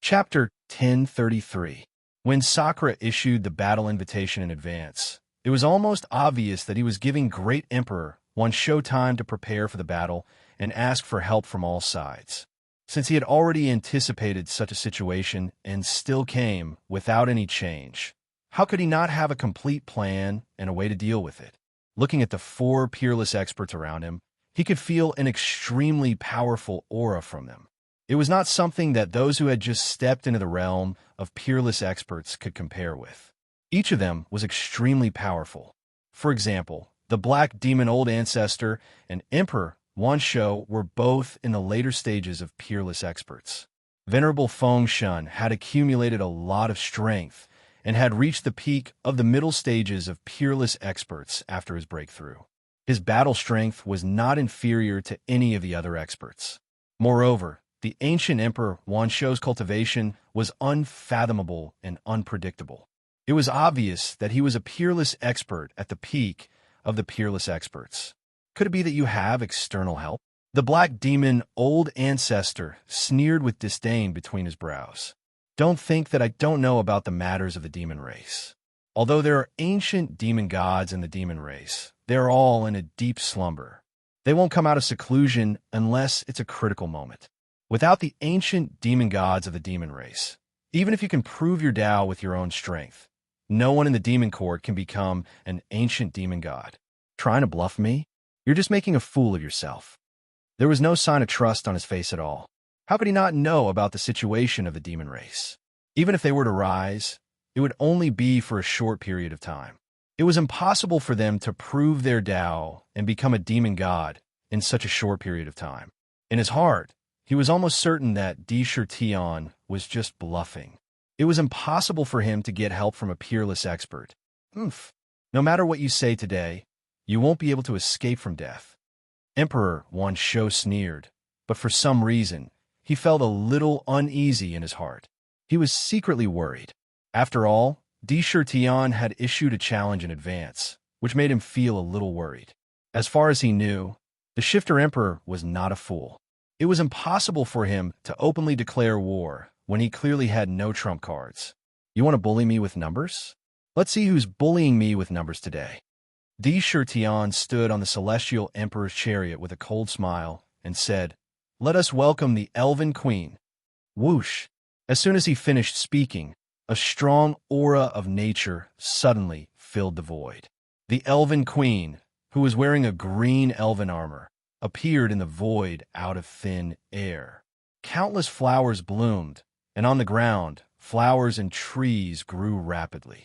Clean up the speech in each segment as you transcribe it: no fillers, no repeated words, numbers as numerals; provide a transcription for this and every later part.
Chapter 1033. When Sakura issued the battle invitation in advance, it was almost obvious that he was giving Great Emperor one showtime to prepare for the battle and ask for help from all sides. Since he had already anticipated such a situation and still came without any change, how could he not have a complete plan and a way to deal with it? Looking at the four peerless experts around him, he could feel an extremely powerful aura from them. It was not something that those who had just stepped into the realm of peerless experts could compare with. Each of them was extremely powerful. For example, the Black Demon Old Ancestor and Emperor Wansho were both in the later stages of peerless experts. Venerable Feng Shun had accumulated a lot of strength and had reached the peak of the middle stages of peerless experts after his breakthrough. His battle strength was not inferior to any of the other experts. Moreover, the ancient Emperor Wansho's cultivation was unfathomable and unpredictable. It was obvious that he was a peerless expert at the peak of the peerless experts. Could it be that you have external help? The Black Demon Old Ancestor sneered with disdain between his brows. Don't think that I don't know about the matters of the demon race. Although there are ancient demon gods in the demon race, they are all in a deep slumber. They won't come out of seclusion unless it's a critical moment. Without the ancient demon gods of the demon race, even if you can prove your Tao with your own strength, no one in the demon court can become an ancient demon god. Trying to bluff me? You're just making a fool of yourself. There was no sign of trust on his face at all. How could he not know about the situation of the demon race? Even if they were to rise, it would only be for a short period of time. It was impossible for them to prove their Tao and become a demon god in such a short period of time. In his heart, he was almost certain that Di Tian was just bluffing. It was impossible for him to get help from a peerless expert. No matter what you say today, you won't be able to escape from death. Emperor Wansho sneered, but for some reason, he felt a little uneasy in his heart. He was secretly worried. After all, Di Tian had issued a challenge in advance, which made him feel a little worried. As far as he knew, the Shifter Emperor was not a fool. It was impossible for him to openly declare war when he clearly had no trump cards. You want to bully me with numbers? Let's see who's bullying me with numbers today. Di Tian stood on the Celestial Emperor's chariot with a cold smile and said, "Let us welcome the Elven Queen." Whoosh! As soon as he finished speaking, a strong aura of nature suddenly filled the void. The Elven Queen, who was wearing a green elven armor, appeared in the void out of thin air. Countless flowers bloomed, and on the ground, flowers and trees grew rapidly.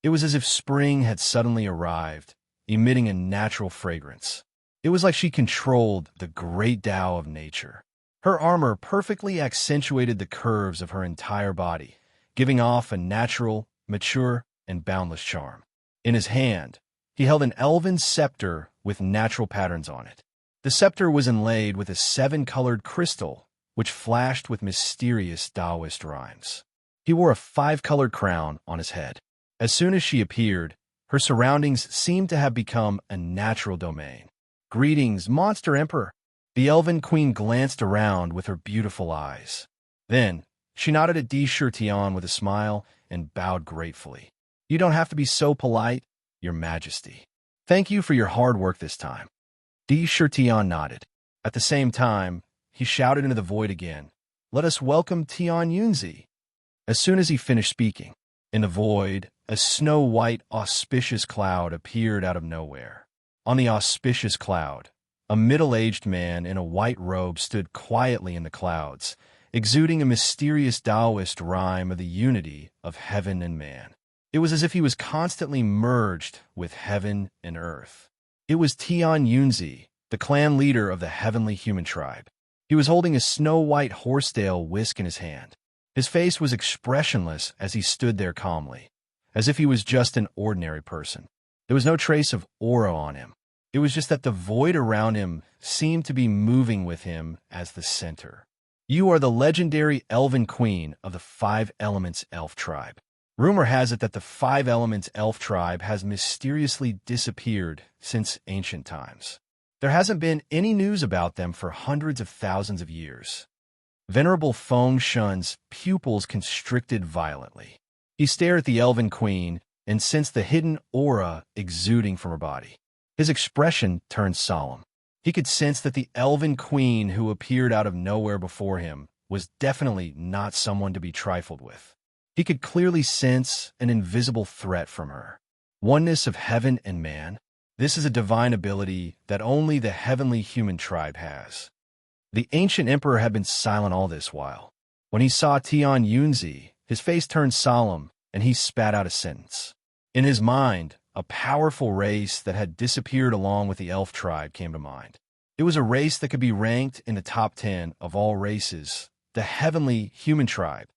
It was as if spring had suddenly arrived, emitting a natural fragrance. It was like she controlled the great Tao of nature. Her armor perfectly accentuated the curves of her entire body, giving off a natural, mature, and boundless charm. In his hand, he held an elven scepter with natural patterns on it. The scepter was inlaid with a 7-colored crystal, which flashed with mysterious Taoist rhymes. He wore a 5-colored crown on his head. As soon as she appeared, her surroundings seemed to have become a natural domain. "Greetings, Monster Emperor." The Elven Queen glanced around with her beautiful eyes. Then, she nodded at Di Tian with a smile and bowed gratefully. "You don't have to be so polite, Your Majesty. Thank you for your hard work this time." Di Tian nodded. At the same time, he shouted into the void again, "Let us welcome Tian Yunzi." As soon as he finished speaking, in the void, a snow-white, auspicious cloud appeared out of nowhere. On the auspicious cloud, a middle-aged man in a white robe stood quietly in the clouds, exuding a mysterious Taoist rhyme of the unity of heaven and man. It was as if he was constantly merged with heaven and earth. It was Tian Yunzi, the clan leader of the heavenly human tribe. He was holding a snow-white horsetail whisk in his hand. His face was expressionless as he stood there calmly, as if he was just an ordinary person. There was no trace of aura on him. It was just that the void around him seemed to be moving with him as the center. "You are the legendary Elven Queen of the 5 Elements Elf tribe. Rumor has it that the 5 Elements Elf tribe has mysteriously disappeared since ancient times. There hasn't been any news about them for hundreds of thousands of years. Venerable Feng Shun's pupils constricted violently. He stared at the Elven Queen and sensed the hidden aura exuding from her body. His expression turned solemn. He could sense that the Elven Queen who appeared out of nowhere before him was definitely not someone to be trifled with. He could clearly sense an invisible threat from her. Oneness of heaven and man. This is a divine ability that only the heavenly human tribe has. The ancient emperor had been silent all this while. When he saw Tian Yunzi, his face turned solemn, and he spat out a sentence. In his mind, a powerful race that had disappeared along with the elf tribe came to mind. It was a race that could be ranked in the top 10 of all races, the heavenly human tribe.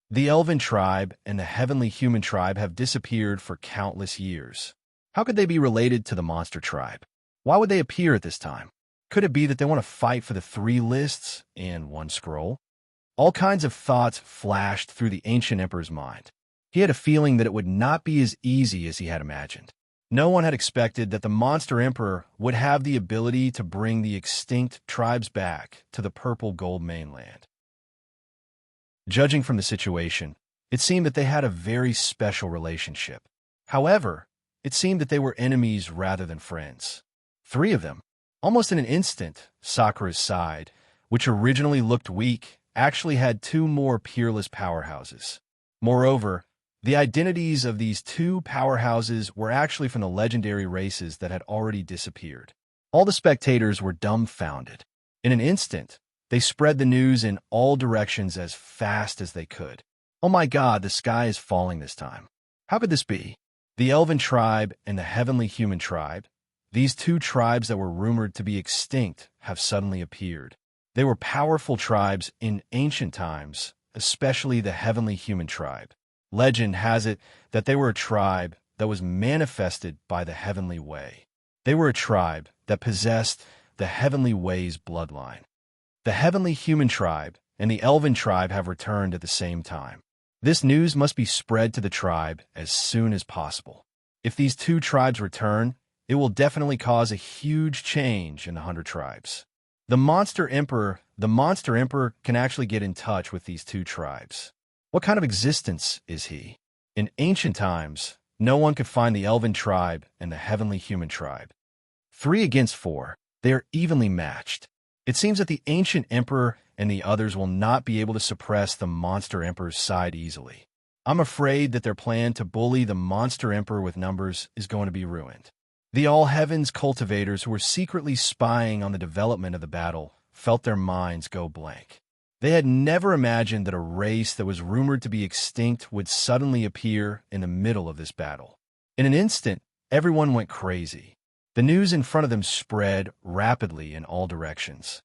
The elven tribe and the heavenly human tribe have disappeared for countless years. How could they be related to the monster tribe? Why would they appear at this time? Could it be that they want to fight for the 3 lists and 1 scroll? All kinds of thoughts flashed through the ancient emperor's mind. He had a feeling that it would not be as easy as he had imagined. No one had expected that the monster emperor would have the ability to bring the extinct tribes back to the purple gold mainland. Judging from the situation, it seemed that they had a very special relationship. However, it seemed that they were enemies rather than friends. 3 of them. Almost in an instant, Sakura's side, which originally looked weak, actually had 2 more peerless powerhouses. Moreover, the identities of these 2 powerhouses were actually from the legendary races that had already disappeared. All the spectators were dumbfounded. In an instant, they spread the news in all directions as fast as they could. Oh my God, the sky is falling this time. How could this be? The Elven tribe and the heavenly human tribe, these 2 tribes that were rumored to be extinct, have suddenly appeared. They were powerful tribes in ancient times, especially the heavenly human tribe. Legend has it that they were a tribe that was manifested by the heavenly way. They were a tribe that possessed the heavenly way's bloodline. The heavenly human tribe and the elven tribe have returned at the same time. This news must be spread to the tribe as soon as possible. If these 2 tribes return, it will definitely cause a huge change in the 100 tribes. The monster emperor can actually get in touch with these 2 tribes. What kind of existence is he? In ancient times, no one could find the elven tribe and the heavenly human tribe. 3 against 4, they are evenly matched. It seems that the ancient emperor and the others will not be able to suppress the monster emperor's side easily. I'm afraid that their plan to bully the monster emperor with numbers is going to be ruined. The All Heavens cultivators who were secretly spying on the development of the battle felt their minds go blank. They had never imagined that a race that was rumored to be extinct would suddenly appear in the middle of this battle. In an instant, everyone went crazy. The news in front of them spread rapidly in all directions.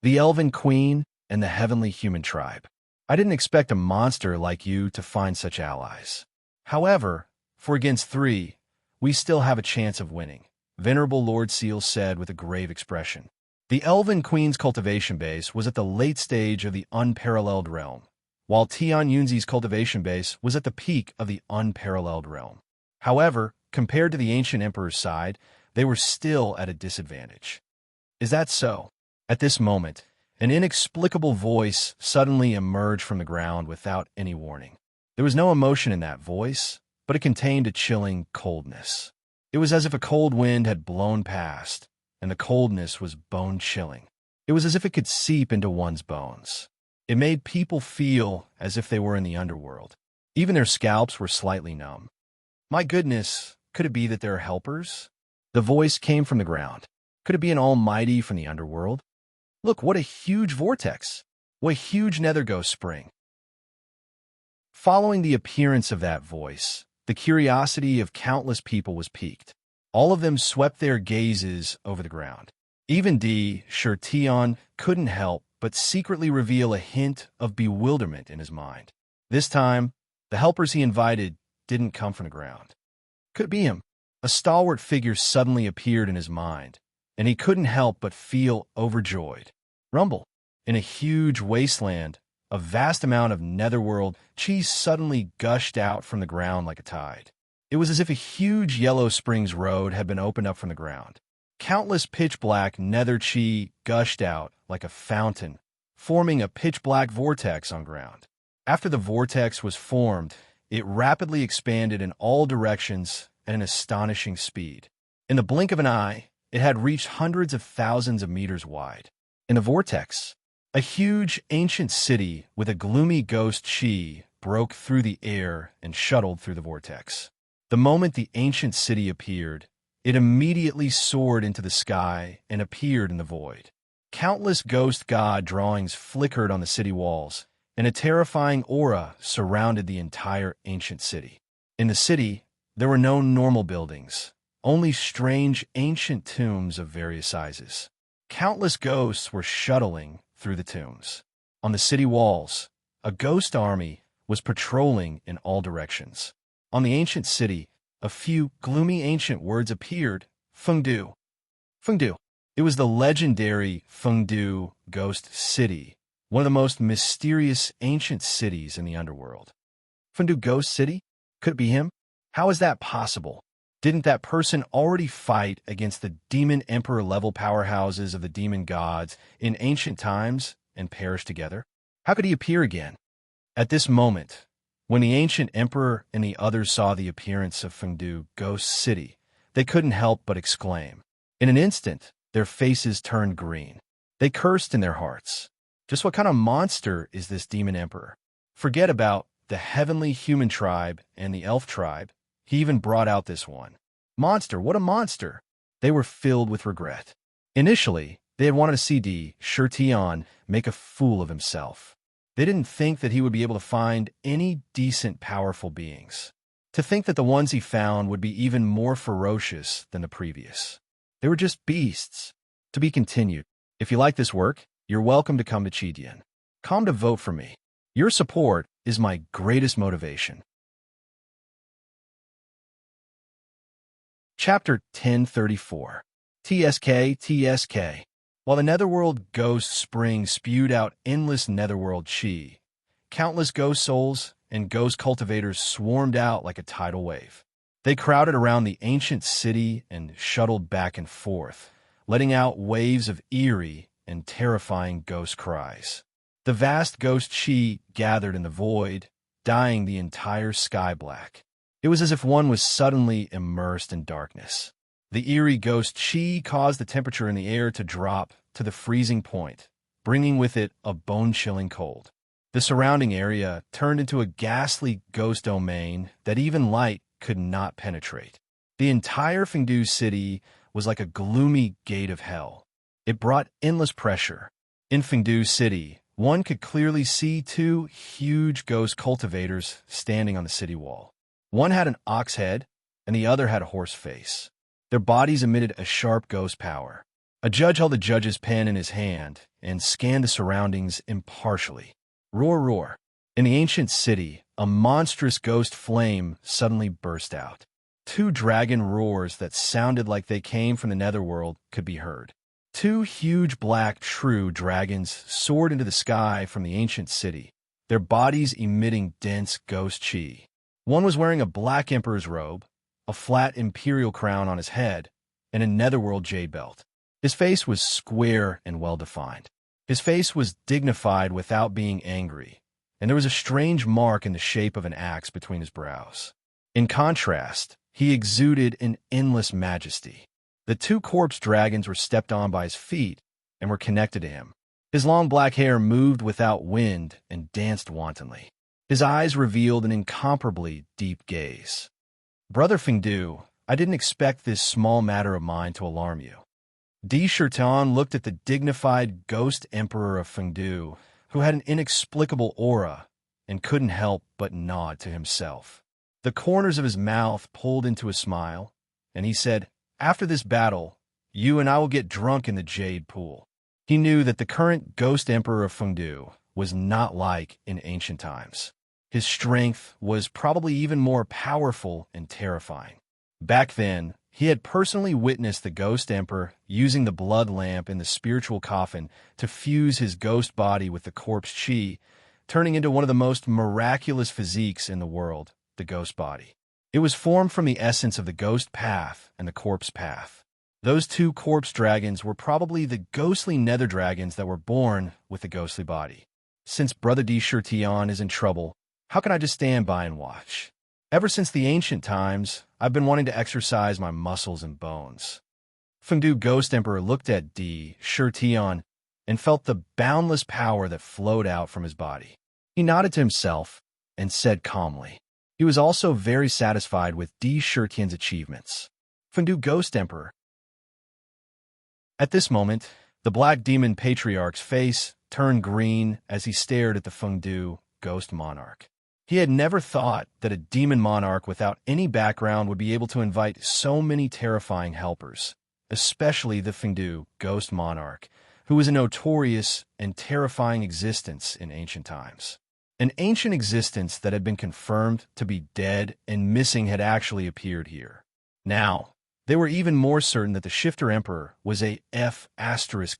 The Elven Queen and the heavenly human tribe. I didn't expect a monster like you to find such allies. However, for against 3, we still have a chance of winning, Venerable Lord Seal said with a grave expression. The Elven Queen's cultivation base was at the late stage of the unparalleled realm, while Tian Yunzi's cultivation base was at the peak of the unparalleled realm. However, compared to the ancient emperor's side, they were still at a disadvantage. Is that so? At this moment, an inexplicable voice suddenly emerged from the ground without any warning. There was no emotion in that voice, but it contained a chilling coldness. It was as if a cold wind had blown past, and the coldness was bone-chilling. It was as if it could seep into one's bones. It made people feel as if they were in the underworld. Even their scalps were slightly numb. My goodness, could it be that there are helpers? The voice came from the ground. Could it be an almighty from the underworld? Look, what a huge vortex! What a huge nether ghost spring! Following the appearance of that voice, the curiosity of countless people was piqued. All of them swept their gazes over the ground. Even Tian couldn't help but secretly reveal a hint of bewilderment in his mind. This time, the helpers he invited didn't come from the ground. Could it be him? A stalwart figure suddenly appeared in his mind, and he couldn't help but feel overjoyed. Rumble. In a huge wasteland, a vast amount of netherworld chi suddenly gushed out from the ground like a tide. It was as if a huge Yellow Springs road had been opened up from the ground. Countless pitch-black nether chi gushed out like a fountain, forming a pitch-black vortex on ground. After the vortex was formed, it rapidly expanded in all directions at an astonishing speed. In the blink of an eye, it had reached hundreds of thousands of meters wide. In the vortex, a huge ancient city with a gloomy ghost chi broke through the air and shuttled through the vortex. The moment the ancient city appeared, it immediately soared into the sky and appeared in the void. Countless ghost god drawings flickered on the city walls, and a terrifying aura surrounded the entire ancient city. In the city, there were no normal buildings, only strange ancient tombs of various sizes. Countless ghosts were shuttling through the tombs. On the city walls, a ghost army was patrolling in all directions. On the ancient city, a few gloomy ancient words appeared. Fengdu. Fengdu. It was the legendary Fengdu ghost city, one of the most mysterious ancient cities in the underworld. Fengdu ghost city? Could it be him? How is that possible? Didn't that person already fight against the demon emperor level powerhouses of the demon gods in ancient times and perish together? How could he appear again? At this moment, when the ancient emperor and the others saw the appearance of Fengdu ghost city, they couldn't help but exclaim. In an instant, their faces turned green. They cursed in their hearts. Just what kind of monster is this demon emperor? Forget about the heavenly human tribe and the elf tribe. He even brought out this one. Monster, what a monster! They were filled with regret. Initially, they had wanted to see Di Shirtian make a fool of himself. They didn't think that he would be able to find any decent, powerful beings. To think that the ones he found would be even more ferocious than the previous. They were just beasts. To be continued. If you like this work, you're welcome to come to Chidian. Come to vote for me. Your support is my greatest motivation. Chapter 1034. TSK. While the Netherworld ghost spring spewed out endless Netherworld chi, countless ghost souls and ghost cultivators swarmed out like a tidal wave. They crowded around the ancient city and shuttled back and forth, letting out waves of eerie and terrifying ghost cries. The vast ghost chi gathered in the void, dyeing the entire sky black. It was as if one was suddenly immersed in darkness. The eerie ghost chi caused the temperature in the air to drop to the freezing point, bringing with it a bone-chilling cold. The surrounding area turned into a ghastly ghost domain that even light could not penetrate. The entire Fengdu city was like a gloomy gate of hell. It brought endless pressure. In Fengdu city, one could clearly see two huge ghost cultivators standing on the city wall. One had an ox head, and the other had a horse face. Their bodies emitted a sharp ghost power. A judge held a judge's pen in his hand and scanned the surroundings impartially. Roar, roar. In the ancient city, a monstrous ghost flame suddenly burst out. Two dragon roars that sounded like they came from the netherworld could be heard. Two huge black true dragons soared into the sky from the ancient city, their bodies emitting dense ghost chi. One was wearing a black emperor's robe, a flat imperial crown on his head, and a netherworld jade belt. His face was square and well-defined. His face was dignified without being angry, and there was a strange mark in the shape of an axe between his brows. In contrast, he exuded an endless majesty. The two corpse dragons were stepped on by his feet and were connected to him. His long black hair moved without wind and danced wantonly. His eyes revealed an incomparably deep gaze. Brother Fengdu, I didn't expect this small matter of mine to alarm you. Di Shirtan looked at the dignified ghost emperor of Fengdu, who had an inexplicable aura, and couldn't help but nod to himself. The corners of his mouth pulled into a smile, and he said, "After this battle, you and I will get drunk in the jade pool." He knew that the current ghost emperor of Fengdu was not like in ancient times. His strength was probably even more powerful and terrifying. Back then, he had personally witnessed the ghost emperor using the blood lamp in the spiritual coffin to fuse his ghost body with the corpse chi, turning into one of the most miraculous physiques in the world, the ghost body. It was formed from the essence of the ghost path and the corpse path. Those two corpse dragons were probably the ghostly nether dragons that were born with the ghostly body. Since Brother D. Shirtion is in trouble, how can I just stand by and watch? Ever since the ancient times, I've been wanting to exercise my muscles and bones. Fengdu Ghost Emperor looked at D. Shirtion and felt the boundless power that flowed out from his body. He nodded to himself and said calmly. He was also very satisfied with D. Shirtion's achievements. Fengdu Ghost Emperor. At this moment, the Black Demon Patriarch's face turned green as he stared at the Fengdu Ghost Monarch. He had never thought that a demon monarch without any background would be able to invite so many terrifying helpers, especially the Fengdu Ghost Monarch, who was a notorious and terrifying existence in ancient times. An ancient existence that had been confirmed to be dead and missing had actually appeared here. Now, they were even more certain that the Shifter Emperor was a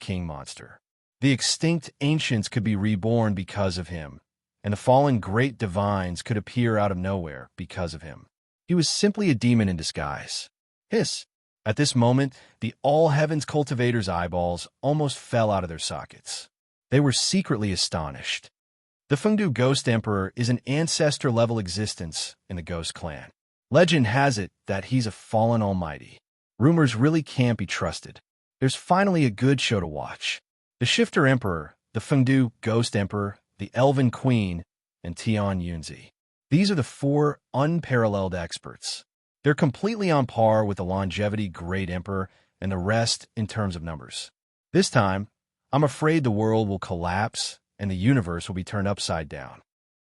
King monster. The extinct ancients could be reborn because of him, and the fallen great divines could appear out of nowhere because of him. He was simply a demon in disguise. Hiss! At this moment, the All-Heavens cultivators' eyeballs almost fell out of their sockets. They were secretly astonished. The Fengdu Ghost Emperor is an ancestor-level existence in the Ghost Clan. Legend has it that he's a fallen almighty. Rumors really can't be trusted. There's finally a good show to watch. The Shifter Emperor, the Fengdu Ghost Emperor, the Elven Queen, and Tian Yunzi. These are the four unparalleled experts. They're completely on par with the Longevity Great Emperor and the rest in terms of numbers. This time, I'm afraid the world will collapse and the universe will be turned upside down.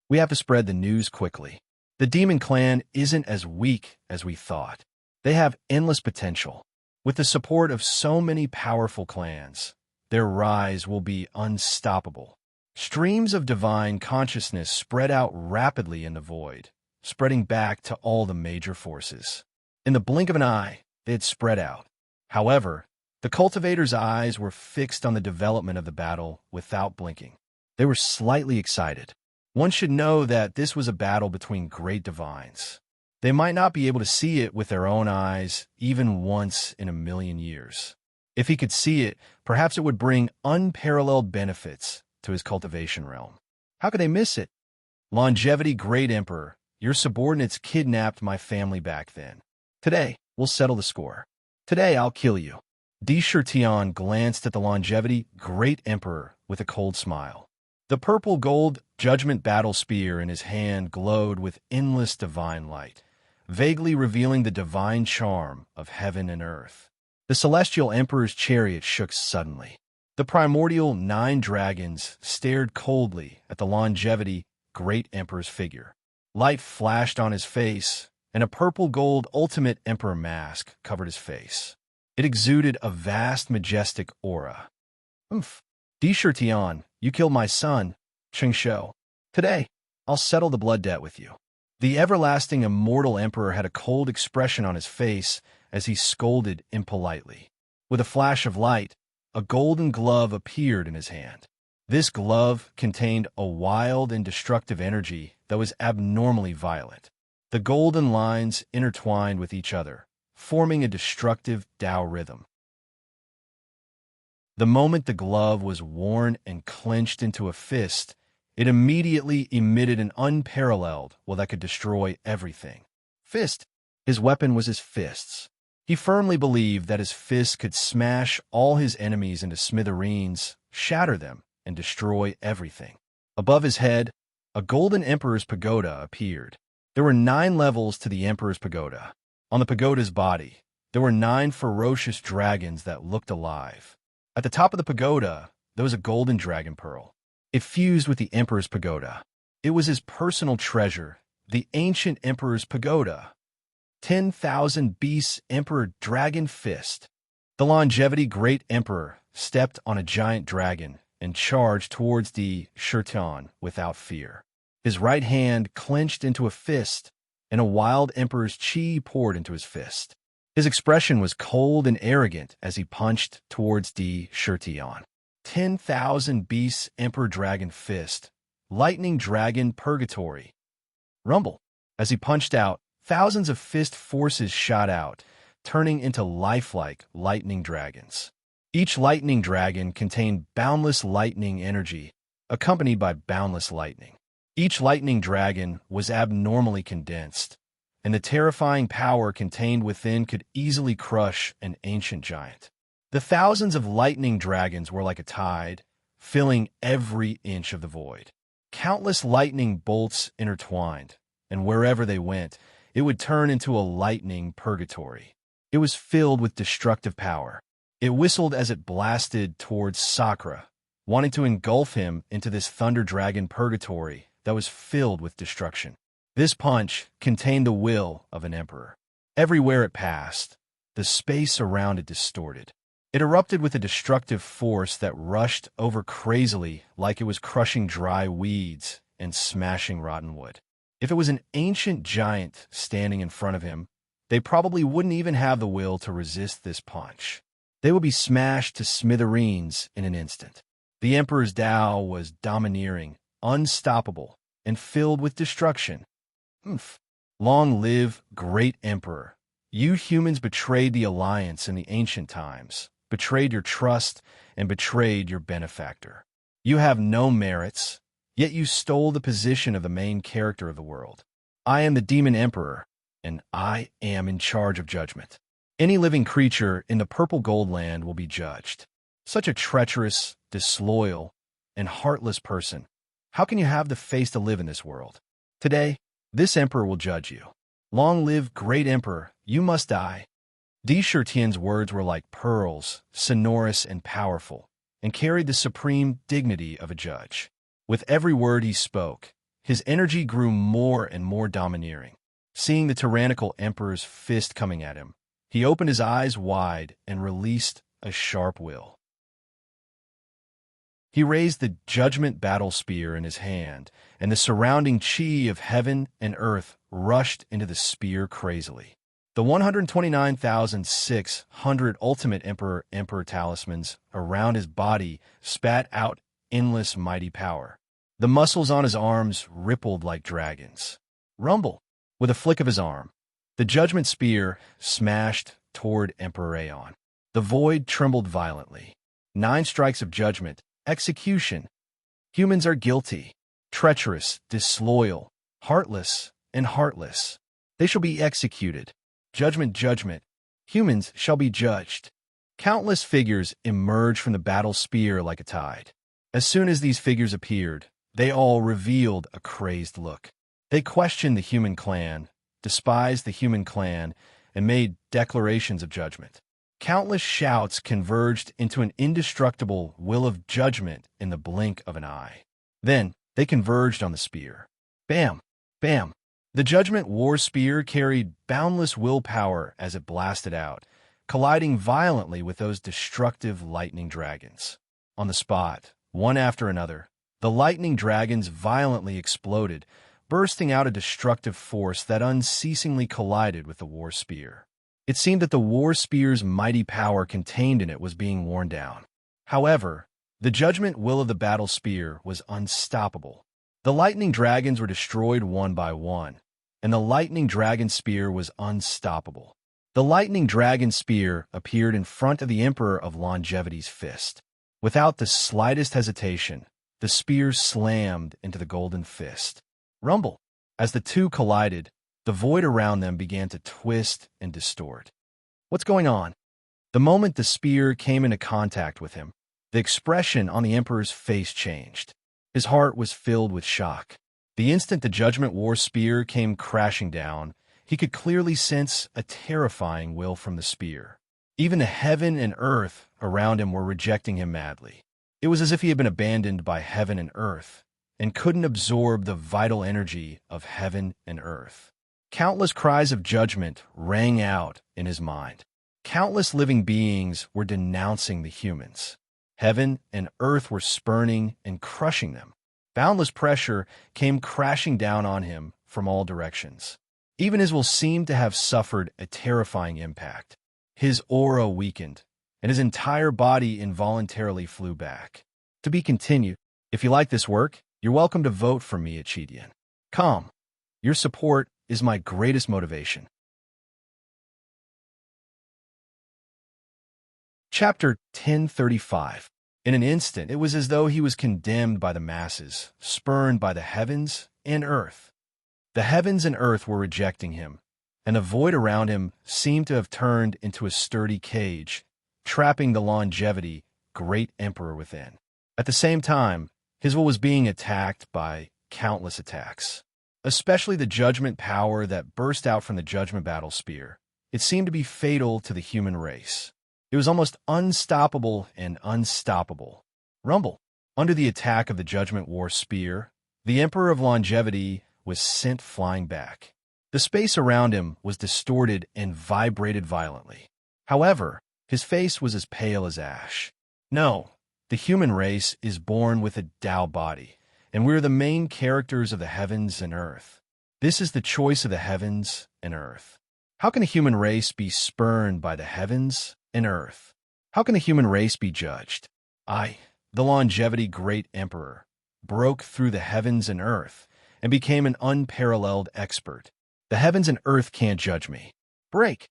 We have to spread the news quickly. The Demon Clan isn't as weak as we thought. They have endless potential. With the support of so many powerful clans, their rise will be unstoppable. Streams of divine consciousness spread out rapidly in the void, spreading back to all the major forces. In the blink of an eye, they had spread out. However, the cultivators' eyes were fixed on the development of the battle without blinking. They were slightly excited. One should know that this was a battle between great divines. They might not be able to see it with their own eyes even once in a million years. If he could see it, perhaps it would bring unparalleled benefits to his cultivation realm. How could they miss it? Longevity Great Emperor, your subordinates kidnapped my family back then. Today, we'll settle the score. Today, I'll kill you. D. Shirtion glanced at the Longevity Great Emperor with a cold smile. The purple-gold Judgment Battle Spear in his hand glowed with endless divine light, vaguely revealing the divine charm of heaven and earth. The Celestial Emperor's chariot shook suddenly. The primordial 9 dragons stared coldly at the Longevity Great Emperor's figure. Light flashed on his face, and a purple-gold Ultimate Emperor mask covered his face. It exuded a vast, majestic aura. Oomph. D. Shirtion, you killed my son, Cheng Shou. Today, I'll settle the blood debt with you. The everlasting immortal emperor had a cold expression on his face as he scolded impolitely. With a flash of light, a golden glove appeared in his hand. This glove contained a wild and destructive energy that was abnormally violent. The golden lines intertwined with each other, forming a destructive Tao rhythm. The moment the glove was worn and clenched into a fist, it immediately emitted an unparalleled, that could destroy everything. Fist. His weapon was his fists. He firmly believed that his fists could smash all his enemies into smithereens, shatter them, and destroy everything. Above his head, a golden emperor's pagoda appeared. There were 9 levels to the emperor's pagoda. On the pagoda's body, there were 9 ferocious dragons that looked alive. At the top of the pagoda, there was a golden dragon pearl. It fused with the emperor's pagoda. It was his personal treasure, the ancient emperor's pagoda. 10,000 beasts Emperor Dragon Fist. The Longevity Great Emperor stepped on a giant dragon and charged towards D. Shirtion without fear. His right hand clenched into a fist, and a wild emperor's chi poured into his fist. His expression was cold and arrogant as he punched towards D. Shirtion. 10,000 beasts Emperor Dragon Fist. Lightning Dragon Purgatory. Rumble. As he punched out, thousands of fist forces shot out, turning into lifelike lightning dragons. Each lightning dragon contained boundless lightning energy, accompanied by boundless lightning. Each lightning dragon was abnormally condensed, and the terrifying power contained within could easily crush an ancient giant. The thousands of lightning dragons were like a tide, filling every inch of the void. Countless lightning bolts intertwined, and wherever they went, it would turn into a lightning purgatory. It was filled with destructive power. It whistled as it blasted towards Sakura, wanting to engulf him into this thunder dragon purgatory that was filled with destruction. This punch contained the will of an emperor. Everywhere it passed, the space around it distorted. It erupted with a destructive force that rushed over crazily like it was crushing dry weeds and smashing rotten wood. If it was an ancient giant standing in front of him, they probably wouldn't even have the will to resist this punch. They would be smashed to smithereens in an instant. The emperor's Tao was domineering, unstoppable, and filled with destruction. Long live, great emperor. You humans betrayed the alliance in the ancient times, betrayed your trust, and betrayed your benefactor. You have no merits, yet you stole the position of the main character of the world. I am the demon emperor, and I am in charge of judgment. Any living creature in the purple gold land will be judged. Such a treacherous, disloyal, and heartless person. How can you have the face to live in this world? Today, this emperor will judge you. Long live, great emperor, you must die. Di Shirtian's words were like pearls, sonorous and powerful, and carried the supreme dignity of a judge. With every word he spoke, his energy grew more and more domineering. Seeing the tyrannical emperor's fist coming at him, he opened his eyes wide and released a sharp will. He raised the judgment battle spear in his hand, and the surrounding chi of heaven and earth rushed into the spear crazily. The 129,600 ultimate emperor talismans around his body spat out endless mighty power. The muscles on his arms rippled like dragons. Rumble! With a flick of his arm, the judgment spear smashed toward Emperor Aeon. The void trembled violently. 9 strikes of judgment. Execution. Humans are guilty, treacherous, disloyal, heartless, and heartless. They shall be executed. Judgment, judgment. Humans shall be judged. Countless figures emerged from the battle spear like a tide. As soon as these figures appeared, they all revealed a crazed look. They questioned the human clan, despised the human clan, and made declarations of judgment. Countless shouts converged into an indestructible will of judgment in the blink of an eye. Then they converged on the spear. Bam! Bam! The Judgment War Spear carried boundless willpower as it blasted out, colliding violently with those destructive lightning dragons. On the spot, one after another, the lightning dragons violently exploded, bursting out a destructive force that unceasingly collided with the war spear. It seemed that the war spear's mighty power contained in it was being worn down. However, the judgment will of the battle spear was unstoppable. The lightning dragons were destroyed one by one, and the lightning dragon spear was unstoppable. The lightning dragon spear appeared in front of the Emperor of Longevity's fist. Without the slightest hesitation, the spear slammed into the golden fist. Rumble! As the two collided, the void around them began to twist and distort. What's going on? The moment the spear came into contact with him, the expression on the Emperor's face changed. His heart was filled with shock. The instant the Judgment War spear came crashing down, he could clearly sense a terrifying will from the spear. Even the heaven and earth around him were rejecting him madly. It was as if he had been abandoned by heaven and earth, and couldn't absorb the vital energy of heaven and earth. Countless cries of judgment rang out in his mind. Countless living beings were denouncing the humans. Heaven and earth were spurning and crushing them. Boundless pressure came crashing down on him from all directions. Even his will seemed to have suffered a terrifying impact. His aura weakened, and his entire body involuntarily flew back. To be continued. If you like this work, you're welcome to vote for me at Cheatian. Come. Your support is my greatest motivation. Chapter 1035. In an instant, it was as though he was condemned by the masses, spurned by the heavens and earth. The heavens and earth were rejecting him, and the void around him seemed to have turned into a sturdy cage, trapping the longevity great emperor within. At the same time, his will was being attacked by countless attacks, especially the judgment power that burst out from the judgment battle spear. It seemed to be fatal to the human race. It was almost unstoppable and unstoppable. Rumble. Under the attack of the Judgment War spear, the Emperor of Longevity was sent flying back. The space around him was distorted and vibrated violently. However, his face was as pale as ash. No, the human race is born with a Tao body, and we're the main characters of the heavens and earth. This is the choice of the heavens and earth. How can a human race be spurned by the heavens and earth? How can the human race be judged? I, the longevity great emperor, broke through the heavens and earth and became an unparalleled expert. The heavens and earth can't judge me. Break.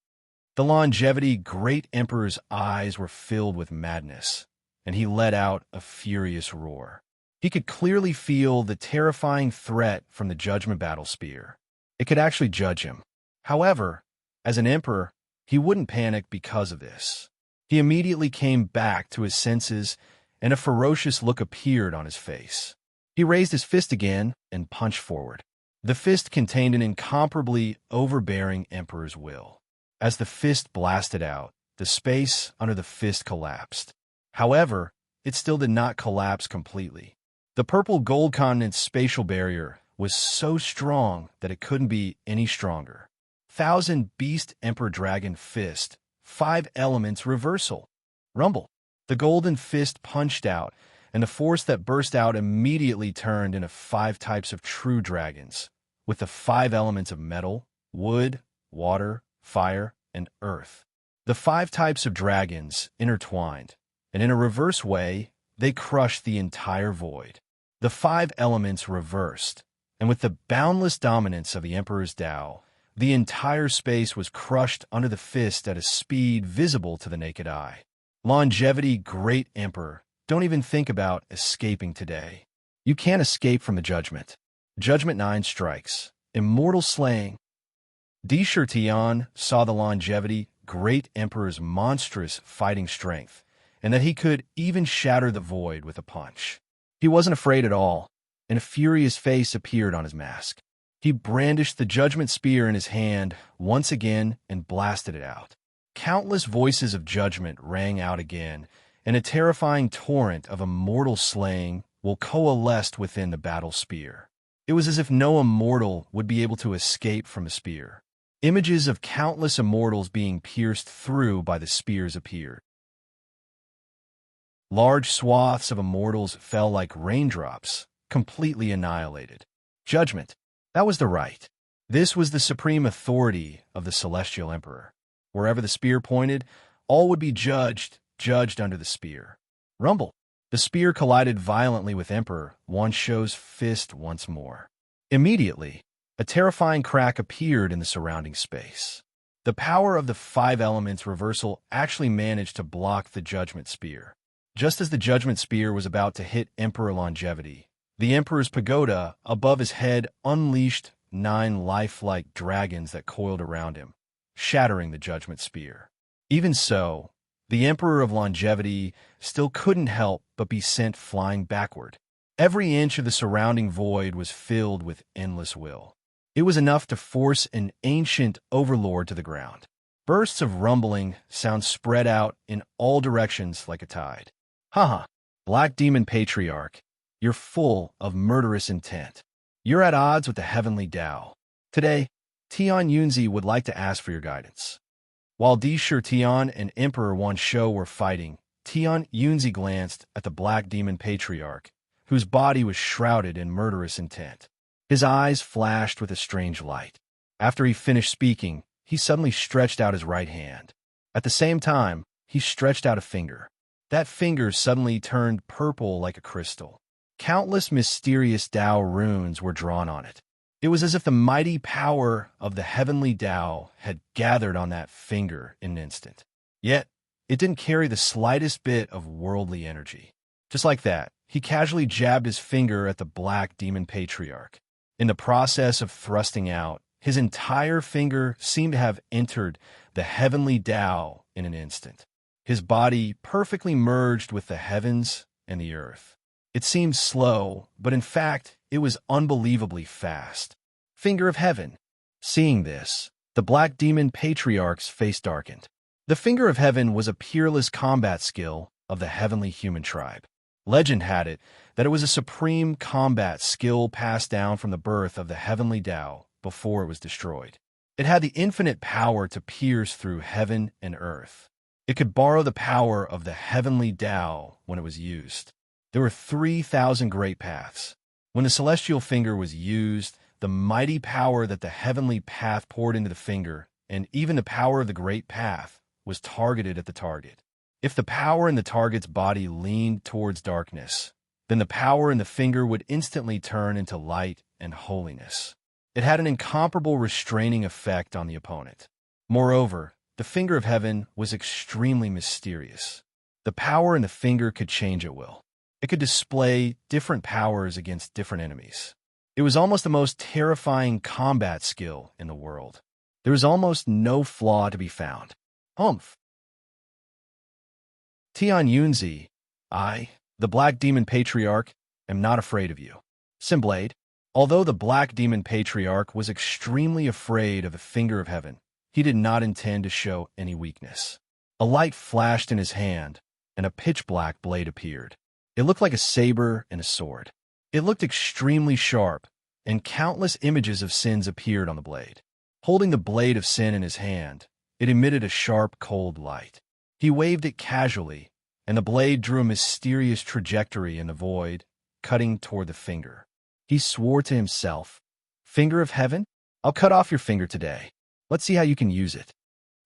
The longevity great emperor's eyes were filled with madness, and he let out a furious roar. He could clearly feel the terrifying threat from the judgment battle spear. It could actually judge him. However, as an emperor, he wouldn't panic because of this. He immediately came back to his senses, and a ferocious look appeared on his face. He raised his fist again and punched forward. The fist contained an incomparably overbearing emperor's will. As the fist blasted out, the space under the fist collapsed. However, it still did not collapse completely. The purple gold continent's spatial barrier was so strong that it couldn't be any stronger. 1,000 Beast Emperor Dragon Fist, 5 elements reversal. Rumble. The golden fist punched out, and the force that burst out immediately turned into 5 types of true dragons, with the 5 elements of metal, wood, water, fire, and earth. The 5 types of dragons intertwined, and in a reverse way, they crushed the entire void. The 5 elements reversed, and with the boundless dominance of the Emperor's Tao, the entire space was crushed under the fist at a speed visible to the naked eye. Longevity great emperor, don't even think about escaping today. You can't escape from the judgment. Judgment 9 strikes. Immortal slaying. Tian saw the longevity great emperor's monstrous fighting strength, and that he could even shatter the void with a punch. He wasn't afraid at all, and a furious face appeared on his mask. He brandished the judgment spear in his hand once again and blasted it out. Countless voices of judgment rang out again, and a terrifying torrent of immortal slaying will coalesced within the battle spear. It was as if no immortal would be able to escape from a spear. Images of countless immortals being pierced through by the spears appeared. Large swaths of immortals fell like raindrops, completely annihilated. Judgment. That was the right. This was the supreme authority of the Celestial Emperor. Wherever the spear pointed, all would be judged under the spear. Rumble. The spear collided violently with Emperor Wanshou's fist once more. Immediately, a terrifying crack appeared in the surrounding space. The power of the 5 elements reversal actually managed to block the Judgment Spear. Just as the Judgment Spear was about to hit Emperor Longevity, the Emperor's pagoda above his head unleashed 9 lifelike dragons that coiled around him, shattering the Judgment Spear. Even so, the Emperor of Longevity still couldn't help but be sent flying backward. Every inch of the surrounding void was filled with endless will. It was enough to force an ancient overlord to the ground. Bursts of rumbling sound spread out in all directions like a tide. Haha, Black Demon Patriarch, you're full of murderous intent. You're at odds with the heavenly Tao. Today, Tian Yunzi would like to ask for your guidance. While Tian and Emperor Wanshou were fighting, Tian Yunzi glanced at the Black Demon Patriarch, whose body was shrouded in murderous intent. His eyes flashed with a strange light. After he finished speaking, he suddenly stretched out his right hand. At the same time, he stretched out a finger. That finger suddenly turned purple like a crystal. Countless mysterious Tao runes were drawn on it. It was as if the mighty power of the heavenly Tao had gathered on that finger in an instant. Yet, It didn't carry the slightest bit of worldly energy. Just like that, he casually jabbed his finger at the black demon patriarch. In the process of thrusting out, his entire finger seemed to have entered the heavenly Tao in an instant. His body perfectly merged with the heavens and the earth. It seemed slow, but in fact, it was unbelievably fast. Finger of heaven. Seeing this, the black demon patriarch's face darkened. The Finger of Heaven was a peerless combat skill of the heavenly human tribe. Legend had it that it was a supreme combat skill passed down from the birth of the heavenly Tao before it was destroyed. It had the infinite power to pierce through heaven and earth. It could borrow the power of the heavenly Tao when it was used. There were 3,000 great paths. When the celestial finger was used, the mighty power that the heavenly path poured into the finger, and even the power of the great path, was targeted at the target. If the power in the target's body leaned towards darkness, then the power in the finger would instantly turn into light and holiness. It had an incomparable restraining effect on the opponent. Moreover, the Finger of Heaven was extremely mysterious. The power in the finger could change at will. It could display different powers against different enemies. It was almost the most terrifying combat skill in the world. There was almost no flaw to be found. Humph. Tian Yunzi, I, the Black Demon Patriarch, am not afraid of you. Simblade. Although the Black Demon Patriarch was extremely afraid of the Finger of Heaven, he did not intend to show any weakness. A light flashed in his hand, and a pitch-black blade appeared. It looked like a saber and a sword. It looked extremely sharp, and countless images of sins appeared on the blade. Holding the blade of sin in his hand, it emitted a sharp, cold light. He waved it casually, and the blade drew a mysterious trajectory in the void, cutting toward the finger. He swore to himself, "Finger of Heaven, I'll cut off your finger today. Let's see how you can use it."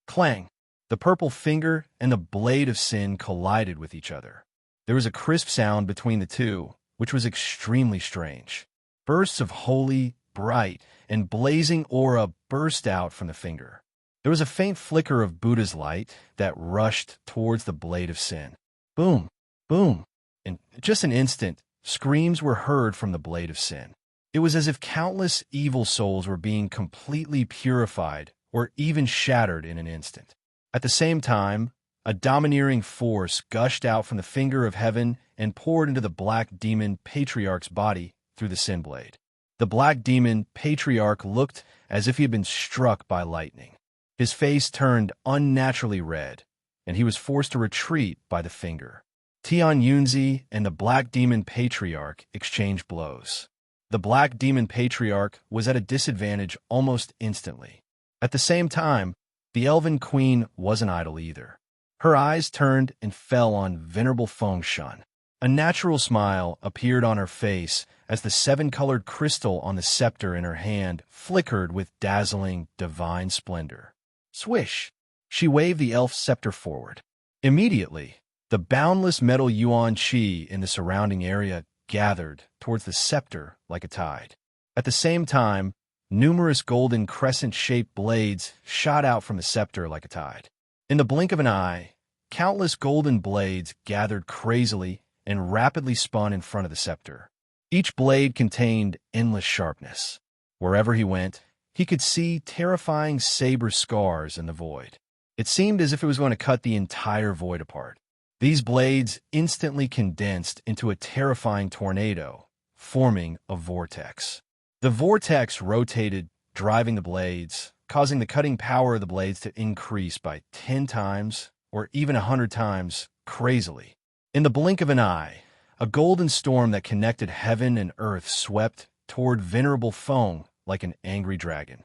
Clang! The purple finger and the blade of sin collided with each other. There was a crisp sound between the two, which was extremely strange. Bursts of holy, bright, and blazing aura burst out from the finger. There was a faint flicker of Buddha's light that rushed towards the blade of sin. Boom! Boom! In just an instant, screams were heard from the blade of sin. It was as if countless evil souls were being completely purified or even shattered in an instant. At the same time, a domineering force gushed out from the Finger of Heaven and poured into the Black Demon Patriarch's body through the sin blade. The Black Demon Patriarch looked as if he had been struck by lightning. His face turned unnaturally red, and he was forced to retreat by the finger. Tian Yunzi and the Black Demon Patriarch exchanged blows. The Black Demon Patriarch was at a disadvantage almost instantly. At the same time, the Elven Queen wasn't idle either. Her eyes turned and fell on Venerable Fengshan. A natural smile appeared on her face as the seven-colored crystal on the scepter in her hand flickered with dazzling, divine splendor. Swish! She waved the elf scepter forward. Immediately, the boundless metal yuan qi in the surrounding area gathered towards the scepter like a tide. At the same time, numerous golden crescent-shaped blades shot out from the scepter like a tide. In the blink of an eye, countless golden blades gathered crazily and rapidly spun in front of the scepter. Each blade contained endless sharpness. Wherever he went, he could see terrifying saber scars in the void. It seemed as if it was going to cut the entire void apart. These blades instantly condensed into a terrifying tornado, forming a vortex. The vortex rotated, driving the blades, causing the cutting power of the blades to increase by 10 times or even 100 times crazily. In the blink of an eye, a golden storm that connected heaven and earth swept toward Venerable Feng like an angry dragon.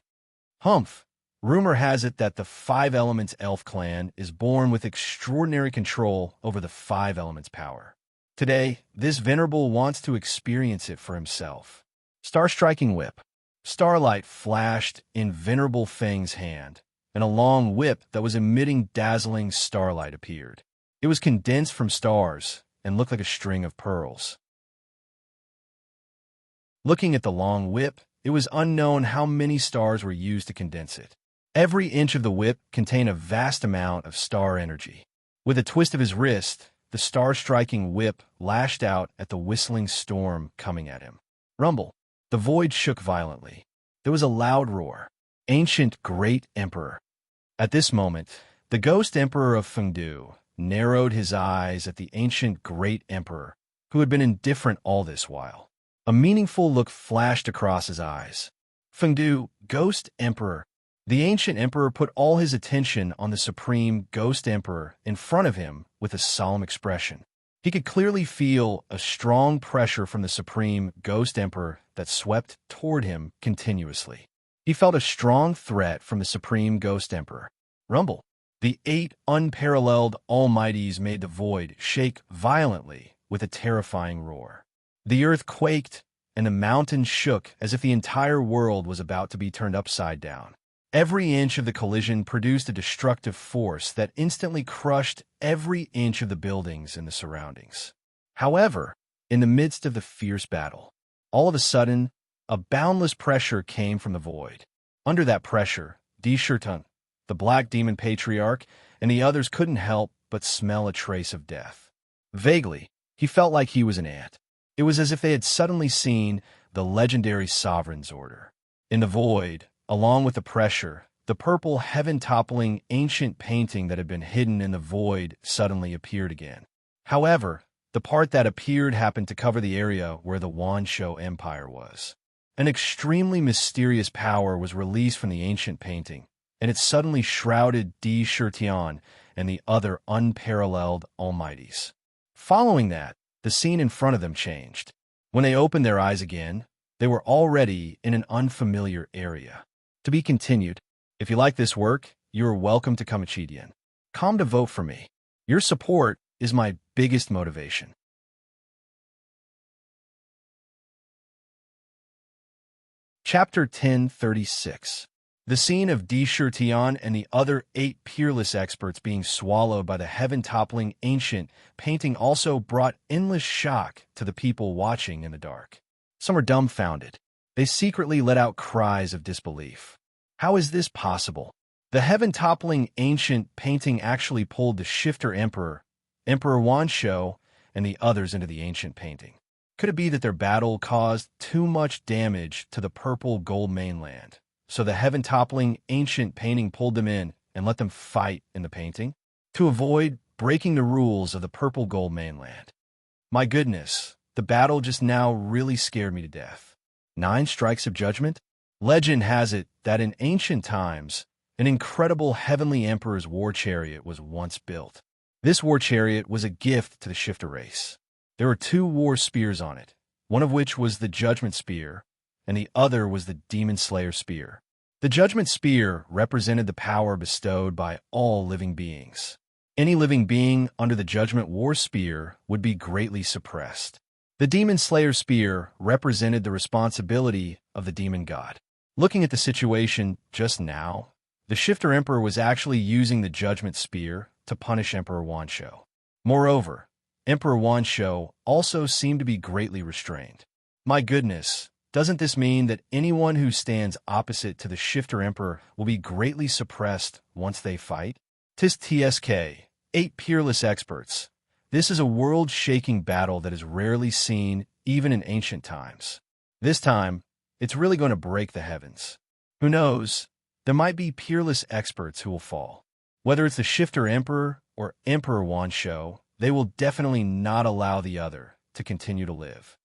Humph! Rumor has it that the Five Elements elf clan is born with extraordinary control over the Five Elements power. Today, this Venerable wants to experience it for himself. Star-striking whip. Starlight flashed in Venerable Feng's hand, and a long whip that was emitting dazzling starlight appeared. It was condensed from stars and looked like a string of pearls. Looking at the long whip, it was unknown how many stars were used to condense it. Every inch of the whip contained a vast amount of star energy. With a twist of his wrist, the star-striking whip lashed out at the whistling storm coming at him. Rumble. The void shook violently. There was a loud roar. Ancient Great Emperor. At this moment, the ghost emperor of Fengdu narrowed his eyes at the ancient Great Emperor, who had been indifferent all this while. A meaningful look flashed across his eyes. Fengdu, Ghost Emperor. The ancient emperor put all his attention on the supreme Ghost Emperor in front of him with a solemn expression. He could clearly feel a strong pressure from the supreme Ghost Emperor that swept toward him continuously. He felt a strong threat from the supreme Ghost Emperor. Rumble. The 8 unparalleled almighties made the void shake violently with a terrifying roar. The earth quaked, and the mountains shook as if the entire world was about to be turned upside down. Every inch of the collision produced a destructive force that instantly crushed every inch of the buildings in the surroundings. However, in the midst of the fierce battle, all of a sudden, a boundless pressure came from the void. Under that pressure, Shirtun, the Black Demon Patriarch, and the others couldn't help but smell a trace of death. Vaguely, he felt like he was an ant. It was as if they had suddenly seen the legendary Sovereign's Order. In the void, along with the pressure, the purple heaven-toppling ancient painting that had been hidden in the void suddenly appeared again. However, the part that appeared happened to cover the area where the Wansho Empire was. An extremely mysterious power was released from the ancient painting, and it suddenly shrouded Di Shirtian and the other unparalleled almighties. Following that, the scene in front of them changed. When they opened their eyes again, they were already in an unfamiliar area. To be continued. If you like this work, you are welcome to Kamachidian. Come to vote for me. Your support is my biggest motivation. Chapter 1036. The scene of Di Shirtian and the other 8 peerless experts being swallowed by the heaven-toppling ancient painting also brought endless shock to the people watching in the dark. Some were dumbfounded. They secretly let out cries of disbelief. How is this possible? The heaven-toppling ancient painting actually pulled the Shifter Emperor, Emperor Wansho, and the others into the ancient painting. Could it be that their battle caused too much damage to the purple gold mainland, so the heaven-toppling ancient painting pulled them in and let them fight in the painting? To avoid breaking the rules of the purple gold mainland. My goodness, the battle just now really scared me to death. 9 strikes of judgment? Legend has it that in ancient times, an incredible heavenly emperor's war chariot was once built. This war chariot was a gift to the Shifter race. There were 2 war spears on it, one of which was the Judgment Spear, and the other was the Demon Slayer Spear. The Judgment Spear represented the power bestowed by all living beings. Any living being under the Judgment War Spear would be greatly suppressed. The Demon Slayer Spear represented the responsibility of the demon god. Looking at the situation just now, the Shifter Emperor was actually using the Judgment Spear to punish Emperor Wansho. Moreover, Emperor Wansho also seemed to be greatly restrained. My goodness, doesn't this mean that anyone who stands opposite to the Shifter Emperor will be greatly suppressed once they fight? Tis TSK, 8 peerless experts. This is a world-shaking battle that is rarely seen even in ancient times. This time, it's really going to break the heavens. Who knows? There might be peerless experts who will fall. Whether it's the Shifter Emperor or Emperor Wansho, they will definitely not allow the other to continue to live.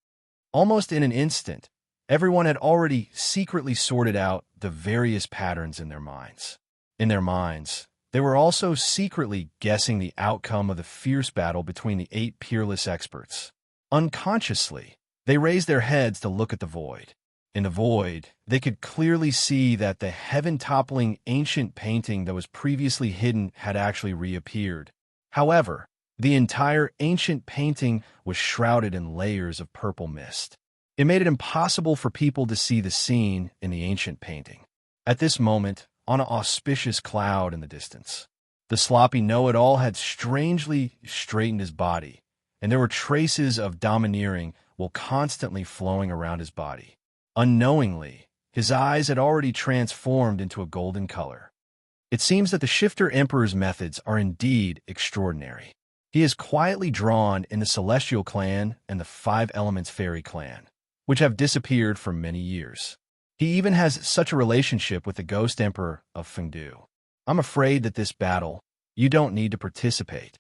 Almost in an instant, everyone had already secretly sorted out the various patterns in their minds. In their minds, they were also secretly guessing the outcome of the fierce battle between the 8 peerless experts. Unconsciously, they raised their heads to look at the void. In the void, they could clearly see that the heaven-toppling ancient painting that was previously hidden had actually reappeared. However, the entire ancient painting was shrouded in layers of purple mist. It made it impossible for people to see the scene in the ancient painting. At this moment, on an auspicious cloud in the distance, the sloppy know-it-all had strangely straightened his body, and there were traces of domineering while constantly flowing around his body. Unknowingly, his eyes had already transformed into a golden color. It seems that the Shifter Emperor's methods are indeed extraordinary. He is quietly drawn in the Celestial Clan and the Five Elements Fairy Clan, which have disappeared for many years. He even has such a relationship with the Ghost Emperor of Fengdu. I'm afraid that this battle, you don't need to participate.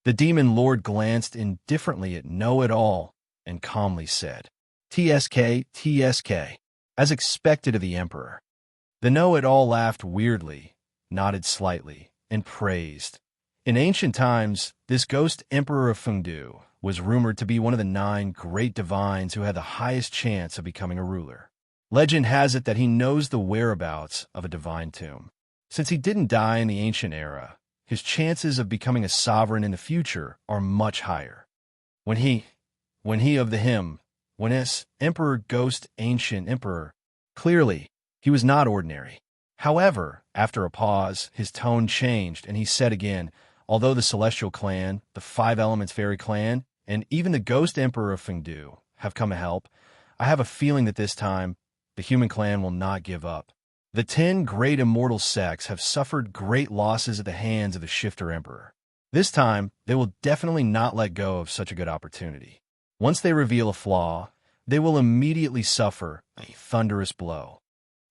The Demon Lord glanced indifferently at Know-It-All and calmly said, "TSK, TSK," as expected of the Emperor. The Know-It-All laughed weirdly, nodded slightly, and praised. In ancient times, this Ghost Emperor of Fengdu was rumored to be one of the 9 great divines who had the highest chance of becoming a ruler. Legend has it that he knows the whereabouts of a divine tomb. Since he didn't die in the ancient era, his chances of becoming a sovereign in the future are much higher. When as Emperor Ghost Ancient Emperor, clearly, he was not ordinary. However, after a pause, his tone changed, and he said again, although the Celestial Clan, the Five Elements Fairy Clan, and even the Ghost Emperor of Fengdu have come to help, I have a feeling that this time, the human clan will not give up. The 10 great immortal sects have suffered great losses at the hands of the Shifter Emperor. This time, they will definitely not let go of such a good opportunity. Once they reveal a flaw, they will immediately suffer a thunderous blow.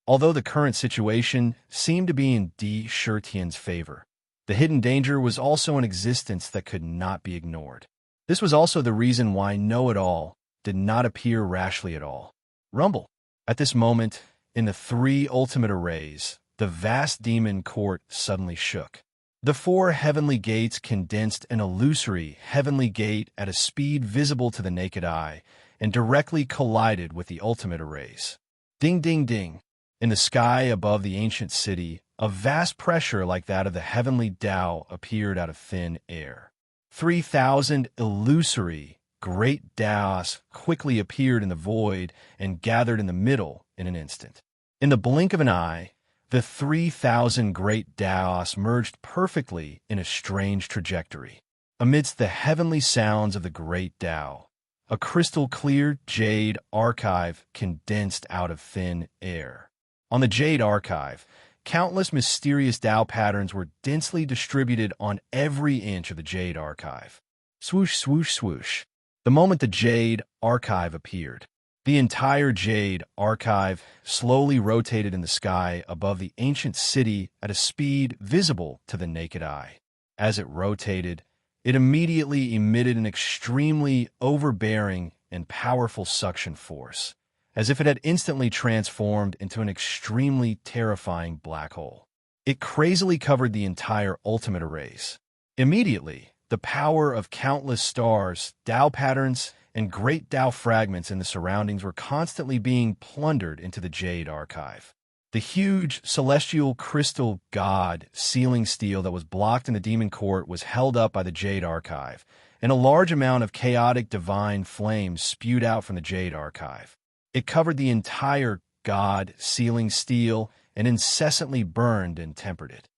Although the current situation seemed to be in Di Shirtian's favor, the hidden danger was also in existence that could not be ignored. This was also the reason why Know-It-All did not appear rashly at all. Rumble. At this moment, in the 3 ultimate arrays, the vast demon court suddenly shook. The 4 heavenly gates condensed an illusory heavenly gate at a speed visible to the naked eye and directly collided with the ultimate arrays. Ding, ding, ding. In the sky above the ancient city, a vast pressure like that of the heavenly Tao appeared out of thin air. 3,000 illusory great Taos quickly appeared in the void and gathered in the middle in an instant. In the blink of an eye, the 3,000 great Taos merged perfectly in a strange trajectory. Amidst the heavenly sounds of the great Tao, a crystal-clear jade archive condensed out of thin air. On the jade archive, countless mysterious Tao patterns were densely distributed on every inch of the jade archive. Swoosh, swoosh, swoosh. The moment the jade archive appeared, the entire jade archive slowly rotated in the sky above the ancient city at a speed visible to the naked eye. As it rotated, it immediately emitted an extremely overbearing and powerful suction force, as if it had instantly transformed into an extremely terrifying black hole. It crazily covered the entire ultimate arrays. Immediately, the power of countless stars, Tao patterns, and great Tao fragments in the surroundings were constantly being plundered into the jade archive. The huge celestial crystal god sealing steel that was blocked in the demon court was held up by the jade archive, and a large amount of chaotic divine flames spewed out from the jade archive. It covered the entire god sealing steel and incessantly burned and tempered it.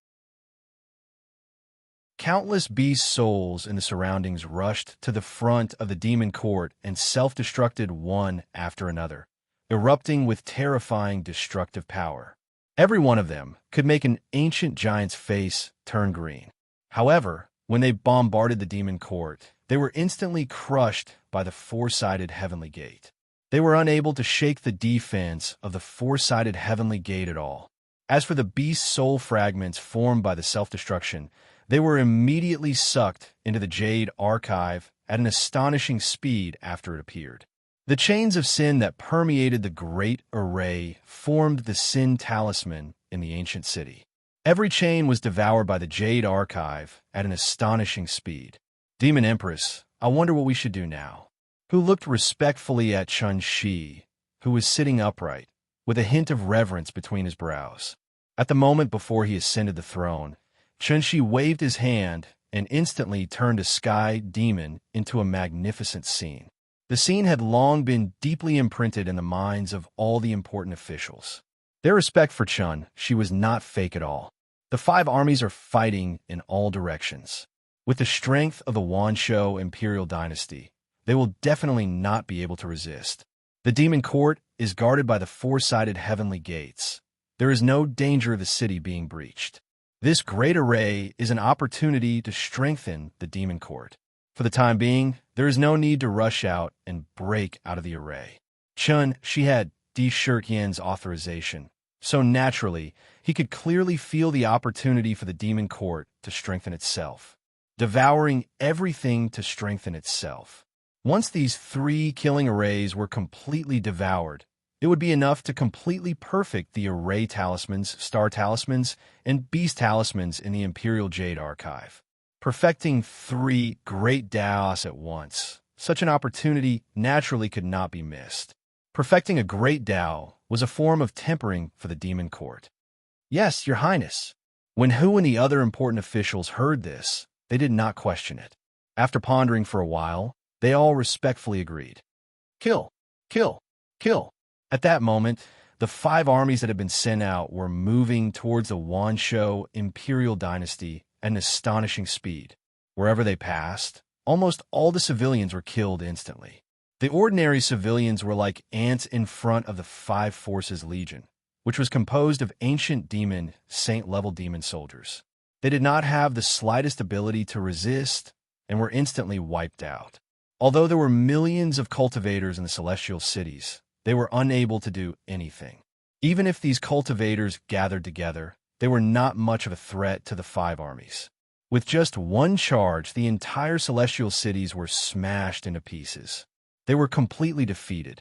Countless beast souls in the surroundings rushed to the front of the demon court and self-destructed one after another, erupting with terrifying destructive power. Every one of them could make an ancient giant's face turn green. However, when they bombarded the demon court, they were instantly crushed by the 4-sided heavenly gate. They were unable to shake the defense of the 4-sided heavenly gate at all. As for the beast soul fragments formed by the self-destruction, they were immediately sucked into the jade archive at an astonishing speed after it appeared. The chains of sin that permeated the great array formed the sin talisman in the ancient city. Every chain was devoured by the jade archive at an astonishing speed. Demon Empress, I wonder what we should do now. Who looked respectfully at Chun Shi, who was sitting upright, with a hint of reverence between his brows. At the moment before he ascended the throne, Chun Shi waved his hand and instantly turned a sky demon into a magnificent scene. The scene had long been deeply imprinted in the minds of all the important officials. Their respect for Chun Shi was not fake at all. The 5 armies are fighting in all directions. With the strength of the Wanshou imperial dynasty, they will definitely not be able to resist. The demon court is guarded by the 4-sided heavenly gates. there is no danger of the city being breached. This great array is an opportunity to strengthen the demon court. For the time being, there is no need to rush out and break out of the array. She had Di Shirtian's authorization, so naturally, he could clearly feel the opportunity for the demon court to strengthen itself, devouring everything to strengthen itself. Once these 3 killing arrays were completely devoured, it would be enough to completely perfect the array talismans, star talismans, and beast talismans in the Imperial Jade Archive. Perfecting 3 great Daos at once, such an opportunity naturally could not be missed. Perfecting a great Dao was a form of tempering for the demon court. Yes, Your Highness. When Hu and the other important officials heard this, they did not question it. After pondering for a while, they all respectfully agreed. Kill! Kill! Kill! At that moment, the 5 armies that had been sent out were moving towards the Wansho Imperial Dynasty at an astonishing speed. Wherever they passed, almost all the civilians were killed instantly. The ordinary civilians were like ants in front of the 5 Forces Legion, which was composed of ancient demon, saint-level demon soldiers. They did not have the slightest ability to resist and were instantly wiped out. Although there were millions of cultivators in the celestial cities, they were unable to do anything. Even if these cultivators gathered together, they were not much of a threat to the 5 armies. With just one charge, the entire celestial cities were smashed into pieces. They were completely defeated.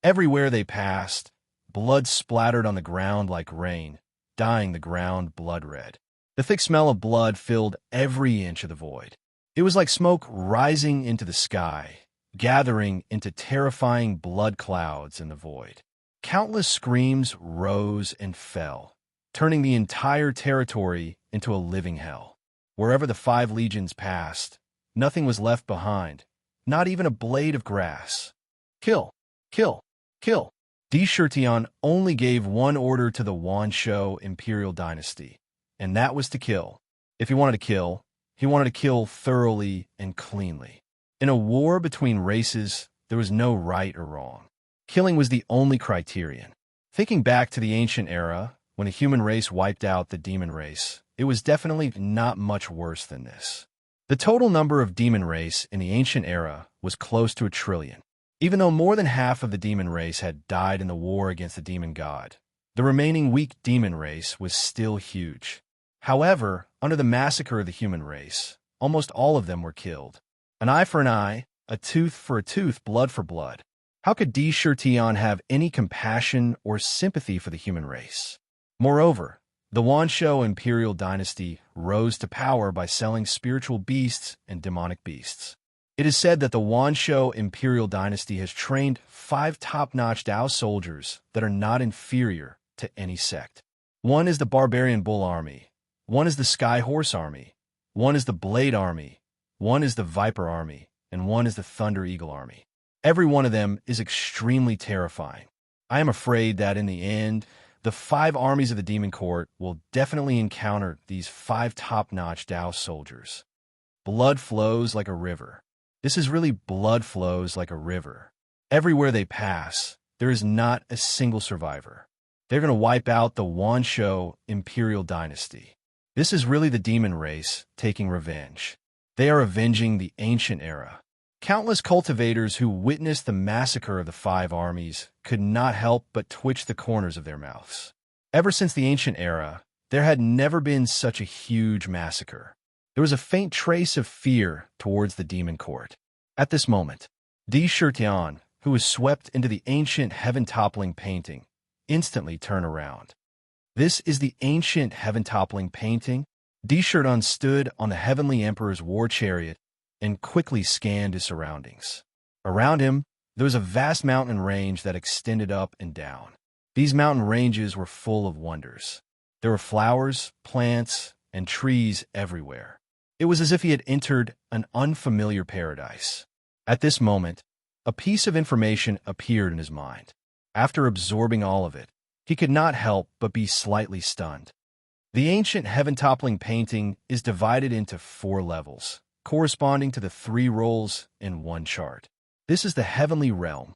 Everywhere they passed, blood splattered on the ground like rain, dyeing the ground blood red. The thick smell of blood filled every inch of the void. It was like smoke rising into the sky, gathering into terrifying blood clouds in the void. Countless screams rose and fell, turning the entire territory into a living hell. Wherever the 5 legions passed, nothing was left behind, not even a blade of grass. Kill! Kill! Kill! Di Shirtian only gave one order to the Wansho Imperial Dynasty, and that was to kill. If he wanted to kill thoroughly and cleanly. In a war between races, there was no right or wrong. Killing was the only criterion. Thinking back to the ancient era, when the human race wiped out the demon race, it was definitely not much worse than this. The total number of demon race in the ancient era was close to 1 trillion. Even though more than half of the demon race had died in the war against the demon god, the remaining weak demon race was still huge. However, under the massacre of the human race, almost all of them were killed. An eye for an eye, a tooth for a tooth, blood for blood. How could Di Shirtian have any compassion or sympathy for the human race? Moreover, the Wansho Imperial Dynasty rose to power by selling spiritual beasts and demonic beasts. It is said that the Wansho Imperial Dynasty has trained 5 top-notch Dao soldiers that are not inferior to any sect. One is the Barbarian Bull Army, one is the Sky Horse Army, one is the Blade Army, one is the Viper Army, and one is the Thunder Eagle Army. Every one of them is extremely terrifying. I am afraid that in the end, the 5 armies of the Demon Court will definitely encounter these 5 top-notch Dao soldiers. Blood flows like a river. This is really blood flows like a river. Everywhere they pass, there is not a single survivor. They're going to wipe out the Wansho Imperial Dynasty. This is really the demon race taking revenge. They are avenging the ancient era. Countless cultivators who witnessed the massacre of the 5 armies could not help but twitch the corners of their mouths. Ever since the ancient era, there had never been such a huge massacre. There was a faint trace of fear towards the demon court. At this moment, Di Shirtian, who was swept into the ancient heaven-toppling painting, instantly turned around. This is the ancient heaven-toppling painting. Di Shirtian stood on the heavenly emperor's war chariot and quickly scanned his surroundings. Around him, there was a vast mountain range that extended up and down. These mountain ranges were full of wonders. There were flowers, plants, and trees everywhere. It was as if he had entered an unfamiliar paradise. At this moment, a piece of information appeared in his mind. After absorbing all of it, he could not help but be slightly stunned. The ancient heaven-toppling painting is divided into 4 levels, corresponding to the 3 roles in one chart. This is the heavenly realm.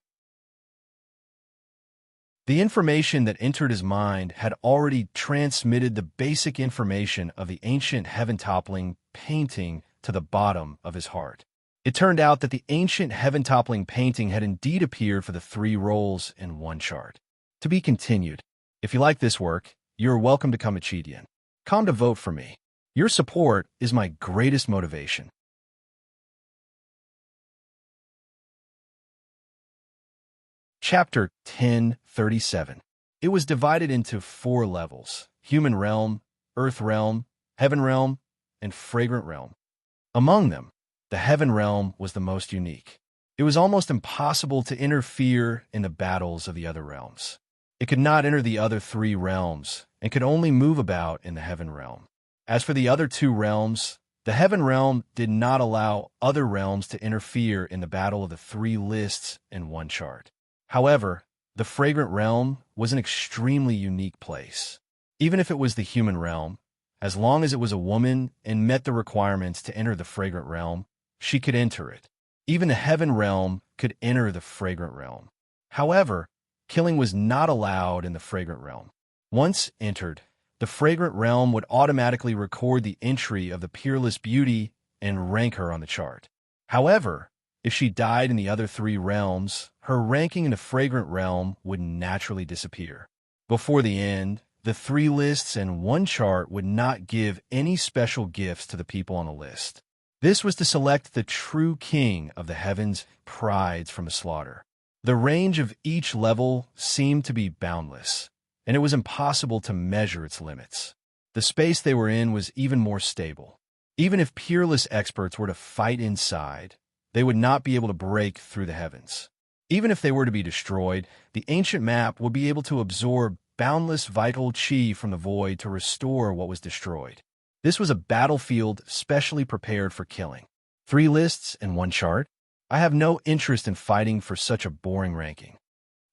The information that entered his mind had already transmitted the basic information of the ancient heaven-toppling painting to the bottom of his heart. It turned out that the ancient heaven-toppling painting had indeed appeared for the 3 roles in one chart. To be continued. If you like this work, you're welcome to come Achidian. Come to vote for me. Your support is my greatest motivation. Chapter 1037. It was divided into 4 levels: human realm, earth realm, heaven realm, and fragrant realm. Among them, the heaven realm was the most unique. It was almost impossible to interfere in the battles of the other realms. It could not enter the other 3 realms and could only move about in the heaven realm. As for the other 2 realms, the heaven realm did not allow other realms to interfere in the battle of the 3 lists in one chart. However, the fragrant realm was an extremely unique place. Even if it was the human realm, as long as it was a woman and met the requirements to enter the fragrant realm, she could enter it. Even the heaven realm could enter the fragrant realm. However, killing was not allowed in the fragrant realm. Once entered, the fragrant realm would automatically record the entry of the peerless beauty and rank her on the chart. However, if she died in the other 3 realms, her ranking in the fragrant realm would naturally disappear. Before the end, the 3 lists in one chart would not give any special gifts to the people on the list. This was to select the true king of the heavens' prides from the slaughter. The range of each level seemed to be boundless, and it was impossible to measure its limits. The space they were in was even more stable. Even if peerless experts were to fight inside, they would not be able to break through the heavens. Even if they were to be destroyed, the ancient map would be able to absorb boundless vital chi from the void to restore what was destroyed. This was a battlefield specially prepared for killing. 3 lists in one chart? I have no interest in fighting for such a boring ranking.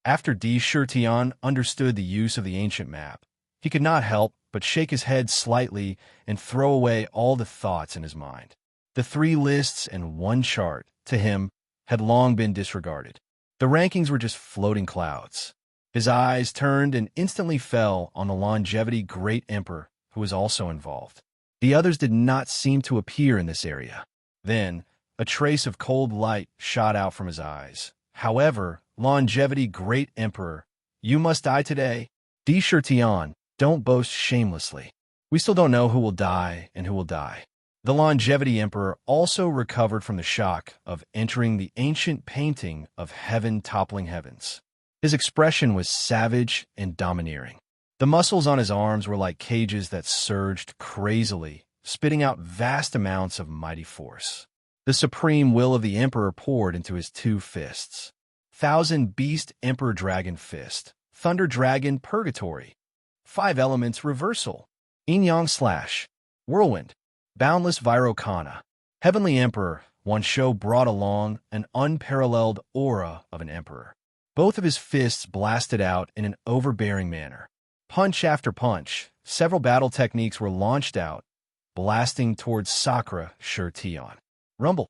After D. Shirtian understood the use of the ancient map, he could not help but shake his head slightly and throw away all the thoughts in his mind. The 3 lists in one chart, to him, had long been disregarded. The rankings were just floating clouds. His eyes turned and instantly fell on the longevity great emperor, who was also involved. The others did not seem to appear in this area. Then, a trace of cold light shot out from his eyes. However, longevity great emperor, you must die today. D. Shirtian, don't boast shamelessly. We still don't know who will die and who will die. The longevity emperor also recovered from the shock of entering the ancient painting of heaven toppling heavens. His expression was savage and domineering. The muscles on his arms were like cages that surged crazily, spitting out vast amounts of mighty force. The supreme will of the emperor poured into his 2 fists. Thousand Beast Emperor Dragon Fist, Thunder Dragon Purgatory, 5 Elements Reversal, Yin-Yang Slash, Whirlwind, Boundless Virokana. Heavenly Emperor, one show brought along an unparalleled aura of an emperor. Both of his fists blasted out in an overbearing manner. Punch after punch, several battle techniques were launched out, blasting towards Sakura Shirtian. Rumble.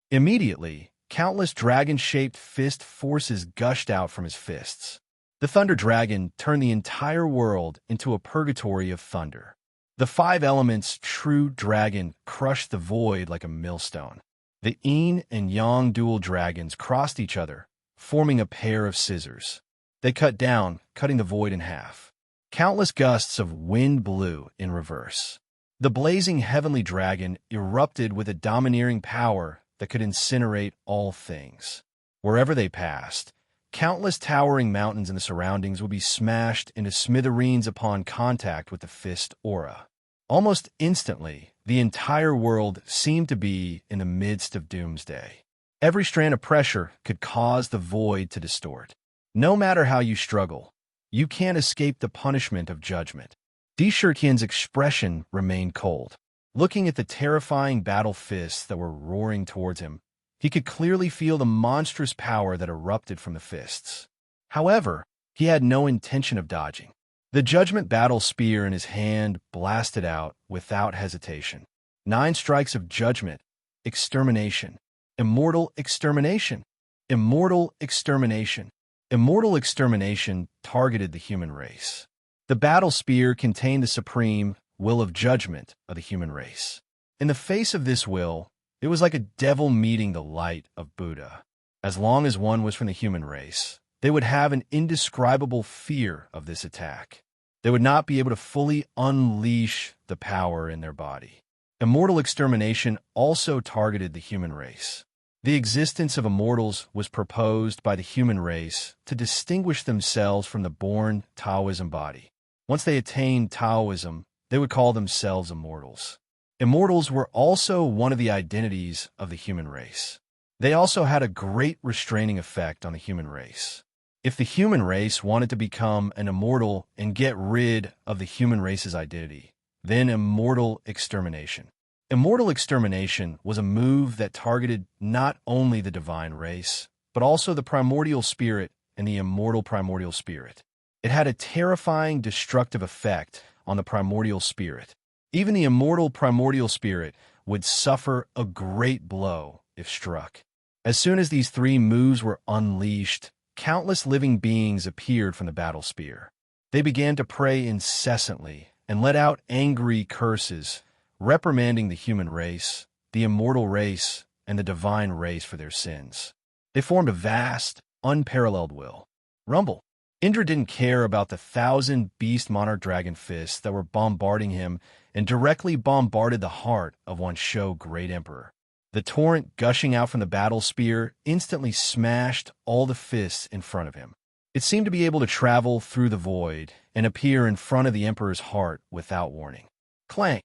Immediately, countless dragon-shaped fist forces gushed out from his fists. The Thunder Dragon turned the entire world into a purgatory of thunder. The 5 elements' true dragon crushed the void like a millstone. The Yin and Yang dual dragons crossed each other, forming a pair of scissors. They cut down, cutting the void in half. Countless gusts of wind blew in reverse. The blazing heavenly dragon erupted with a domineering power that could incinerate all things. Wherever they passed, countless towering mountains in the surroundings would be smashed into smithereens upon contact with the fist aura. Almost instantly, the entire world seemed to be in the midst of doomsday. Every strand of pressure could cause the void to distort. No matter how you struggle, you can't escape the punishment of judgment. D. Shirtian's expression remained cold. Looking at the terrifying battle fists that were roaring towards him, he could clearly feel the monstrous power that erupted from the fists. However, he had no intention of dodging. The judgment battle spear in his hand blasted out without hesitation. 9 strikes of judgment, extermination, immortal extermination, immortal extermination. Immortal extermination targeted the human race. The battle spear contained the supreme will of judgment of the human race. In the face of this will, it was like a devil meeting the light of Buddha. As long as one was from the human race, they would have an indescribable fear of this attack. They would not be able to fully unleash the power in their body. Immortal extermination also targeted the human race. The existence of immortals was proposed by the human race to distinguish themselves from the born Taoism body. Once they attained Taoism, they would call themselves immortals. Immortals were also one of the identities of the human race. They also had a great restraining effect on the human race. If the human race wanted to become an immortal and get rid of the human race's identity, then immortal extermination. Immortal extermination was a move that targeted not only the divine race, but also the primordial spirit and the immortal primordial spirit. It had a terrifying, destructive effect on the primordial spirit. Even the immortal primordial spirit would suffer a great blow if struck. As soon as these three moves were unleashed, countless living beings appeared from the battle spear. They began to pray incessantly and let out angry curses, reprimanding the human race, the immortal race, and the divine race for their sins. They formed a vast, unparalleled will. Rumble. Indra didn't care about the 1,000 beast monarch dragon fists that were bombarding him and directly bombarded the heart of one Sho great emperor. The torrent gushing out from the battle spear instantly smashed all the fists in front of him. It seemed to be able to travel through the void and appear in front of the emperor's heart without warning. Clang!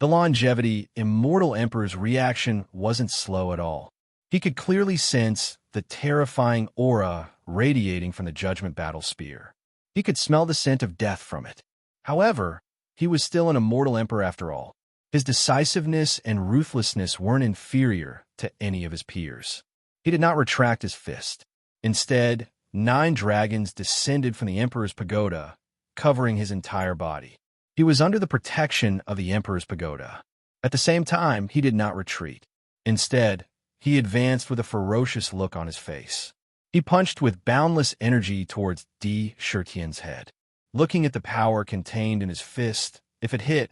The longevity, immortal emperor's reaction wasn't slow at all. He could clearly sense the terrifying aura radiating from the judgment battle spear. He could smell the scent of death from it. However, he was still an immortal emperor after all. His decisiveness and ruthlessness weren't inferior to any of his peers. He did not retract his fist. Instead, 9 dragons descended from the emperor's pagoda, covering his entire body. He was under the protection of the emperor's pagoda. At the same time, he did not retreat. Instead, he advanced with a ferocious look on his face. He punched with boundless energy towards Di Shirtian's head. Looking at the power contained in his fist, if it hit,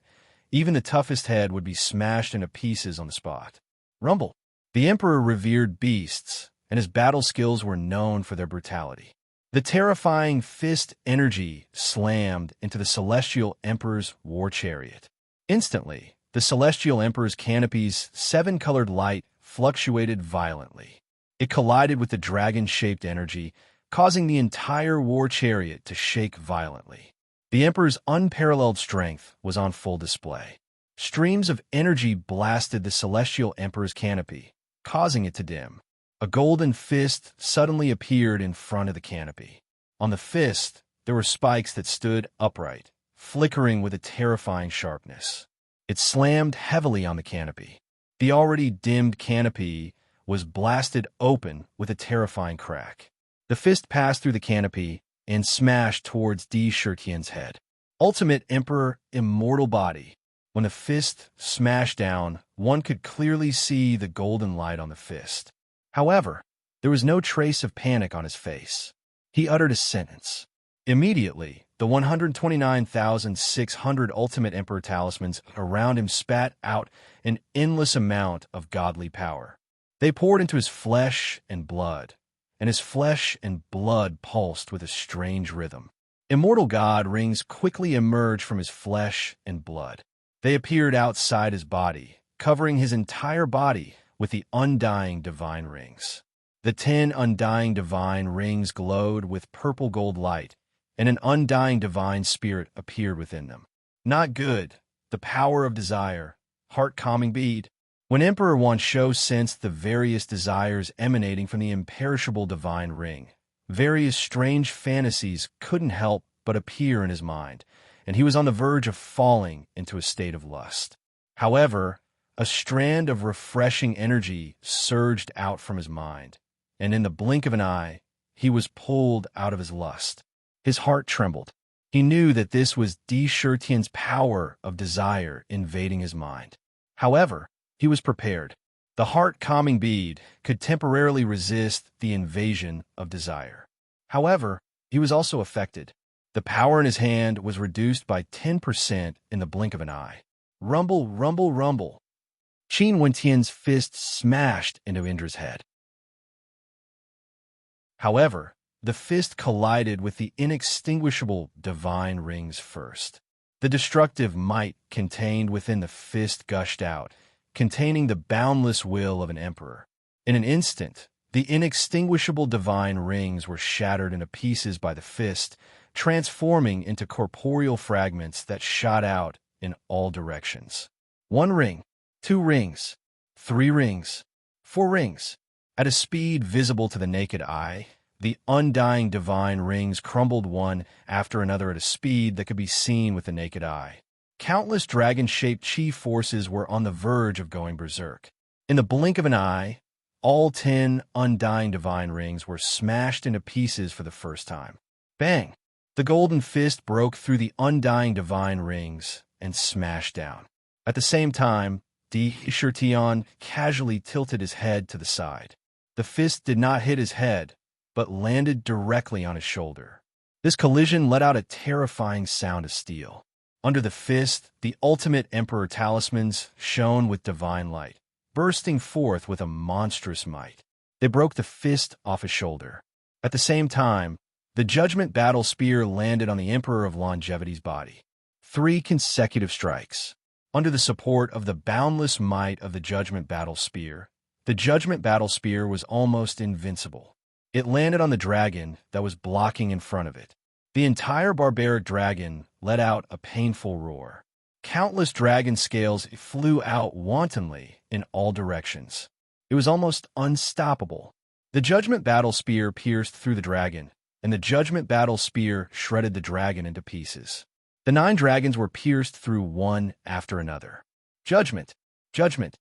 even the toughest head would be smashed into pieces on the spot. Rumble. The emperor revered beasts, and his battle skills were known for their brutality. The terrifying fist energy slammed into the celestial emperor's war chariot. Instantly, the celestial emperor's canopy's 7-colored light fluctuated violently. It collided with the dragon-shaped energy, causing the entire war chariot to shake violently. The emperor's unparalleled strength was on full display. Streams of energy blasted the celestial emperor's canopy, causing it to dim. A golden fist suddenly appeared in front of the canopy. On the fist, there were spikes that stood upright, flickering with a terrifying sharpness. It slammed heavily on the canopy. The already dimmed canopy was blasted open with a terrifying crack. The fist passed through the canopy and smashed towards Di Shirtian's head. Ultimate Emperor Immortal Body. When the fist smashed down, one could clearly see the golden light on the fist. However, there was no trace of panic on his face. He uttered a sentence. Immediately, the 129,600 Ultimate Emperor talismans around him spat out an endless amount of godly power. They poured into his flesh and blood, and his flesh and blood pulsed with a strange rhythm. Immortal God rings quickly emerged from his flesh and blood. They appeared outside his body, covering his entire body with the undying divine rings. The 10 undying divine rings glowed with purple gold light, and an undying divine spirit appeared within them. Not good, the power of desire, heart-calming bead. When Emperor Wansho sensed the various desires emanating from the imperishable divine ring, various strange fantasies couldn't help but appear in his mind, and he was on the verge of falling into a state of lust. However, a strand of refreshing energy surged out from his mind, and in the blink of an eye, he was pulled out of his lust. His heart trembled. He knew that this was Di Shirtian's power of desire invading his mind. However, he was prepared. The heart-calming bead could temporarily resist the invasion of desire. However, he was also affected. The power in his hand was reduced by 10% in the blink of an eye. Rumble, rumble, rumble. Qin Wentian's fist smashed into Indra's head. However, the fist collided with the inextinguishable divine rings first. The destructive might contained within the fist gushed out, containing the boundless will of an emperor. In an instant, the inextinguishable divine rings were shattered into pieces by the fist, transforming into corporeal fragments that shot out in all directions. 1 ring, 2 rings, 3 rings, 4 rings. At a speed visible to the naked eye, the undying divine rings crumbled one after another at a speed that could be seen with the naked eye. Countless dragon-shaped chi forces were on the verge of going berserk. In the blink of an eye, all 10 undying divine rings were smashed into pieces for the first time. Bang! The golden fist broke through the undying divine rings and smashed down. At the same time, Di Shirtian casually tilted his head to the side. The fist did not hit his head, but landed directly on his shoulder. This collision let out a terrifying sound of steel. Under the fist, the ultimate emperor talismans shone with divine light, bursting forth with a monstrous might. They broke the fist off his shoulder. At the same time, the Judgment Battle Spear landed on the Emperor of Longevity's body. 3 consecutive strikes. Under the support of the boundless might of the Judgment Battle Spear, the Judgment Battle Spear was almost invincible. It landed on the dragon that was blocking in front of it. The entire barbaric dragon let out a painful roar. Countless dragon scales flew out wantonly in all directions. It was almost unstoppable. The Judgment Battle Spear pierced through the dragon, and the Judgment Battle Spear shredded the dragon into pieces. The 9 dragons were pierced through one after another. Judgment! Judgment!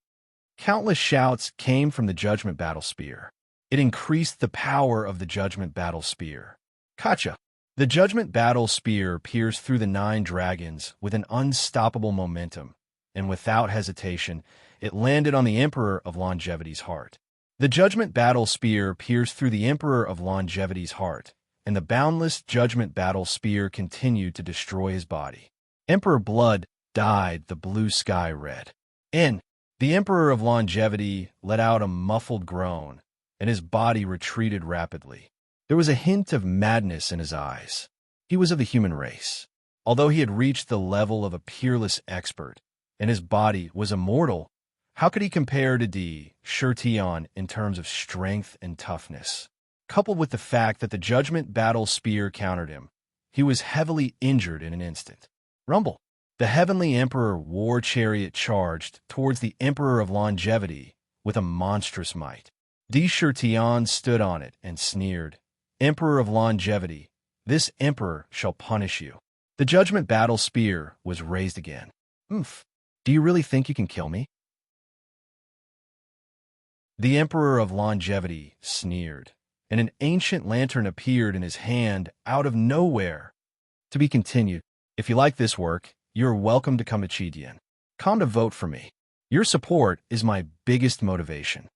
Countless shouts came from the Judgment Battle Spear. It increased the power of the Judgment Battle Spear. Kacha! The Judgment Battle Spear pierced through the 9 dragons with an unstoppable momentum, and without hesitation, it landed on the Emperor of Longevity's heart. The Judgment Battle Spear pierced through the Emperor of Longevity's heart, and the boundless Judgment Battle Spear continued to destroy his body. Emperor Blood dyed the blue sky red. The Emperor of Longevity let out a muffled groan, and his body retreated rapidly. There was a hint of madness in his eyes. He was of the human race. Although he had reached the level of a peerless expert, and his body was immortal, how could he compare to Di Shirtian in terms of strength and toughness? Coupled with the fact that the Judgment Battle Spear countered him, he was heavily injured in an instant. Rumble! The Heavenly Emperor War Chariot charged towards the Emperor of Longevity with a monstrous might. Di Shirtian stood on it and sneered, "Emperor of Longevity, this emperor shall punish you." The Judgment Battle Spear was raised again. "Oomph, do you really think you can kill me?" The Emperor of Longevity sneered, and an ancient lantern appeared in his hand out of nowhere. To be continued. If you like this work, you're welcome to come to Chidian. Come to vote for me. Your support is my biggest motivation.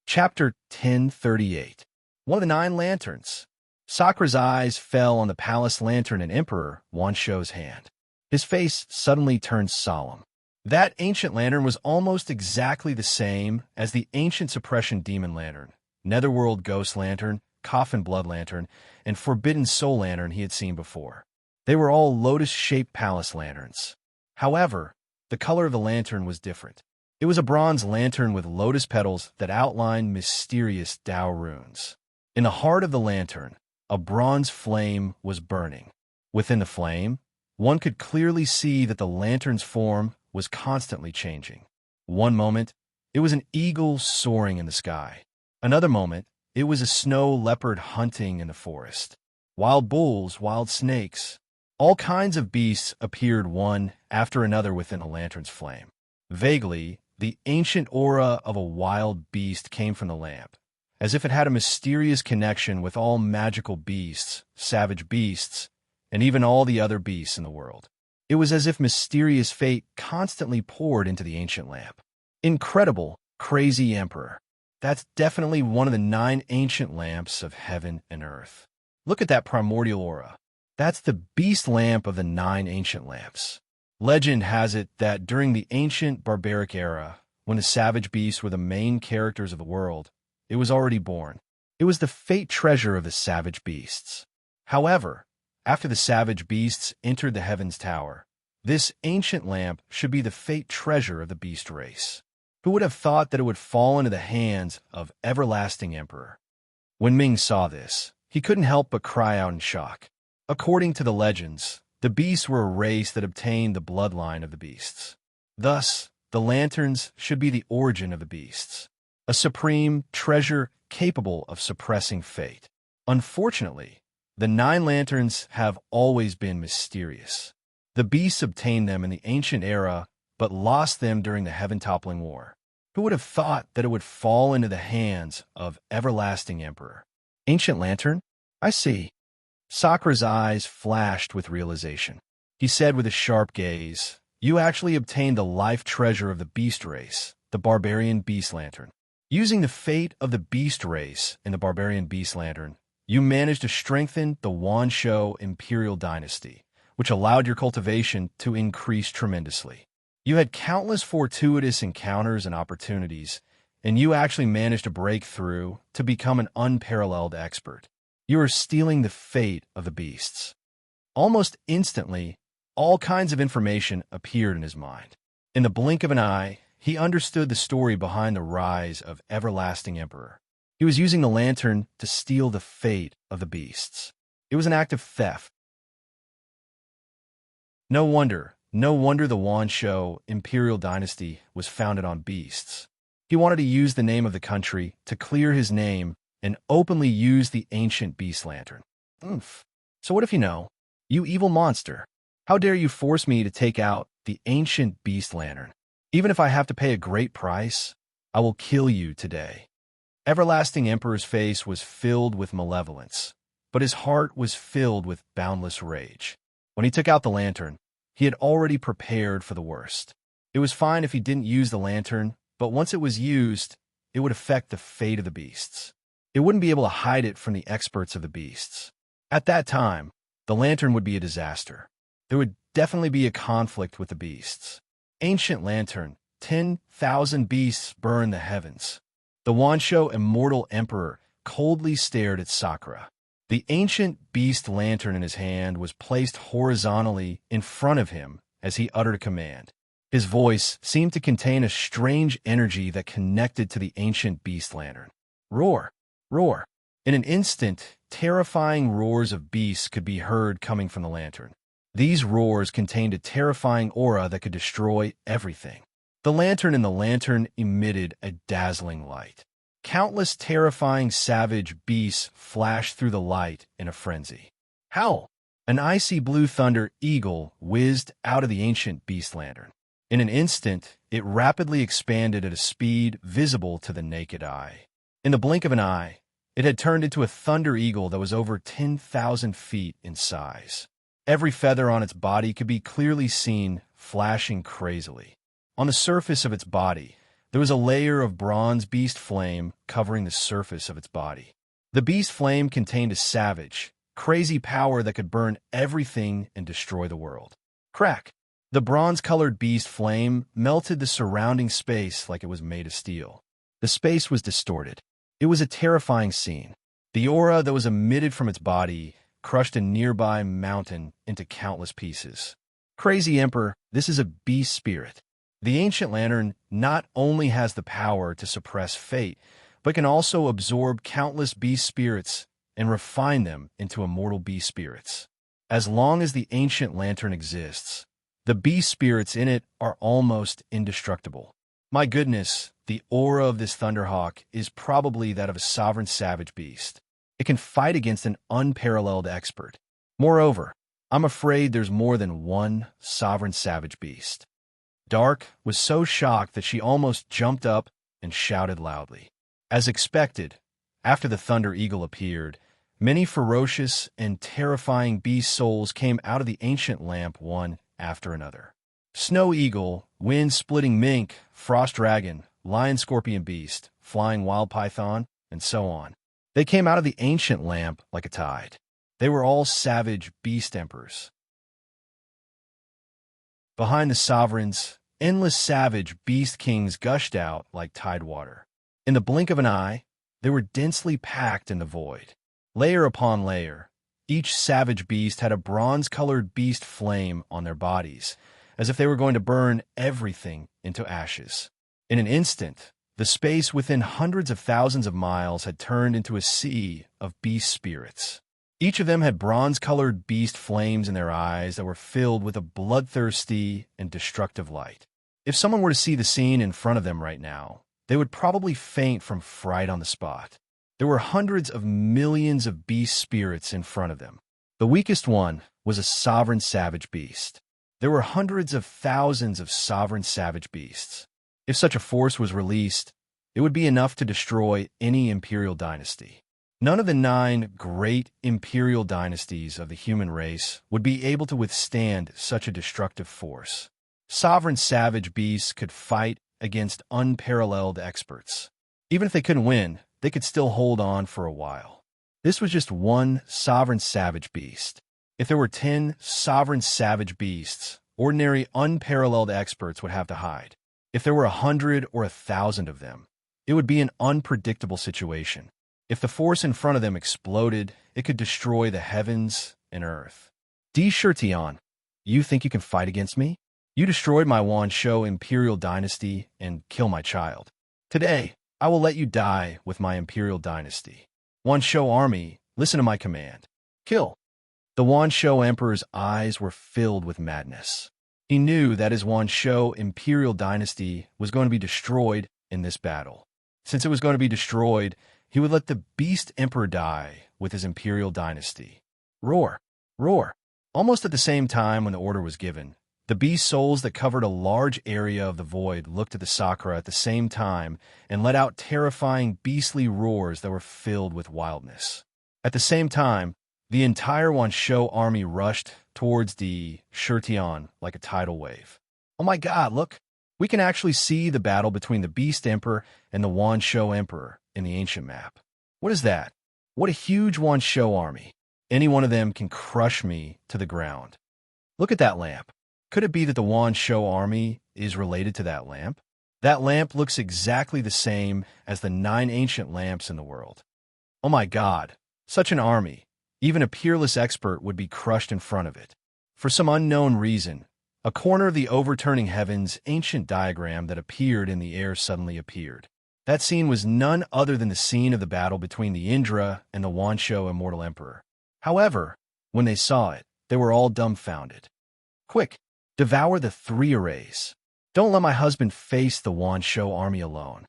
Chapter 1038. One of the 9 lanterns. Sakura's eyes fell on the palace lantern in Emperor Wansho's hand. His face suddenly turned solemn. That ancient lantern was almost exactly the same as the ancient suppression demon lantern, netherworld ghost lantern, coffin blood lantern, and forbidden soul lantern he had seen before. They were all lotus-shaped palace lanterns. However, the color of the lantern was different. It was a bronze lantern with lotus petals that outlined mysterious Tao runes. In the heart of the lantern, a bronze flame was burning. Within the flame, one could clearly see that the lantern's form was constantly changing. One moment, it was an eagle soaring in the sky. Another moment, it was a snow leopard hunting in the forest. Wild bulls, wild snakes, all kinds of beasts appeared one after another within the lantern's flame. Vaguely, the ancient aura of a wild beast came from the lamp, as if it had a mysterious connection with all magical beasts, savage beasts, and even all the other beasts in the world. It was as if mysterious fate constantly poured into the ancient lamp. Incredible, crazy emperor. That's definitely one of the 9 ancient lamps of heaven and earth. Look at that primordial aura. That's the beast lamp of the 9 ancient lamps. Legend has it that during the ancient barbaric era, when the savage beasts were the main characters of the world, it was already born. It was the fate treasure of the savage beasts. However, after the savage beasts entered the heavens tower, this ancient lamp should be the fate treasure of the beast race. Who would have thought that it would fall into the hands of everlasting emperor? When Ming saw this, he couldn't help but cry out in shock. According to the legends, the beasts were a race that obtained the bloodline of the beasts. Thus, the lanterns should be the origin of the beasts, a supreme treasure capable of suppressing fate. Unfortunately, the 9 lanterns have always been mysterious. The beasts obtained them in the ancient era, but lost them during the heaven-toppling war. Who would have thought that it would fall into the hands of everlasting emperor? Ancient lantern? I see. Sakura's eyes flashed with realization. He said with a sharp gaze, "You actually obtained the life treasure of the beast race, the barbarian beast lantern. Using the fate of the beast race in the barbarian beast lantern, you managed to strengthen the Wansho imperial dynasty, which allowed your cultivation to increase tremendously. You had countless fortuitous encounters and opportunities, and you actually managed to break through to become an unparalleled expert. You are stealing the fate of the beasts." Almost instantly, all kinds of information appeared in his mind. In the blink of an eye, he understood the story behind the rise of everlasting emperor. He was using the lantern to steal the fate of the beasts. It was an act of theft. No wonder the Wansho imperial dynasty was founded on beasts. He wanted to use the name of the country to clear his name and openly use the ancient beast lantern. Oof. So what if you know? You evil monster. How dare you force me to take out the ancient beast lantern? Even if I have to pay a great price, I will kill you today. Everlasting Emperor's face was filled with malevolence, but his heart was filled with boundless rage. When he took out the lantern, he had already prepared for the worst. It was fine if he didn't use the lantern, but once it was used, it would affect the fate of the beasts. It wouldn't be able to hide it from the experts of the beasts. At that time, the lantern would be a disaster. There would definitely be a conflict with the beasts. Ancient lantern, 10,000 beasts burn the heavens. The Wansho immortal emperor coldly stared at Sakura. The ancient beast lantern in his hand was placed horizontally in front of him as he uttered a command. His voice seemed to contain a strange energy that connected to the ancient beast lantern. Roar! Roar! In an instant, terrifying roars of beasts could be heard coming from the lantern. These roars contained a terrifying aura that could destroy everything. The lantern in the lantern emitted a dazzling light. Countless terrifying savage beasts flashed through the light in a frenzy. Howl! An icy blue thunder eagle whizzed out of the ancient beast lantern. In an instant, it rapidly expanded at a speed visible to the naked eye. In the blink of an eye, it had turned into a thunder eagle that was over 10,000 feet in size. Every feather on its body could be clearly seen, flashing crazily. On the surface of its body, there was a layer of bronze beast flame covering the surface of its body. The beast flame contained a savage, crazy power that could burn everything and destroy the world. Crack! The bronze-colored beast flame melted the surrounding space like it was made of steel. The space was distorted. It was a terrifying scene. The aura that was emitted from its body crushed a nearby mountain into countless pieces. Crazy Emperor, this is a beast spirit. The ancient lantern not only has the power to suppress fate, but can also absorb countless beast spirits and refine them into immortal beast spirits. As long as the ancient lantern exists, the beast spirits in it are almost indestructible. My goodness, the aura of this Thunderhawk is probably that of a sovereign savage beast. It can fight against an unparalleled expert. Moreover, I'm afraid there's more than one sovereign savage beast. Dark was so shocked that she almost jumped up and shouted loudly. As expected, after the Thunder Eagle appeared, many ferocious and terrifying beast souls came out of the ancient lamp one after another. Snow eagle, wind-splitting mink, frost dragon, lion scorpion beast, flying wild python, and so on. They came out of the ancient lamp like a tide. They were all savage beast emperors. Behind the sovereigns, endless savage beast kings gushed out like tidewater. In the blink of an eye, they were densely packed in the void. Layer upon layer, each savage beast had a bronze-colored beast flame on their bodies, as if they were going to burn everything into ashes. In an instant, the space within hundreds of thousands of miles had turned into a sea of beast spirits. Each of them had bronze-colored beast flames in their eyes that were filled with a bloodthirsty and destructive light. If someone were to see the scene in front of them right now, they would probably faint from fright on the spot. There were hundreds of millions of beast spirits in front of them. The weakest one was a sovereign savage beast. There were hundreds of thousands of sovereign savage beasts. If such a force was released, it would be enough to destroy any imperial dynasty. None of the 9 great imperial dynasties of the human race would be able to withstand such a destructive force. Sovereign savage beasts could fight against unparalleled experts. Even if they couldn't win, they could still hold on for a while. This was just one sovereign savage beast. If there were 10 sovereign savage beasts, ordinary unparalleled experts would have to hide. If there were 100 or 1,000 of them, it would be an unpredictable situation. If the force in front of them exploded, it could destroy the heavens and earth. Di Shirtion, you think you can fight against me? You destroyed my Wanshou imperial dynasty and kill my child. Today, I will let you die with my imperial dynasty. Wanshou army, listen to my command. Kill. The Wanshou emperor's eyes were filled with madness. He knew that his Wanshou imperial dynasty was going to be destroyed in this battle. Since it was going to be destroyed, he would let the beast emperor die with his imperial dynasty. Roar! Roar! Almost at the same time when the order was given, the beast souls that covered a large area of the void looked at the Sakura at the same time and let out terrifying beastly roars that were filled with wildness. At the same time, the entire Wanshou army rushed towards the Shirtion like a tidal wave. Oh my god, look! We can actually see the battle between the Beast Emperor and the Wanshou Emperor in the ancient map. What is that? What a huge Wanshou army. Any one of them can crush me to the ground. Look at that lamp. Could it be that the Wanshou army is related to that lamp? That lamp looks exactly the same as the 9 ancient lamps in the world. Oh my god, such an army. Even a peerless expert would be crushed in front of it. For some unknown reason, a corner of the overturning heavens ancient diagram that appeared in the air suddenly appeared. That scene was none other than the scene of the battle between the Indra and the Wanshou Immortal Emperor. However, when they saw it, they were all dumbfounded. Quick, devour the 3 arrays. Don't let my husband face the Wanshou army alone.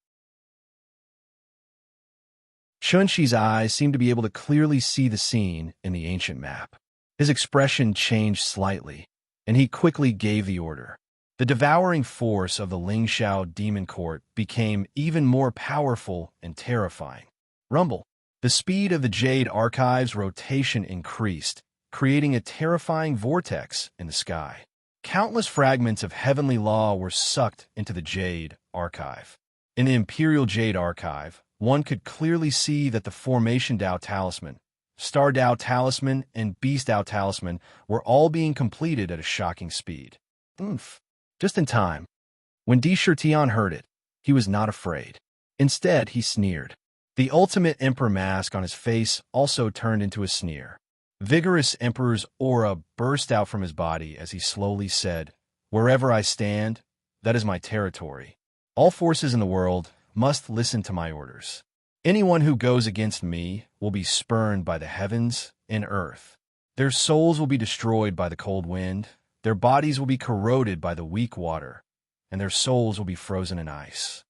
Shunxi's eyes seemed to be able to clearly see the scene in the ancient map. His expression changed slightly, and he quickly gave the order. The devouring force of the Lingxiao demon court became even more powerful and terrifying. Rumble. The speed of the Jade Archive's rotation increased, creating a terrifying vortex in the sky. Countless fragments of heavenly law were sucked into the Jade Archive. In the Imperial Jade Archive, one could clearly see that the Formation Dao Talisman, Star Dao Talisman, and Beast Dao Talisman were all being completed at a shocking speed. Oomph. Just in time. When Di Shirtion heard it, he was not afraid. Instead, he sneered. The ultimate emperor mask on his face also turned into a sneer. Vigorous emperor's aura burst out from his body as he slowly said, "Wherever I stand, that is my territory. All forces in the world must listen to my orders. Anyone who goes against me will be spurned by the heavens and earth. Their souls will be destroyed by the cold wind, their bodies will be corroded by the weak water, and their souls will be frozen in ice."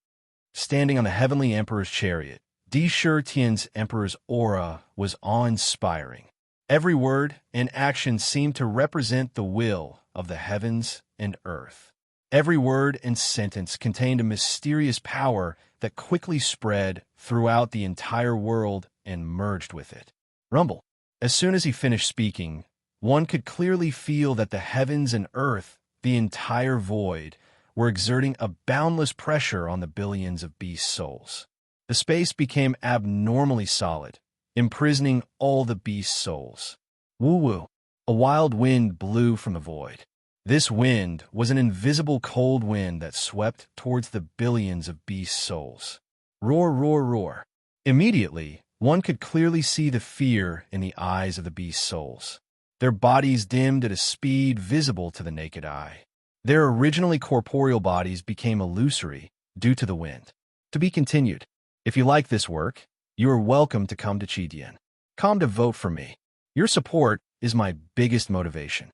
Standing on the heavenly emperor's chariot, Di Shirtion's emperor's aura was awe-inspiring. Every word and action seemed to represent the will of the heavens and earth. Every word and sentence contained a mysterious power that quickly spread throughout the entire world and merged with it. Rumble. As soon as he finished speaking, one could clearly feel that the heavens and earth, the entire void, were exerting a boundless pressure on the billions of beast souls. The space became abnormally solid, imprisoning all the beast souls. Woo-woo. A wild wind blew from the void. This wind was an invisible cold wind that swept towards the billions of beast souls. Roar, roar, roar. Immediately, one could clearly see the fear in the eyes of the beast souls. Their bodies dimmed at a speed visible to the naked eye. Their originally corporeal bodies became illusory due to the wind. To be continued. If you like this work, you are welcome to come to Chidian. Come to vote for me. Your support is my biggest motivation.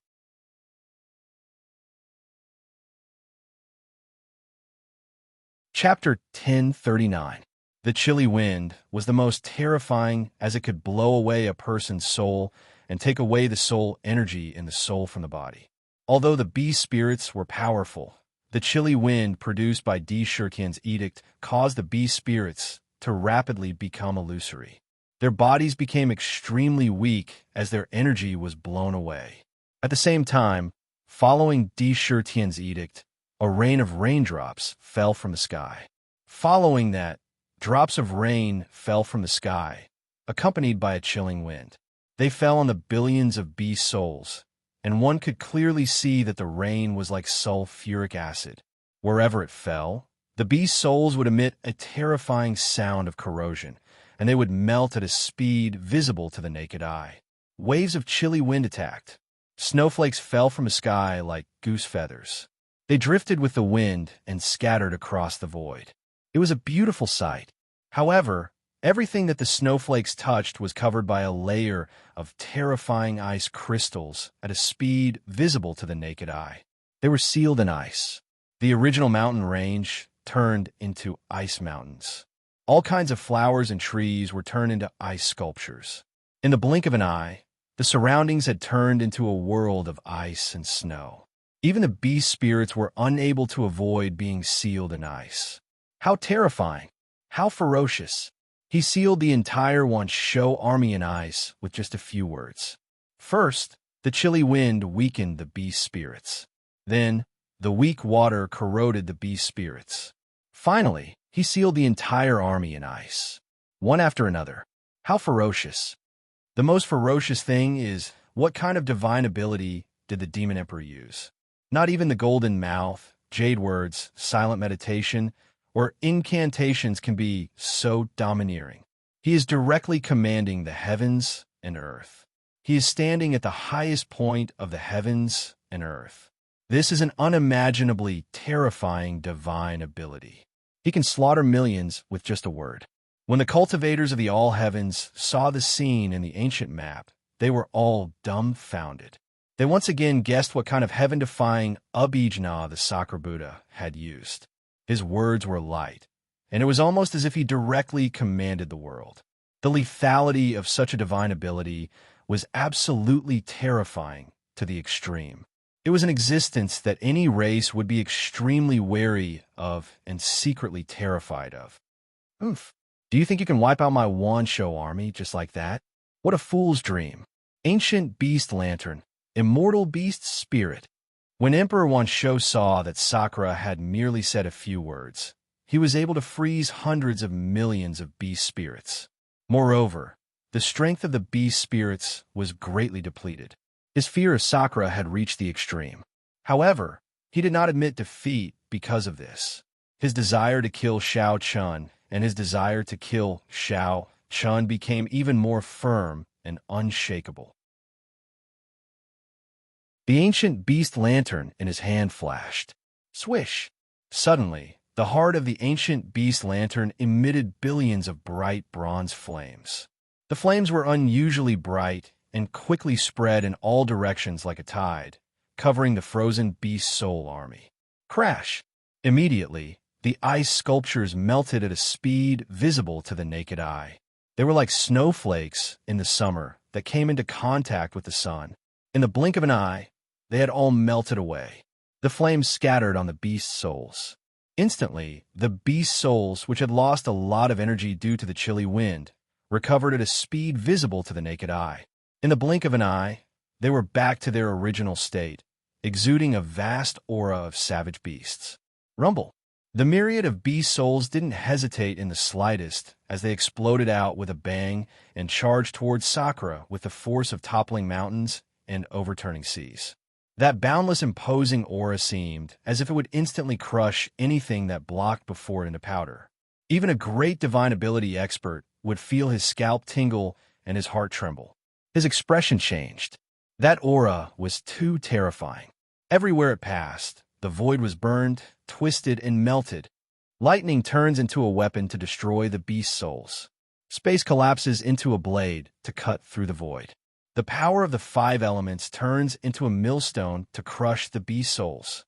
Chapter 1039. The chilly wind was the most terrifying as it could blow away a person's soul and take away the soul energy in the soul from the body. Although the beast spirits were powerful, the chilly wind produced by Di Shurtian's edict caused the beast spirits to rapidly become illusory. Their bodies became extremely weak as their energy was blown away. At the same time, following Di Shurtian's edict, a rain of raindrops fell from the sky. Following that, drops of rain fell from the sky, accompanied by a chilling wind. They fell on the billions of beast souls, and one could clearly see that the rain was like sulfuric acid. Wherever it fell, the beast souls would emit a terrifying sound of corrosion, and they would melt at a speed visible to the naked eye. Waves of chilly wind attacked. Snowflakes fell from the sky like goose feathers. They drifted with the wind and scattered across the void. It was a beautiful sight. However, everything that the snowflakes touched was covered by a layer of terrifying ice crystals at a speed visible to the naked eye. They were sealed in ice. The original mountain range turned into ice mountains. All kinds of flowers and trees were turned into ice sculptures. In the blink of an eye, the surroundings had turned into a world of ice and snow. Even the beast spirits were unable to avoid being sealed in ice. How terrifying! How ferocious! He sealed the entire once-show army in ice with just a few words. First, the chilly wind weakened the beast spirits. Then, the weak water corroded the beast spirits. Finally, he sealed the entire army in ice. One after another. How ferocious! The most ferocious thing is, what kind of divine ability did the Demon Emperor use? Not even the golden mouth, jade words, silent meditation, or incantations can be so domineering. He is directly commanding the heavens and earth. He is standing at the highest point of the heavens and earth. This is an unimaginably terrifying divine ability. He can slaughter millions with just a word. When the cultivators of the all heavens saw the scene in the ancient map, they were all dumbfounded. They once again guessed what kind of heaven-defying Abhijna the Sacred Buddha had used. His words were light, and it was almost as if he directly commanded the world. The lethality of such a divine ability was absolutely terrifying to the extreme. It was an existence that any race would be extremely wary of and secretly terrified of. Oof. Do you think you can wipe out my Wansho army just like that? What a fool's dream. Ancient beast lantern. Immortal beast spirit. When Emperor Wansho saw that Sakura had merely said a few words, he was able to freeze hundreds of millions of beast spirits. Moreover, the strength of the beast spirits was greatly depleted. His fear of Sakura had reached the extreme. However, he did not admit defeat because of this. His desire to kill Shao Chun and his desire to kill Shao Chun became even more firm and unshakable. The ancient beast lantern in his hand flashed. Swish! Suddenly, the heart of the ancient beast lantern emitted billions of bright bronze flames. The flames were unusually bright and quickly spread in all directions like a tide, covering the frozen beast soul army. Crash! Immediately, the ice sculptures melted at a speed visible to the naked eye. They were like snowflakes in the summer that came into contact with the sun. In the blink of an eye, they had all melted away. The flames scattered on the beast souls. Instantly, the beast souls, which had lost a lot of energy due to the chilly wind, recovered at a speed visible to the naked eye. In the blink of an eye, They were back to their original state, exuding a vast aura of savage beasts. Rumble. The myriad of beast souls didn't hesitate in the slightest as they exploded out with a bang and charged towards Sakura with the force of toppling mountains and overturning seas. That boundless, imposing aura seemed as if it would instantly crush anything that blocked before it into powder. Even a great divine ability expert would feel his scalp tingle and his heart tremble. His expression changed. That aura was too terrifying. Everywhere it passed, the void was burned, twisted, and melted. Lightning turns into a weapon to destroy the beast souls. Space collapses into a blade to cut through the void. The power of the five elements turns into a millstone to crush the beast souls.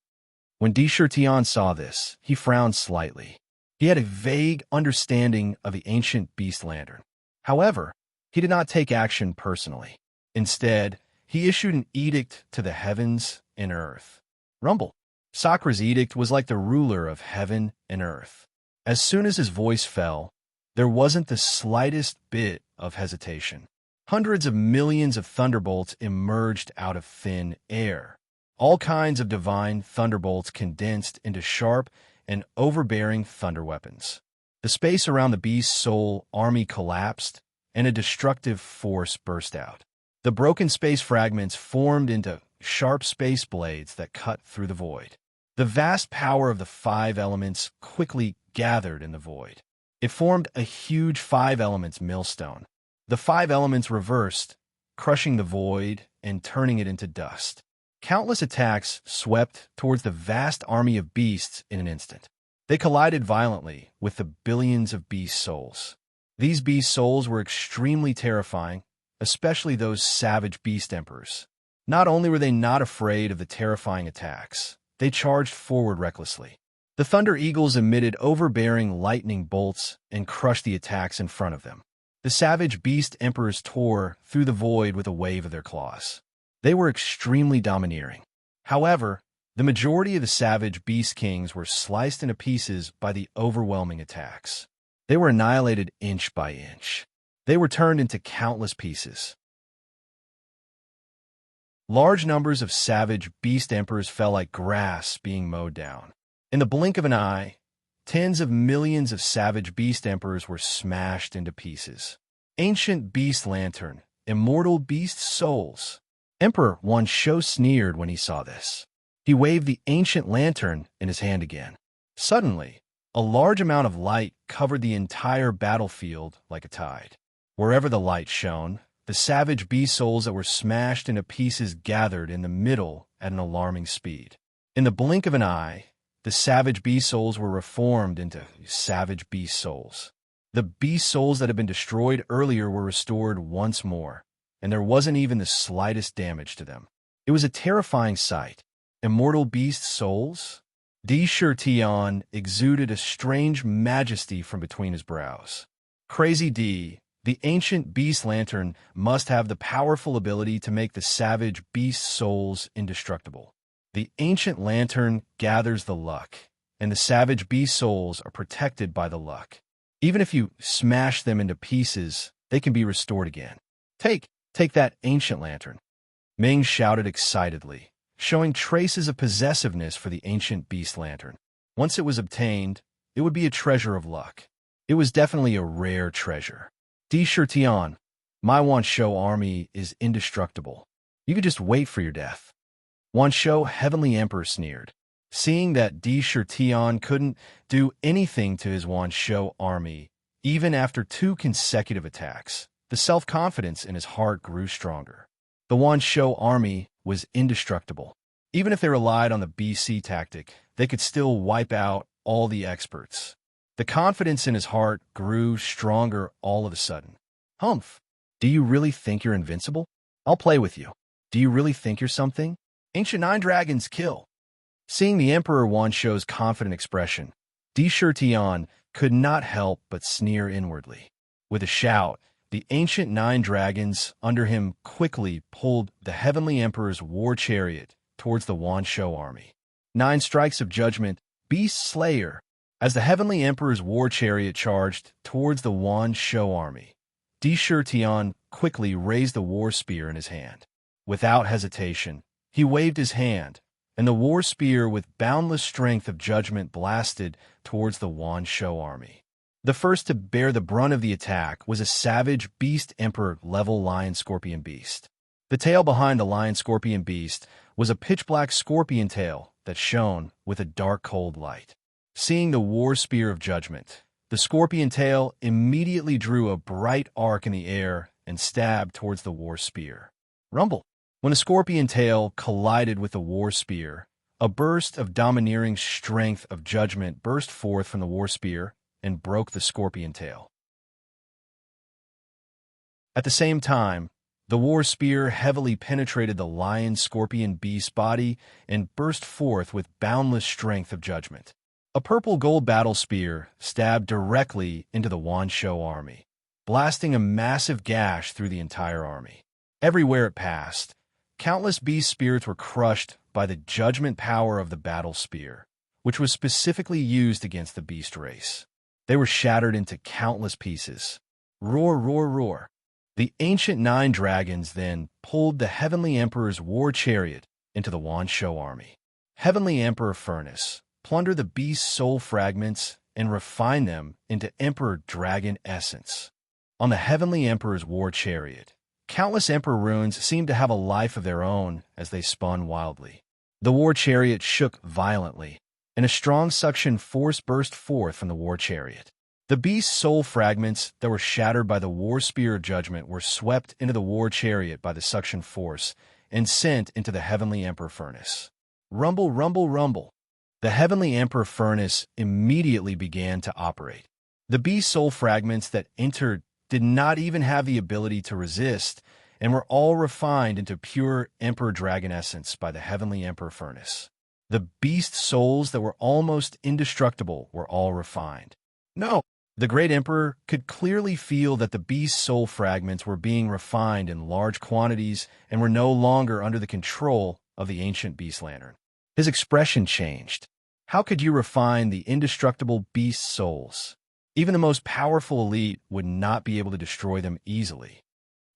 When Tian saw this, he frowned slightly. He had a vague understanding of the ancient beast lantern. However, he did not take action personally. Instead, he issued an edict to the heavens and earth. Rumble. Sakura's edict was like the ruler of heaven and earth. As soon as his voice fell, there wasn't the slightest bit of hesitation. Hundreds of millions of thunderbolts emerged out of thin air. All kinds of divine thunderbolts condensed into sharp and overbearing thunder weapons. The space around the beast soul army collapsed, and a destructive force burst out. The broken space fragments formed into sharp space blades that cut through the void. The vast power of the five elements quickly gathered in the void. It formed a huge five elements millstone. The five elements reversed, crushing the void and turning it into dust. Countless attacks swept towards the vast army of beasts in an instant. They collided violently with the billions of beast souls. These beast souls were extremely terrifying, especially those savage beast emperors. Not only were they not afraid of the terrifying attacks, they charged forward recklessly. The Thunder Eagles emitted overbearing lightning bolts and crushed the attacks in front of them. The savage beast emperors tore through the void with a wave of their claws. They were extremely domineering. However, the majority of the savage beast kings were sliced into pieces by the overwhelming attacks. They were annihilated inch by inch. They were turned into countless pieces. Large numbers of savage beast emperors fell like grass being mowed down. In the blink of an eye, tens of millions of savage beast emperors were smashed into pieces. Ancient beast lantern, immortal beast souls. Emperor Wansho sneered when he saw this. He waved the ancient lantern in his hand again. Suddenly, a large amount of light covered the entire battlefield like a tide. Wherever the light shone, the savage beast souls that were smashed into pieces gathered in the middle at an alarming speed. In the blink of an eye, the savage beast souls were reformed into savage beast souls. The beast souls that had been destroyed earlier were restored once more, and there wasn't even the slightest damage to them. It was a terrifying sight. Immortal beast souls? Tian exuded a strange majesty from between his brows. Crazy D, the ancient beast lantern, must have the powerful ability to make the savage beast souls indestructible. The ancient lantern gathers the luck, and the savage beast souls are protected by the luck. Even if you smash them into pieces, they can be restored again. Take that ancient lantern. Ming shouted excitedly, showing traces of possessiveness for the ancient beast lantern. Once it was obtained, it would be a treasure of luck. It was definitely a rare treasure. Tian, my Wansho army is indestructible. You could just wait for your death. Wansho Heavenly Emperor sneered. Seeing that Tian couldn't do anything to his Wansho army, even after 2 consecutive attacks, the self-confidence in his heart grew stronger. The Wansho army was indestructible. Even if they relied on the BC tactic, they could still wipe out all the experts. The confidence in his heart grew stronger all of a sudden. Humph, do you really think you're invincible? I'll play with you. Do you really think you're something? Ancient 9 dragons kill. Seeing the Emperor Wansho's confident expression, Tian could not help but sneer inwardly. With a shout, the ancient 9 dragons under him quickly pulled the Heavenly Emperor's war chariot towards the Wansho army. 9 strikes of judgment, Beast Slayer. As the Heavenly Emperor's war chariot charged towards the Wansho army, Tian quickly raised the war spear in his hand. Without hesitation, he waved his hand, and the war spear with boundless strength of judgment blasted towards the Wanshou army. The first to bear the brunt of the attack was a savage beast emperor level lion-scorpion beast. The tail behind the lion-scorpion beast was a pitch-black scorpion tail that shone with a dark cold light. Seeing the war spear of judgment, the scorpion tail immediately drew a bright arc in the air and stabbed towards the war spear. Rumble! When the scorpion tail collided with the war spear, a burst of domineering strength of judgment burst forth from the war spear and broke the scorpion tail. At the same time, the war spear heavily penetrated the lion-scorpion beast's body and burst forth with boundless strength of judgment. A purple-gold battle spear stabbed directly into the Wanshou army, blasting a massive gash through the entire army. Everywhere it passed, countless beast spirits were crushed by the judgment power of the battle spear, which was specifically used against the beast race. They were shattered into countless pieces. Roar, roar, roar. The ancient 9 dragons then pulled the Heavenly Emperor's war chariot into the Wanshou army. Heavenly Emperor Furnace plundered the beast's soul fragments and refined them into Emperor Dragon essence. On the Heavenly Emperor's war chariot, countless Emperor runes seemed to have a life of their own as they spun wildly. The war chariot shook violently, and a strong suction force burst forth from the war chariot. The beast's soul fragments that were shattered by the war spear of judgment were swept into the war chariot by the suction force and sent into the Heavenly Emperor Furnace. Rumble, rumble, rumble. The Heavenly Emperor Furnace immediately began to operate. The beast's soul fragments that entered did not even have the ability to resist and were all refined into pure Emperor Dragon essence by the Heavenly Emperor Furnace. The beast souls that were almost indestructible were all refined. No! The great emperor could clearly feel that the beast's soul fragments were being refined in large quantities and were no longer under the control of the ancient beast lantern. His expression changed. How could you refine the indestructible beast souls? Even the most powerful elite would not be able to destroy them easily.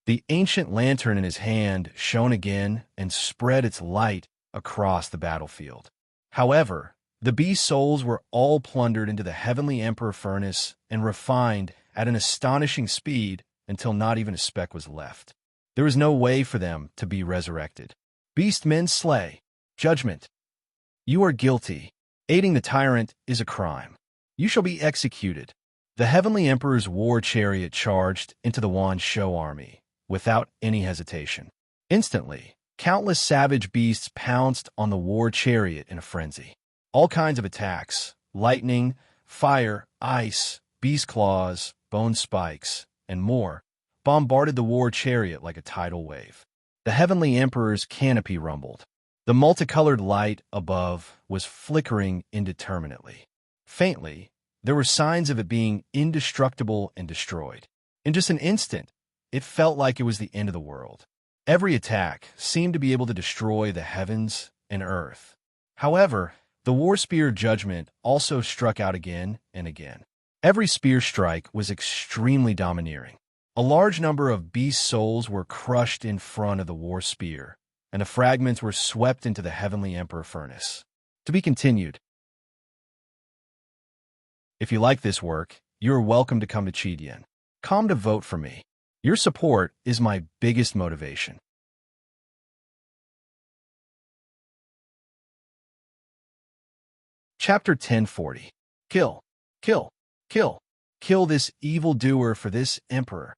The ancient lantern in his hand shone again and spread its light across the battlefield. However, the beast souls were all plundered into the Heavenly Emperor Furnace and refined at an astonishing speed until not even a speck was left. There was no way for them to be resurrected. Beast men slay. Judgment. You are guilty. Aiding the tyrant is a crime. You shall be executed. The Heavenly Emperor's war chariot charged into the Wanshou army without any hesitation. Instantly, countless savage beasts pounced on the war chariot in a frenzy. All kinds of attacks, lightning, fire, ice, beast claws, bone spikes, and more, bombarded the war chariot like a tidal wave. The Heavenly Emperor's canopy rumbled. The multicolored light above was flickering indeterminately. Faintly, there were signs of it being indestructible and destroyed. In just an instant, it felt like it was the end of the world. Every attack seemed to be able to destroy the heavens and earth. However, the war spear of judgment also struck out again and again. Every spear strike was extremely domineering. A large number of beast souls were crushed in front of the war spear, and the fragments were swept into the Heavenly Emperor Furnace. To be continued. If you like this work, you are welcome to come to Chidian. Come to vote for me. Your support is my biggest motivation. Chapter 1040. Kill, kill, kill. Kill this evildoer for this emperor.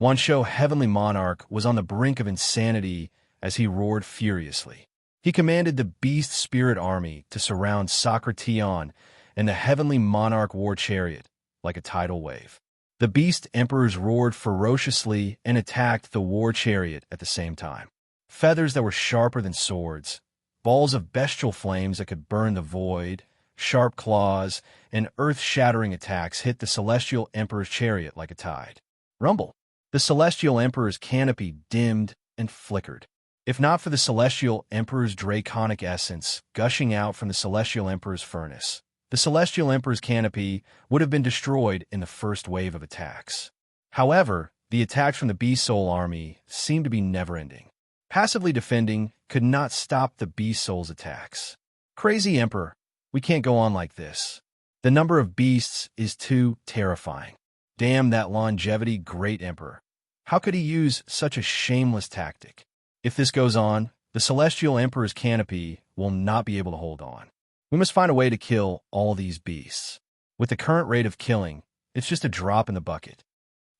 Wanshou Heavenly Monarch was on the brink of insanity as he roared furiously. He commanded the Beast Spirit Army to surround Socrateon and the Heavenly Monarch War Chariot like a tidal wave. The Beast Emperors roared ferociously and attacked the War Chariot at the same time. Feathers that were sharper than swords, balls of bestial flames that could burn the void, sharp claws, and earth-shattering attacks hit the Celestial Emperor's chariot like a tide. Rumble! The Celestial Emperor's canopy dimmed and flickered. If not for the Celestial Emperor's draconic essence gushing out from the Celestial Emperor's furnace, the Celestial Emperor's canopy would have been destroyed in the first wave of attacks. However, the attacks from the Beast Soul army seemed to be never-ending. Passively defending could not stop the beast soul's attacks. Crazy Emperor, we can't go on like this. The number of beasts is too terrifying. Damn that longevity, great Emperor. How could he use such a shameless tactic? If this goes on, the Celestial Emperor's canopy will not be able to hold on. We must find a way to kill all these beasts. With the current rate of killing, it's just a drop in the bucket.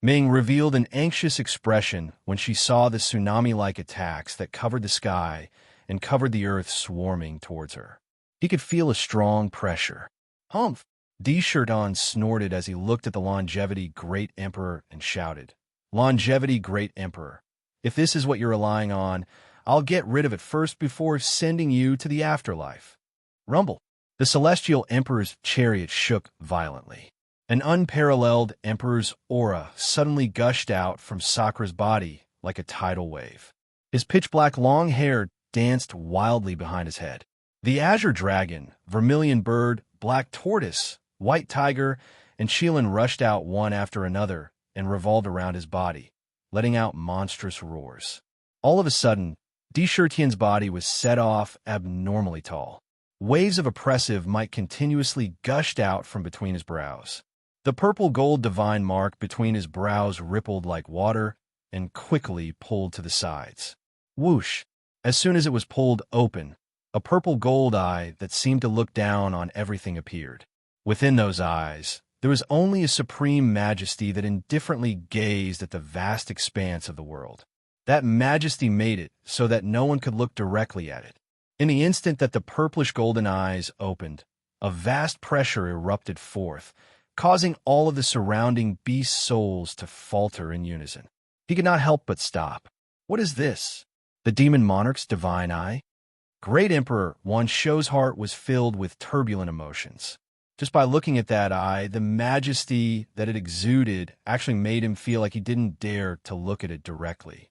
Ming revealed an anxious expression when she saw the tsunami-like attacks that covered the sky and covered the earth swarming towards her. He could feel a strong pressure. Humph! D-Shirton snorted as he looked at the longevity great Emperor and shouted, Longevity great Emperor, if this is what you're relying on, I'll get rid of it first before sending you to the afterlife. Rumble. The Celestial Emperor's chariot shook violently. An unparalleled Emperor's aura suddenly gushed out from Sakura's body like a tidal wave. His pitch-black long hair danced wildly behind his head. The Azure Dragon, Vermilion Bird, Black Tortoise, White Tiger, and Shilin rushed out one after another and revolved around his body, letting out monstrous roars. All of a sudden, D-Shirtian's body was set off abnormally tall. Waves of oppressive might continuously gushed out from between his brows. The purple-gold divine mark between his brows rippled like water and quickly pulled to the sides. Whoosh! As soon as it was pulled open, a purple-gold eye that seemed to look down on everything appeared. Within those eyes, there was only a supreme majesty that indifferently gazed at the vast expanse of the world. That majesty made it so that no one could look directly at it. In the instant that the purplish-golden eyes opened, a vast pressure erupted forth, causing all of the surrounding beast souls to falter in unison. He could not help but stop. What is this? The demon monarch's divine eye? Great Emperor Wan Shou's heart was filled with turbulent emotions. Just by looking at that eye, the majesty that it exuded actually made him feel like he didn't dare to look at it directly.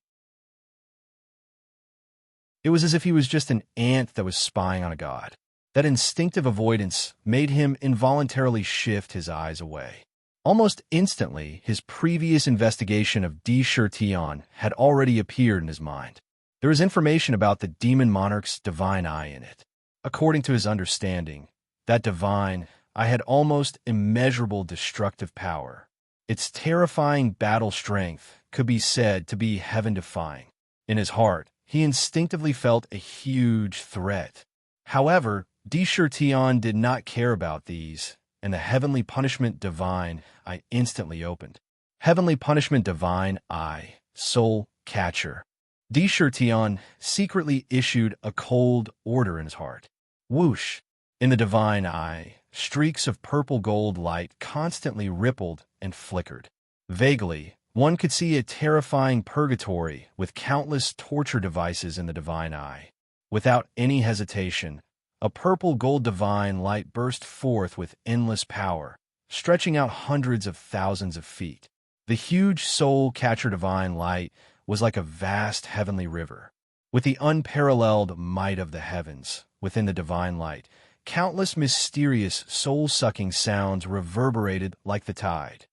It was as if he was just an ant that was spying on a god. That instinctive avoidance made him involuntarily shift his eyes away. Almost instantly, his previous investigation of D-Shirtion had already appeared in his mind. There was information about the demon monarch's divine eye in it. According to his understanding, that divine eye had almost immeasurable destructive power. Its terrifying battle strength could be said to be heaven-defying. In his heart, he instinctively felt a huge threat. However, D-Shirtion did not care about these, and the Heavenly Punishment Divine Eye instantly opened. Heavenly Punishment Divine Eye, Soul Catcher. D-Shirtion secretly issued a cold order in his heart. Whoosh! In the Divine Eye, streaks of purple-gold light constantly rippled and flickered. Vaguely, one could see a terrifying purgatory with countless torture devices in the Divine Eye. Without any hesitation, a purple-gold divine light burst forth with endless power, stretching out hundreds of thousands of feet. The huge soul-catcher divine light was like a vast heavenly river. With the unparalleled might of the heavens within the divine light, countless mysterious soul-sucking sounds reverberated like the tide.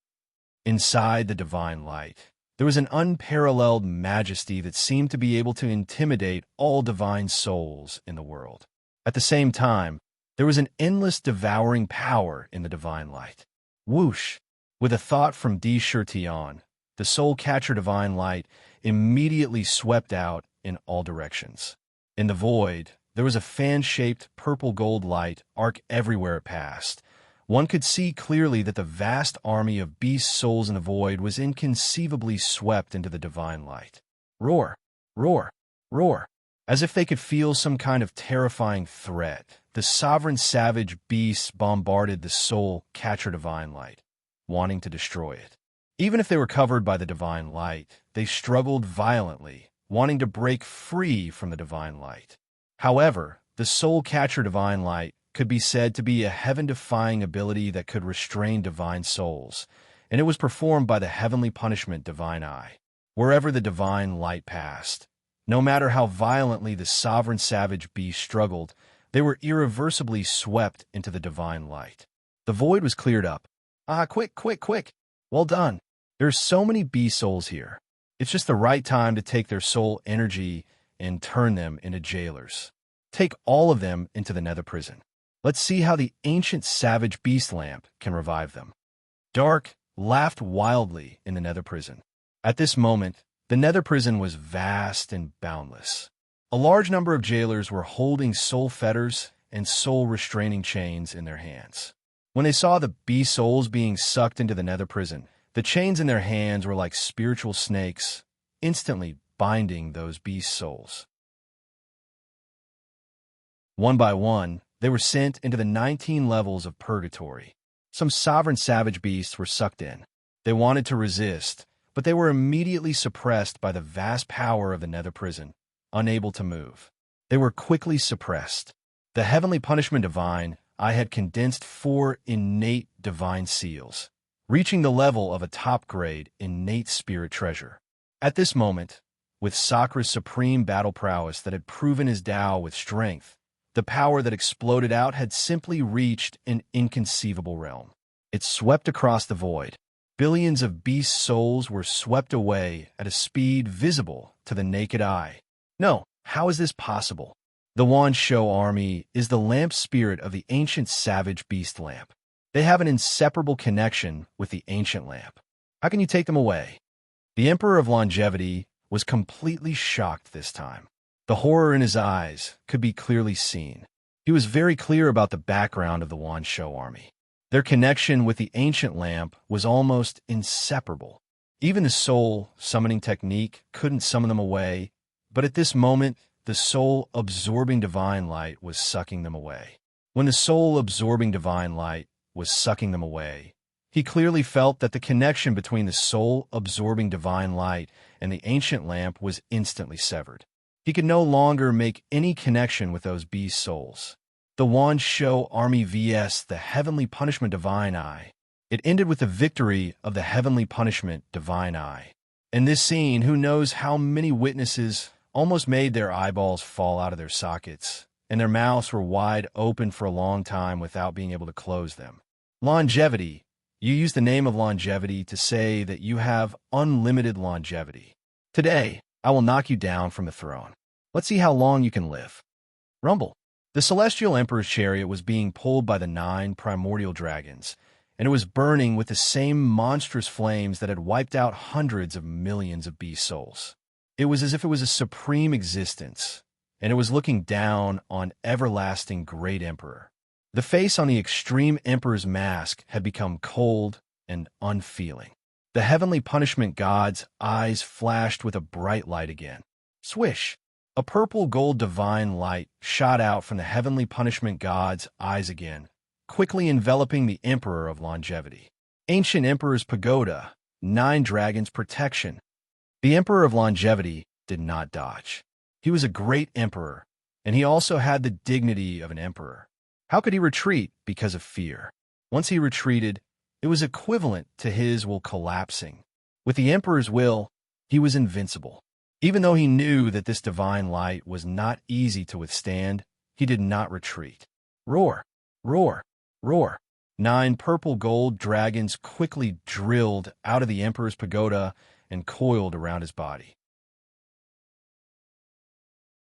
Inside the divine light, there was an unparalleled majesty that seemed to be able to intimidate all divine souls in the world. At the same time, there was an endless devouring power in the divine light. Whoosh! With a thought from D-Shirtion, the soul-catcher divine light immediately swept out in all directions. In the void, there was a fan-shaped purple-gold light arc everywhere it passed. One could see clearly that the vast army of beast souls in the void was inconceivably swept into the divine light. Roar! Roar! Roar! As if they could feel some kind of terrifying threat, the sovereign savage beasts bombarded the soul-catcher divine light, wanting to destroy it. Even if they were covered by the divine light, they struggled violently, wanting to break free from the divine light. However, the soul-catcher divine light could be said to be a heaven-defying ability that could restrain divine souls, and it was performed by the heavenly punishment divine eye. Wherever the divine light passed, no matter how violently the sovereign savage beast struggled, they were irreversibly swept into the divine light. The void was cleared up. Quick, quick, quick! Well done! There's so many beast souls here. It's just the right time to take their soul energy and turn them into jailers. Take all of them into the nether prison. Let's see how the ancient savage beast lamp can revive them. Dark laughed wildly in the nether prison. At this moment, the nether prison was vast and boundless. A large number of jailers were holding soul fetters and soul restraining chains in their hands. When they saw the beast souls being sucked into the nether prison, the chains in their hands were like spiritual snakes, instantly binding those beast souls. One by one, they were sent into the 19 levels of purgatory. Some sovereign savage beasts were sucked in. They wanted to resist, but they were immediately suppressed by the vast power of the nether prison, unable to move. They were quickly suppressed. The heavenly punishment divine, I had condensed 4 innate divine seals, reaching the level of a top-grade innate spirit treasure. At this moment, with Sakura's supreme battle prowess that had proven his Tao with strength, the power that exploded out had simply reached an inconceivable realm. It swept across the void. Billions of beast souls were swept away at a speed visible to the naked eye. No, how is this possible? The Wansho army is the lamp spirit of the ancient savage beast lamp. They have an inseparable connection with the ancient lamp. How can you take them away? The Emperor of Longevity was completely shocked this time. The horror in his eyes could be clearly seen. He was very clear about the background of the Wansho army. Their connection with the ancient lamp was almost inseparable. Even the soul summoning technique couldn't summon them away, but at this moment, the soul-absorbing divine light was sucking them away. When the soul-absorbing divine light was sucking them away, he clearly felt that the connection between the soul-absorbing divine light and the ancient lamp was instantly severed. He could no longer make any connection with those beast souls. The Wansho army vs. the heavenly punishment divine eye. It ended with the victory of the heavenly punishment divine eye. In this scene, who knows how many witnesses almost made their eyeballs fall out of their sockets, and their mouths were wide open for a long time without being able to close them. Longevity. You use the name of longevity to say that you have unlimited longevity. Today, I will knock you down from the throne. Let's see how long you can live. Rumble. The Celestial Emperor's chariot was being pulled by the 9 primordial dragons, and it was burning with the same monstrous flames that had wiped out hundreds of millions of beast souls. It was as if it was a supreme existence, and it was looking down on everlasting great Emperor. The face on the extreme Emperor's mask had become cold and unfeeling. The heavenly punishment god's eyes flashed with a bright light again. Swish! A purple gold divine light shot out from the heavenly punishment god's eyes again, quickly enveloping the Emperor of Longevity. Ancient Emperor's pagoda, 9 dragons protection. The Emperor of Longevity did not dodge. He was a great emperor, and he also had the dignity of an emperor. How could he retreat because of fear? Once he retreated, it was equivalent to his will collapsing. With the emperor's will, he was invincible. Even though he knew that this divine light was not easy to withstand, he did not retreat. Roar! Roar! Roar! 9 purple gold dragons quickly drilled out of the emperor's pagoda and coiled around his body.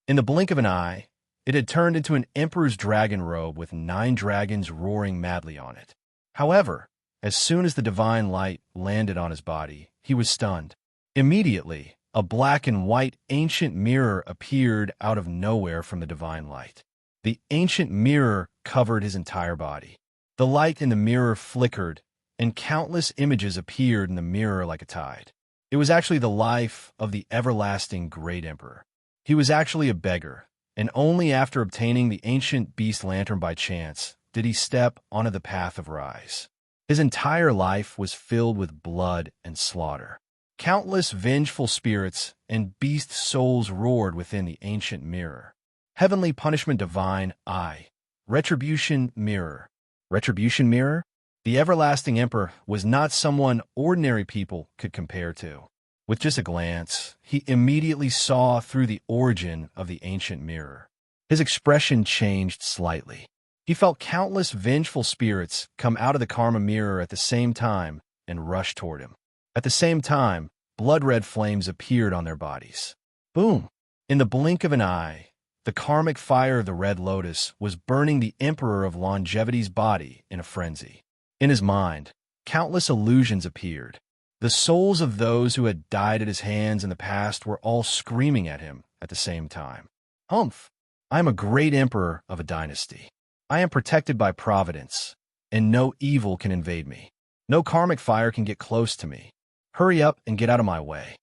In the blink of an eye, it had turned into an emperor's dragon robe with 9 dragons roaring madly on it. However, as soon as the divine light landed on his body, he was stunned. Immediately, a black and white ancient mirror appeared out of nowhere from the divine light. The ancient mirror covered his entire body. The light in the mirror flickered, and countless images appeared in the mirror like a tide. It was actually the life of the everlasting great emperor. He was actually a beggar, and only after obtaining the ancient beast lantern by chance did he step onto the path of rise. His entire life was filled with blood and slaughter. Countless vengeful spirits and beast souls roared within the ancient mirror. Heavenly punishment divine eye. Retribution mirror. Retribution mirror? The everlasting emperor was not someone ordinary people could compare to. With just a glance, he immediately saw through the origin of the ancient mirror. His expression changed slightly. He felt countless vengeful spirits come out of the karma mirror at the same time and rush toward him. At the same time, blood-red flames appeared on their bodies. Boom! In the blink of an eye, the karmic fire of the Red Lotus was burning the Emperor of Longevity's body in a frenzy. In his mind, countless illusions appeared. The souls of those who had died at his hands in the past were all screaming at him at the same time. Humph! I am a great emperor of a dynasty. I am protected by providence, and no evil can invade me. No karmic fire can get close to me. Hurry up and get out of my way.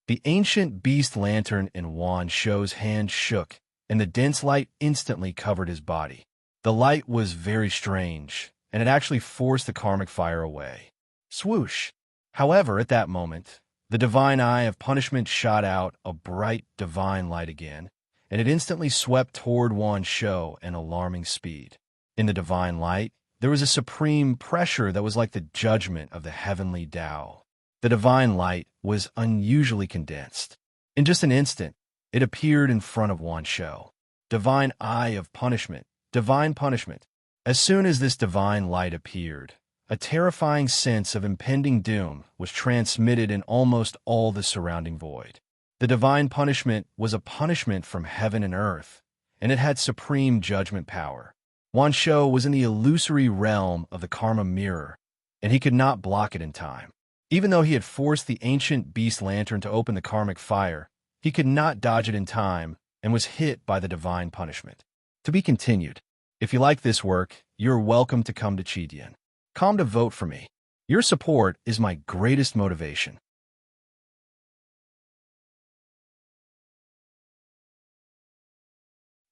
The ancient beast lantern in Wan Shou's hand shook, and the dense light instantly covered his body. The light was very strange, and it actually forced the karmic fire away. Swoosh! However, at that moment, the divine eye of punishment shot out a bright divine light again, and it instantly swept toward Wan Shou at an alarming speed. In the divine light, there was a supreme pressure that was like the judgment of the heavenly Tao. The divine light was unusually condensed. In just an instant, it appeared in front of Wan Shou. Divine eye of punishment, divine punishment. As soon as this divine light appeared, a terrifying sense of impending doom was transmitted in almost all the surrounding void. The divine punishment was a punishment from heaven and earth, and it had supreme judgment power. Wan Shou was in the illusory realm of the karma mirror, and he could not block it in time. Even though he had forced the ancient beast lantern to open the karmic fire, he could not dodge it in time and was hit by the divine punishment. To be continued. If you like this work, you're welcome to come to Chidian. Come to vote for me. Your support is my greatest motivation.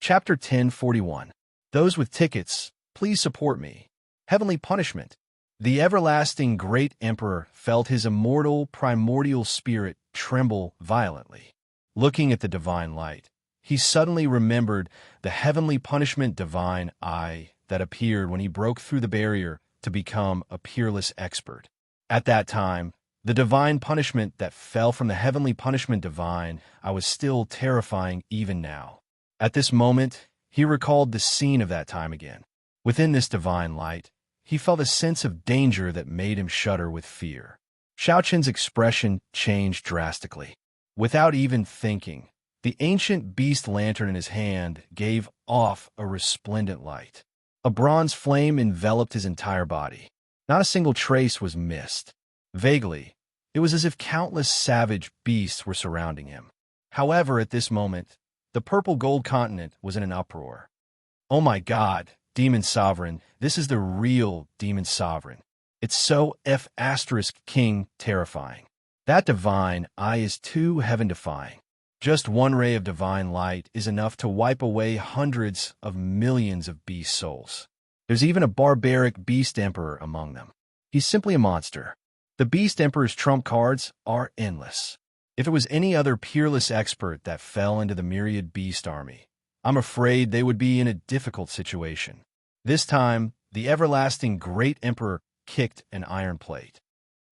Chapter 1041. Those with tickets, please support me. Heavenly Punishment. The everlasting great emperor felt his immortal primordial spirit tremble violently. Looking at the divine light, he suddenly remembered the heavenly punishment divine eye that appeared when he broke through the barrier to become a peerless expert. At that time, the divine punishment that fell from the heavenly punishment divine eye was still terrifying even now. At this moment, he recalled the scene of that time again. Within this divine light, he felt a sense of danger that made him shudder with fear. Xiaoqin's expression changed drastically. Without even thinking, the ancient beast lantern in his hand gave off a resplendent light. A bronze flame enveloped his entire body. Not a single trace was missed. Vaguely, it was as if countless savage beasts were surrounding him. However, at this moment, the purple gold continent was in an uproar. Oh my God, Demon Sovereign, this is the real Demon Sovereign. It's so F***king terrifying. That divine eye is too heaven-defying. Just one ray of divine light is enough to wipe away hundreds of millions of beast souls. There's even a barbaric beast emperor among them. He's simply a monster. The beast emperor's trump cards are endless. If it was any other peerless expert that fell into the myriad beast army, I'm afraid they would be in a difficult situation. This time, the everlasting great emperor kicked an iron plate.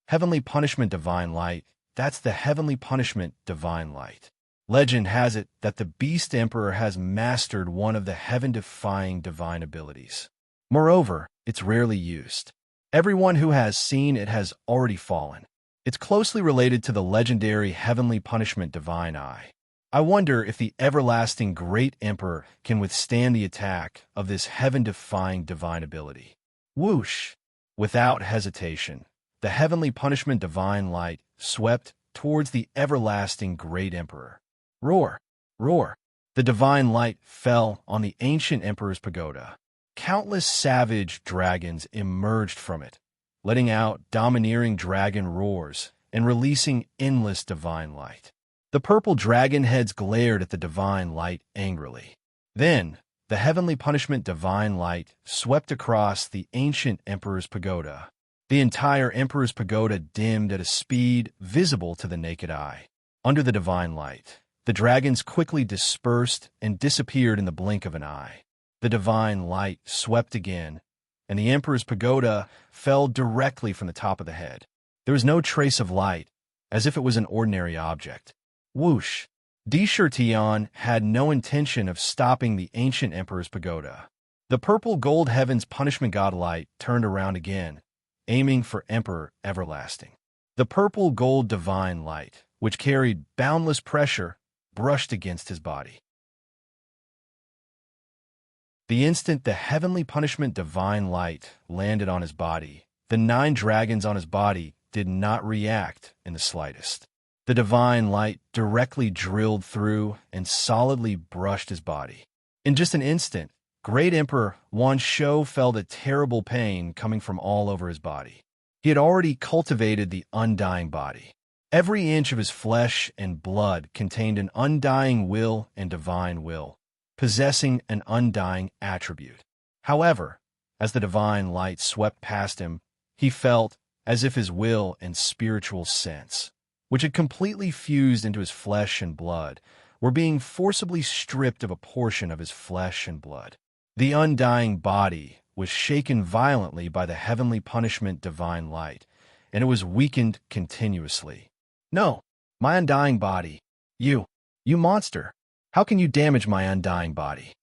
Heavenly punishment divine light, that's the heavenly punishment divine light. Legend has it that the beast emperor has mastered one of the heaven-defying divine abilities. Moreover, it's rarely used. Everyone who has seen it has already fallen. It's closely related to the legendary heavenly punishment divine eye. I wonder if the everlasting great emperor can withstand the attack of this heaven-defying divine ability. Whoosh! Without hesitation, the heavenly punishment divine light swept towards the everlasting great emperor. Roar! Roar! The divine light fell on the ancient emperor's pagoda. Countless savage dragons emerged from it, letting out domineering dragon roars and releasing endless divine light. The purple dragon heads glared at the divine light angrily. Then, the heavenly punishment divine light swept across the ancient emperor's pagoda. The entire emperor's pagoda dimmed at a speed visible to the naked eye. Under the divine light, the dragons quickly dispersed and disappeared in the blink of an eye. The divine light swept again, and the emperor's pagoda fell directly from the top of the head. There was no trace of light, as if it was an ordinary object. Whoosh! Deshirtion had no intention of stopping the ancient emperor's pagoda. The purple gold heaven's punishment godlight turned around again, aiming for Emperor Everlasting. The purple gold divine light, which carried boundless pressure, brushed against his body. The instant the heavenly punishment divine light landed on his body, the 9 dragons on his body did not react in the slightest. The divine light directly drilled through and solidly brushed his body. In just an instant, Great Emperor Wan Shou felt a terrible pain coming from all over his body. He had already cultivated the undying body. Every inch of his flesh and blood contained an undying will and divine will, possessing an undying attribute. However, as the divine light swept past him, he felt as if his will and spiritual sense, which had completely fused into his flesh and blood, were being forcibly stripped of a portion of his flesh and blood. The undying body was shaken violently by the heavenly punishment divine light, and it was weakened continuously. "No, my undying body. You monster. How can you damage my undying body?"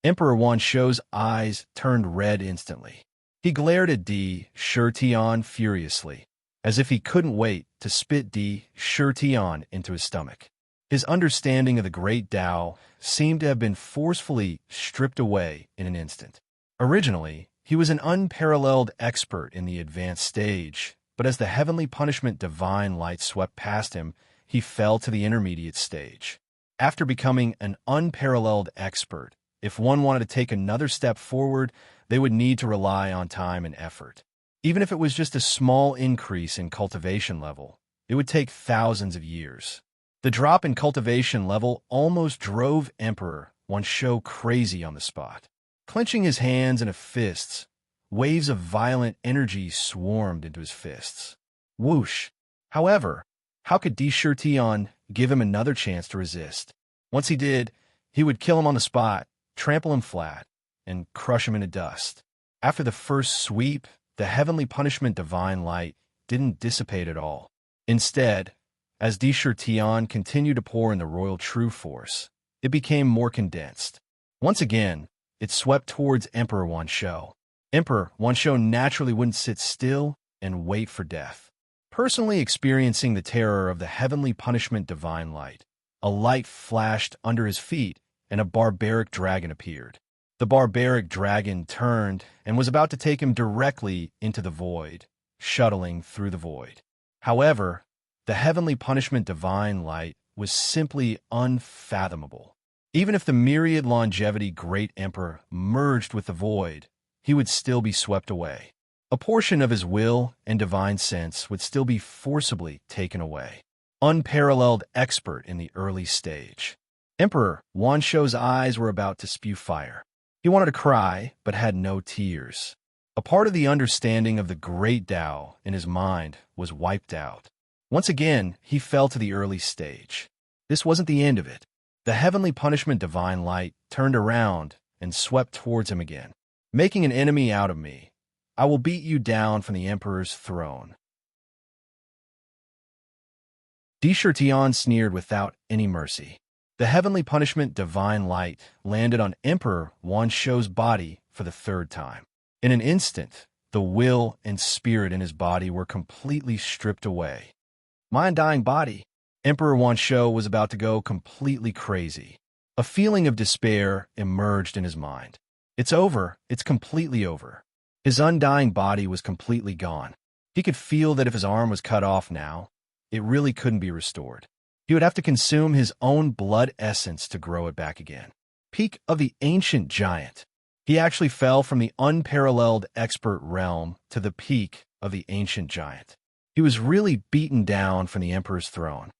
Emperor Wan Shou's eyes turned red instantly. He glared at Di Shurtian furiously, as if he couldn't wait to spit Di Shurtian into his stomach. His understanding of the great Tao seemed to have been forcefully stripped away in an instant. Originally, he was an unparalleled expert in the advanced stage, but as the heavenly punishment divine light swept past him, he fell to the intermediate stage. After becoming an unparalleled expert, if one wanted to take another step forward, they would need to rely on time and effort. Even if it was just a small increase in cultivation level, it would take thousands of years. The drop in cultivation level almost drove Emperor Wan Shou crazy on the spot. Clenching his hands into fists, waves of violent energy swarmed into his fists. Whoosh! However, how could Di Shurtian give him another chance to resist? Once he did, he would kill him on the spot, trample him flat, and crush him into dust. After the first sweep, the heavenly punishment divine light didn't dissipate at all. Instead, as Di Shurtian continued to pour in the royal true force, it became more condensed. Once again, it swept towards Emperor Wan Shou. Emperor Wan Shou naturally wouldn't sit still and wait for death. Personally experiencing the terror of the heavenly punishment divine light, a light flashed under his feet and a barbaric dragon appeared. The barbaric dragon turned and was about to take him directly into the void, shuttling through the void. However, the heavenly punishment divine light was simply unfathomable. Even if the myriad longevity great emperor merged with the void, he would still be swept away. A portion of his will and divine sense would still be forcibly taken away. Unparalleled expert in the early stage. Emperor Wan Shou's eyes were about to spew fire. He wanted to cry, but had no tears. A part of the understanding of the great Tao in his mind was wiped out. Once again, he fell to the early stage. This wasn't the end of it. The heavenly punishment divine light turned around and swept towards him again. "Making an enemy out of me, I will beat you down from the emperor's throne." Di Shurtian sneered without any mercy. The heavenly punishment divine light landed on Emperor Wan Shou's body for the 3rd time. In an instant, the will and spirit in his body were completely stripped away. "My undying body." Emperor Wan Shou was about to go completely crazy. A feeling of despair emerged in his mind. It's over. It's completely over. His undying body was completely gone. He could feel that if his arm was cut off now, it really couldn't be restored. He would have to consume his own blood essence to grow it back again. Peak of the ancient giant. He actually fell from the unparalleled expert realm to the peak of the ancient giant. He was really beaten down from the emperor's throne.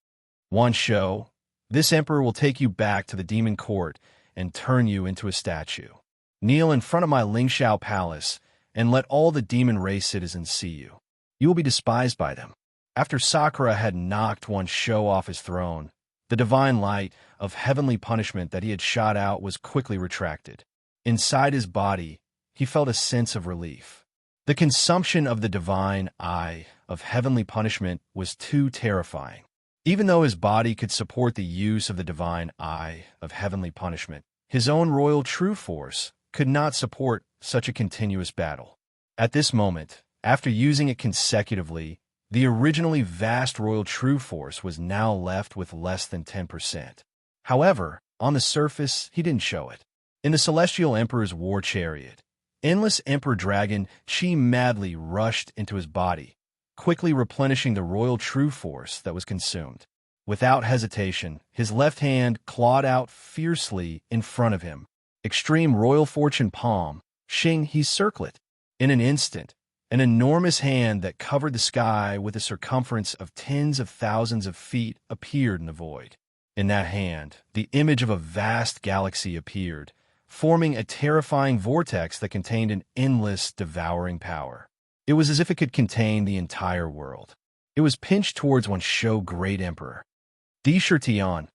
"Wan Shou, this emperor will take you back to the demon court and turn you into a statue. Kneel in front of my Lingxiao palace and let all the demon race citizens see you. You will be despised by them." After Sakura had knocked Wan Shou off his throne, the divine light of heavenly punishment that he had shot out was quickly retracted. Inside his body, he felt a sense of relief. The consumption of the divine eye of heavenly punishment was too terrifying. Even though his body could support the use of the divine eye of heavenly punishment, his own royal true force could not support such a continuous battle. At this moment, after using it consecutively, the originally vast royal true force was now left with less than 10%. However, on the surface, he didn't show it. In the Celestial Emperor's war chariot, endless Emperor Dragon Chi madly rushed into his body, quickly replenishing the royal true force that was consumed. Without hesitation, his left hand clawed out fiercely in front of him. Extreme royal fortune palm, Xing he circlet. In an instant, an enormous hand that covered the sky with a circumference of tens of thousands of feet appeared in the void. In that hand, the image of a vast galaxy appeared, forming a terrifying vortex that contained an endless, devouring power. It was as if it could contain the entire world. It was pinched towards Wan Shou Great Emperor. Di Shirtian,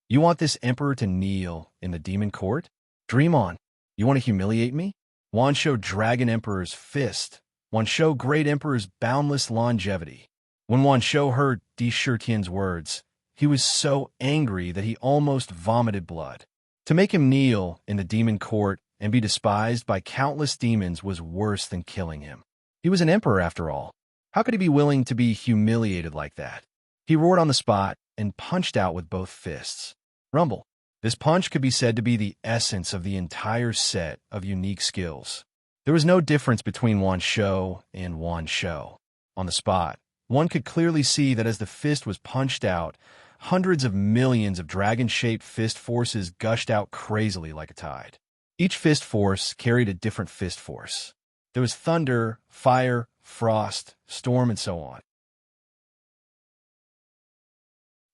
you want this emperor to kneel in the demon court? Dream on. You want to humiliate me? Wan Shou Dragon Emperor's fist. Wan Shou Great Emperor's boundless longevity. When Wan Shou heard Di Shirtian's words, he was so angry that he almost vomited blood. To make him kneel in the demon court and be despised by countless demons was worse than killing him. He was an emperor after all. How could he be willing to be humiliated like that? He roared on the spot and punched out with both fists. Rumble. This punch could be said to be the essence of the entire set of unique skills. There was no difference between Wan Shou and Wan Shou. On the spot, one could clearly see that as the fist was punched out, hundreds of millions of dragon-shaped fist forces gushed out crazily like a tide. Each fist force carried a different fist force. There was thunder, fire, frost, storm, and so on.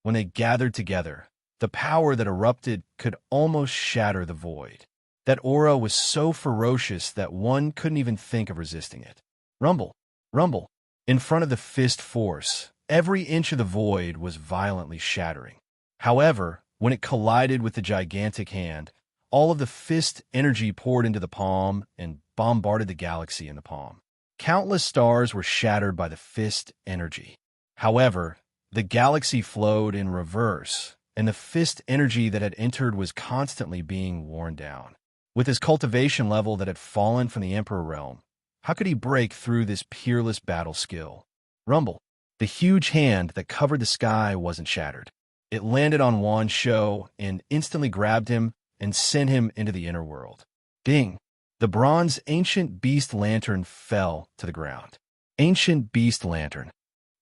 When they gathered together, the power that erupted could almost shatter the void. That aura was so ferocious that one couldn't even think of resisting it. Rumble, rumble. In front of the fist force, every inch of the void was violently shattering. However, when it collided with the gigantic hand, all of the fist energy poured into the palm and bombarded the galaxy in the palm. Countless stars were shattered by the fist energy. However, the galaxy flowed in reverse, and the fist energy that had entered was constantly being worn down. With his cultivation level that had fallen from the Emperor realm, how could he break through this peerless battle skill? Rumble. The huge hand that covered the sky wasn't shattered. It landed on Wan Shou and instantly grabbed him and sent him into the inner world. Ding! The bronze ancient beast lantern fell to the ground. Ancient beast lantern.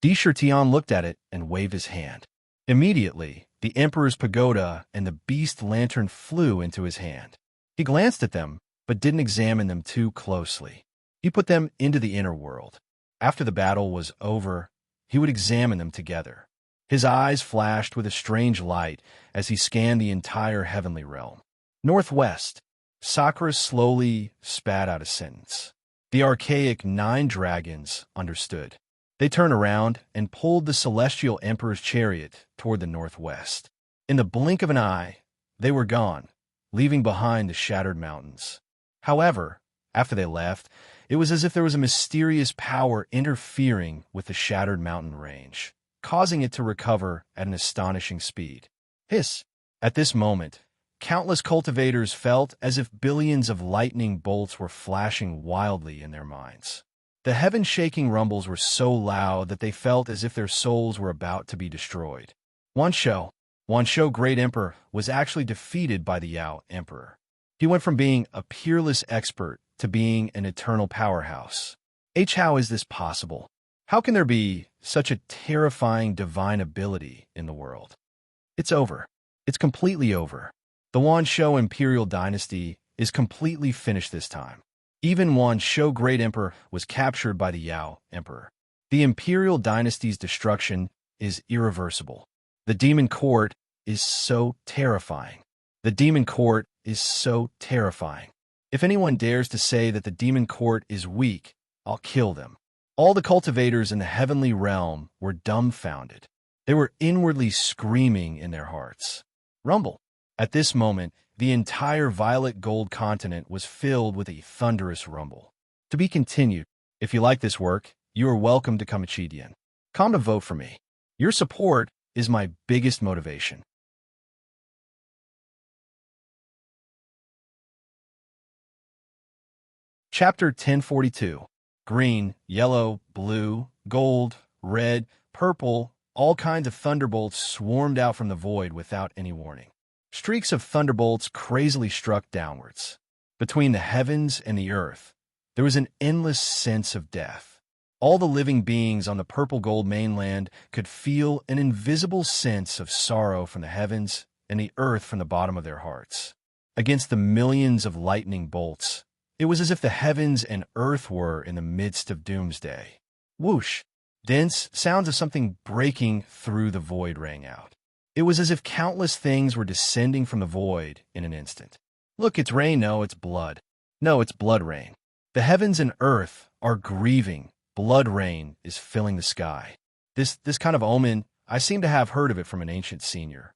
Di Shirtian looked at it and waved his hand. Immediately, the Emperor's pagoda and the beast lantern flew into his hand. He glanced at them, but didn't examine them too closely. He put them into the inner world. After the battle was over, he would examine them together. His eyes flashed with a strange light as he scanned the entire heavenly realm. Northwest. Sakura slowly spat out a sentence. The archaic 9 dragons understood. They turned around and pulled the Celestial Emperor's chariot toward the northwest. In the blink of an eye, they were gone, leaving behind the shattered mountains. However, after they left, it was as if there was a mysterious power interfering with the shattered mountain range, causing it to recover at an astonishing speed. Hiss! At this moment, countless cultivators felt as if billions of lightning bolts were flashing wildly in their minds. The heaven-shaking rumbles were so loud that they felt as if their souls were about to be destroyed. Wan Shou Great Emperor, was actually defeated by the Yao Emperor. He went from being a peerless expert to being an eternal powerhouse. How is this possible? How can there be such a terrifying divine ability in the world? It's over. It's completely over. The Wan Shou Imperial Dynasty is completely finished this time. Even Wan Shou Great Emperor was captured by the Yao Emperor. The Imperial Dynasty's destruction is irreversible. The Demon Court is so terrifying. The Demon Court is so terrifying. If anyone dares to say that the Demon Court is weak, I'll kill them. All the cultivators in the heavenly realm were dumbfounded. They were inwardly screaming in their hearts. Rumble. At this moment, the entire violet gold continent was filled with a thunderous rumble. To be continued. If you like this work, you are welcome to come Chidian. Come to vote for me. Your support is my biggest motivation. Chapter 1042. Green, yellow, blue, gold, red, purple, all kinds of thunderbolts swarmed out from the void without any warning. Streaks of thunderbolts crazily struck downwards. Between the heavens and the earth, there was an endless sense of death. All the living beings on the purple-gold mainland could feel an invisible sense of sorrow from the heavens and the earth from the bottom of their hearts. Against the millions of lightning bolts, it was as if the heavens and earth were in the midst of doomsday. Whoosh! Dense sounds of something breaking through the void rang out. It was as if countless things were descending from the void in an instant. Look, it's rain. No, it's blood. No, it's blood rain. The heavens and earth are grieving. Blood rain is filling the sky. This kind of omen, I seem to have heard of it from an ancient senior.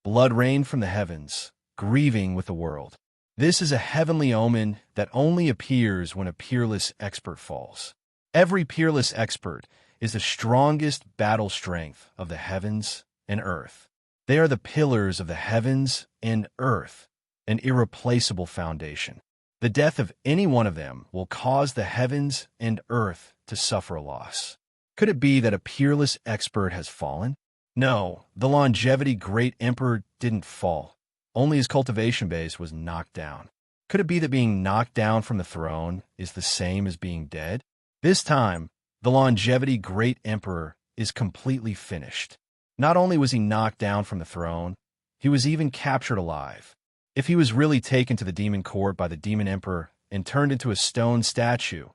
Blood rain from the heavens, grieving with the world. This is a heavenly omen that only appears when a peerless expert falls. Every peerless expert is the strongest battle strength of the heavens and earth. They are the pillars of the heavens and earth, an irreplaceable foundation. The death of any one of them will cause the heavens and earth to suffer a loss. Could it be that a peerless expert has fallen? No, the longevity great emperor didn't fall. Only his cultivation base was knocked down. Could it be that being knocked down from the throne is the same as being dead? This time, the longevity great emperor is completely finished. Not only was he knocked down from the throne, he was even captured alive. If he was really taken to the demon court by the demon emperor and turned into a stone statue,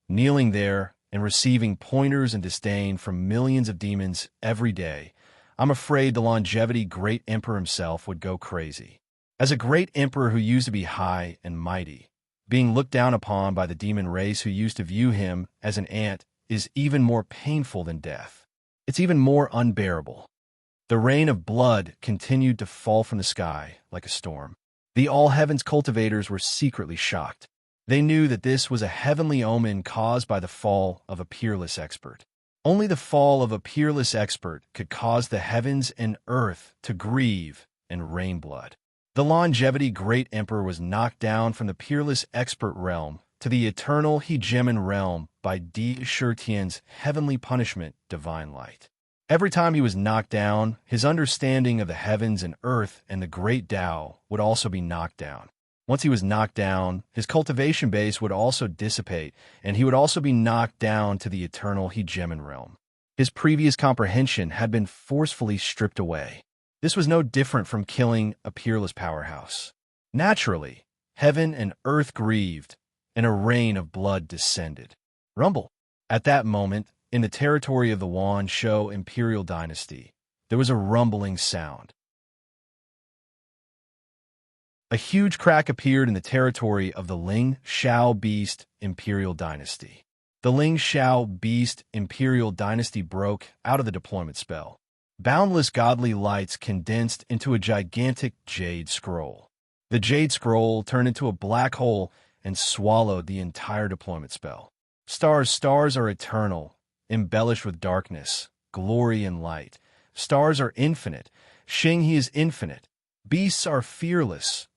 kneeling there and receiving pointers and disdain from millions of demons every day, I'm afraid the longevity great emperor himself would go crazy. As a great emperor who used to be high and mighty, being looked down upon by the demon race who used to view him as an ant is even more painful than death. It's even more unbearable. The rain of blood continued to fall from the sky like a storm. The all-heavens cultivators were secretly shocked. They knew that this was a heavenly omen caused by the fall of a peerless expert. Only the fall of a peerless expert could cause the heavens and earth to grieve and rain blood. The longevity great emperor was knocked down from the peerless expert realm to the eternal hegemon realm by Di Shurtian's heavenly punishment, divine light. Every time he was knocked down, his understanding of the heavens and earth and the great Tao would also be knocked down. Once he was knocked down, his cultivation base would also dissipate, and he would also be knocked down to the eternal hegemon realm. His previous comprehension had been forcefully stripped away. This was no different from killing a peerless powerhouse. Naturally, heaven and earth grieved, and a rain of blood descended. Rumble. At that moment, in the territory of the Wan Shou imperial dynasty, there was a rumbling sound. A huge crack appeared in the territory of the Ling Shao Beast imperial dynasty. The Ling Shao Beast imperial dynasty broke out of the deployment spell. Boundless godly lights condensed into a gigantic jade scroll. The jade scroll turned into a black hole and swallowed the entire deployment spell. Stars are eternal, embellished with darkness, glory, and light. Stars are infinite. Xinghe is infinite. Beasts are fearless,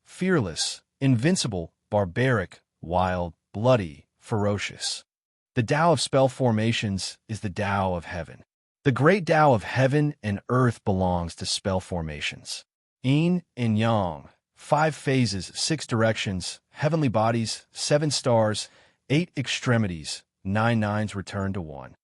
invincible, barbaric, wild, bloody, ferocious. The Tao of spell formations is the Tao of heaven. The great Tao of heaven and earth belongs to spell formations. Yin and Yang, 5 phases, 6 directions, heavenly bodies, 7 stars, 8 extremities, 9 nines return to 1.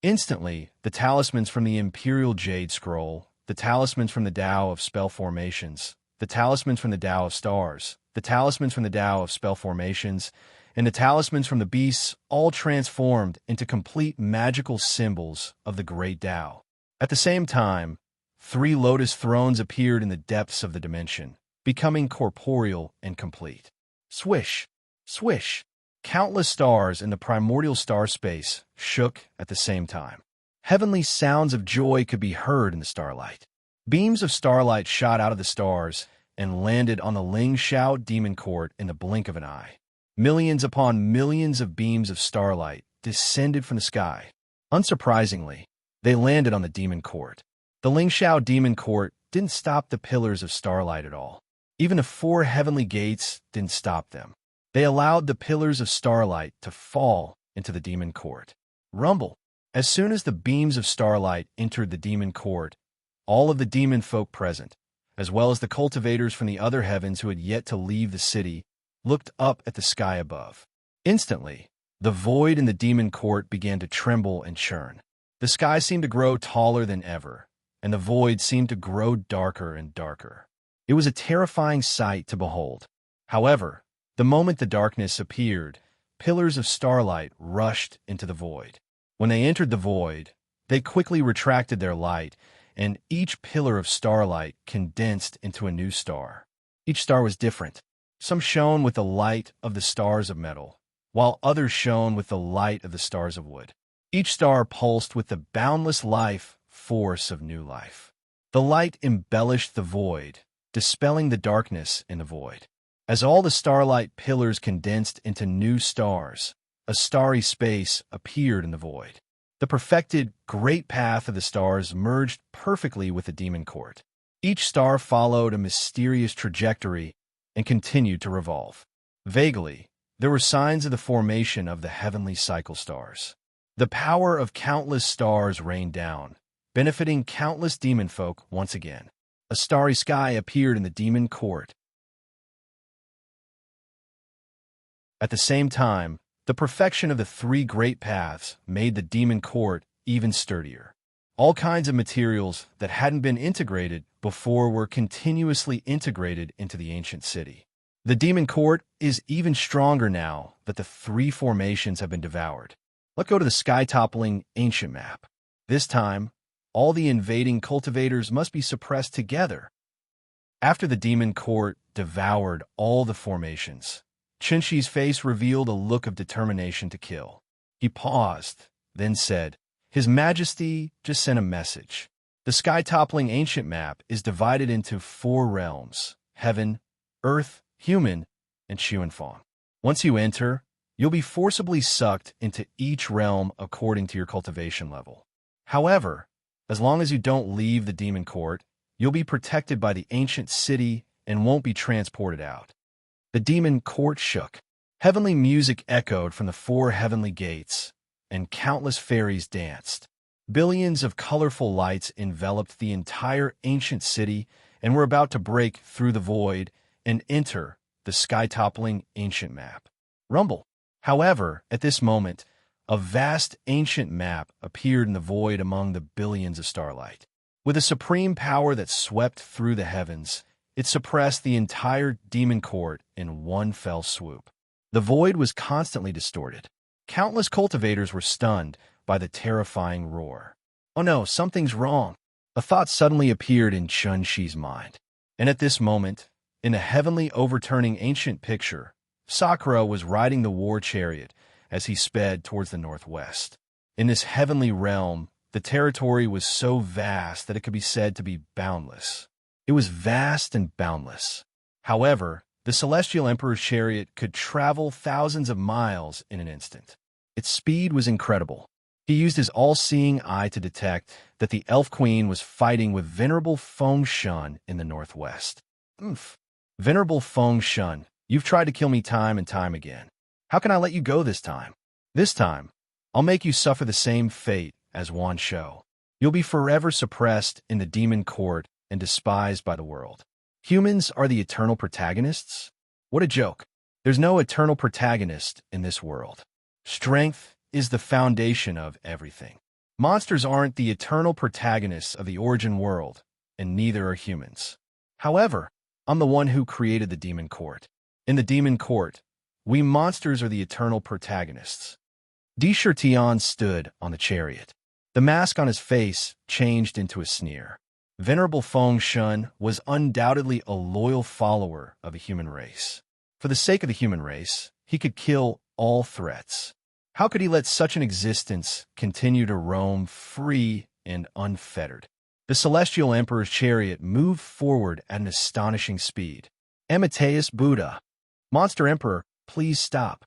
Instantly, the talismans from the Imperial Jade Scroll, the talismans from the Tao of spell formations, the talismans from the Tao of stars, the talismans from the Tao of spell formations, and the talismans from the beasts all transformed into complete magical symbols of the great Tao. At the same time, 3 lotus thrones appeared in the depths of the dimension, becoming corporeal and complete. Swish, swish. Countless stars in the primordial star space shook at the same time. Heavenly sounds of joy could be heard in the starlight. Beams of starlight shot out of the stars and landed on the Ling Shao demon court in the blink of an eye. Millions upon millions of beams of starlight descended from the sky. Unsurprisingly, they landed on the demon court. The Ling Shao demon court didn't stop the pillars of starlight at all. Even the 4 heavenly gates didn't stop them. They allowed the pillars of starlight to fall into the demon court. Rumble. As soon as the beams of starlight entered the demon court, all of the demon folk present, as well as the cultivators from the other heavens who had yet to leave the city, looked up at the sky above. Instantly, the void in the demon court began to tremble and churn. The sky seemed to grow taller than ever, and the void seemed to grow darker and darker. It was a terrifying sight to behold. However, the moment the darkness appeared, pillars of starlight rushed into the void. When they entered the void, they quickly retracted their light, and each pillar of starlight condensed into a new star. Each star was different. Some shone with the light of the stars of metal, while others shone with the light of the stars of wood. Each star pulsed with the boundless life force of new life. The light embellished the void, dispelling the darkness in the void. As all the starlight pillars condensed into new stars, a starry space appeared in the void. The perfected great path of the stars merged perfectly with the demon court. Each star followed a mysterious trajectory and continued to revolve. Vaguely, there were signs of the formation of the heavenly cycle stars. The power of countless stars rained down, benefiting countless demon folk once again. A starry sky appeared in the demon court. At the same time, the perfection of the three great paths made the demon court even sturdier. All kinds of materials that hadn't been integrated before were continuously integrated into the ancient city. The demon court is even stronger now that the three formations have been devoured. Let's go to the sky-toppling ancient map. This time, all the invading cultivators must be suppressed together. After the demon court devoured all the formations, Qinshi's face revealed a look of determination to kill. He paused, then said, "His Majesty just sent a message. The sky-toppling ancient map is divided into 4 realms: heaven, earth, human, and Xuanfang. Once you enter, you'll be forcibly sucked into each realm according to your cultivation level. However, as long as you don't leave the demon court, you'll be protected by the ancient city and won't be transported out." The demon court shook. Heavenly music echoed from the 4 heavenly gates, and countless fairies danced. Billions of colorful lights enveloped the entire ancient city and were about to break through the void and enter the sky-toppling ancient map. Rumble. However, at this moment, a vast ancient map appeared in the void among the billions of starlight. With a supreme power that swept through the heavens, it suppressed the entire demon court in one fell swoop. The void was constantly distorted. Countless cultivators were stunned by the terrifying roar. "Oh no, something's wrong." A thought suddenly appeared in Qinshi's mind. And at this moment, in the heavenly overturning ancient picture, Sakura was riding the war chariot as he sped towards the northwest. In this heavenly realm, the territory was so vast that it could be said to be boundless. It was vast and boundless. However, the Celestial Emperor's chariot could travel thousands of miles in an instant. Its speed was incredible. He used his all-seeing eye to detect that the Elf Queen was fighting with Venerable Fengshen in the northwest. "Oof. Venerable Fengshen, you've tried to kill me time and time again. How can I let you go this time? This time, I'll make you suffer the same fate as Wan Shou. You'll be forever suppressed in the demon court and despised by the world. Humans are the eternal protagonists? What a joke. There's no eternal protagonist in this world. Strength is the foundation of everything. Monsters aren't the eternal protagonists of the origin world, and neither are humans. However, I'm the one who created the demon court. In the demon court, we monsters are the eternal protagonists." Di Shirtian stood on the chariot. The mask on his face changed into a sneer. Venerable Fengshen was undoubtedly a loyal follower of the human race. For the sake of the human race, he could kill all threats. How could he let such an existence continue to roam free and unfettered? The Celestial Emperor's chariot moved forward at an astonishing speed. "Amateus Buddha. Monster Emperor, please stop."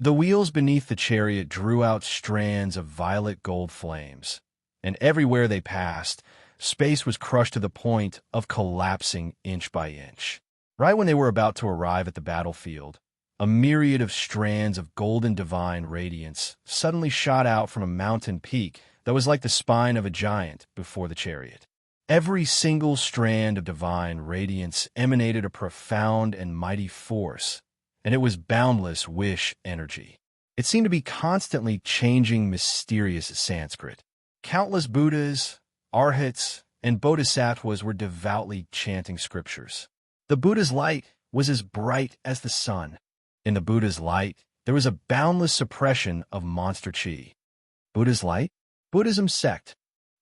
The wheels beneath the chariot drew out strands of violet gold flames, and everywhere they passed, space was crushed to the point of collapsing inch by inch. Right when they were about to arrive at the battlefield, a myriad of strands of golden divine radiance suddenly shot out from a mountain peak that was like the spine of a giant before the chariot. Every single strand of divine radiance emanated a profound and mighty force, and it was boundless wish energy. It seemed to be constantly changing mysterious Sanskrit. Countless Buddhas, Arhats, and Bodhisattvas were devoutly chanting scriptures. The Buddha's light was as bright as the sun. In the Buddha's light, there was a boundless suppression of monster chi. Buddha's light? Buddhism sect.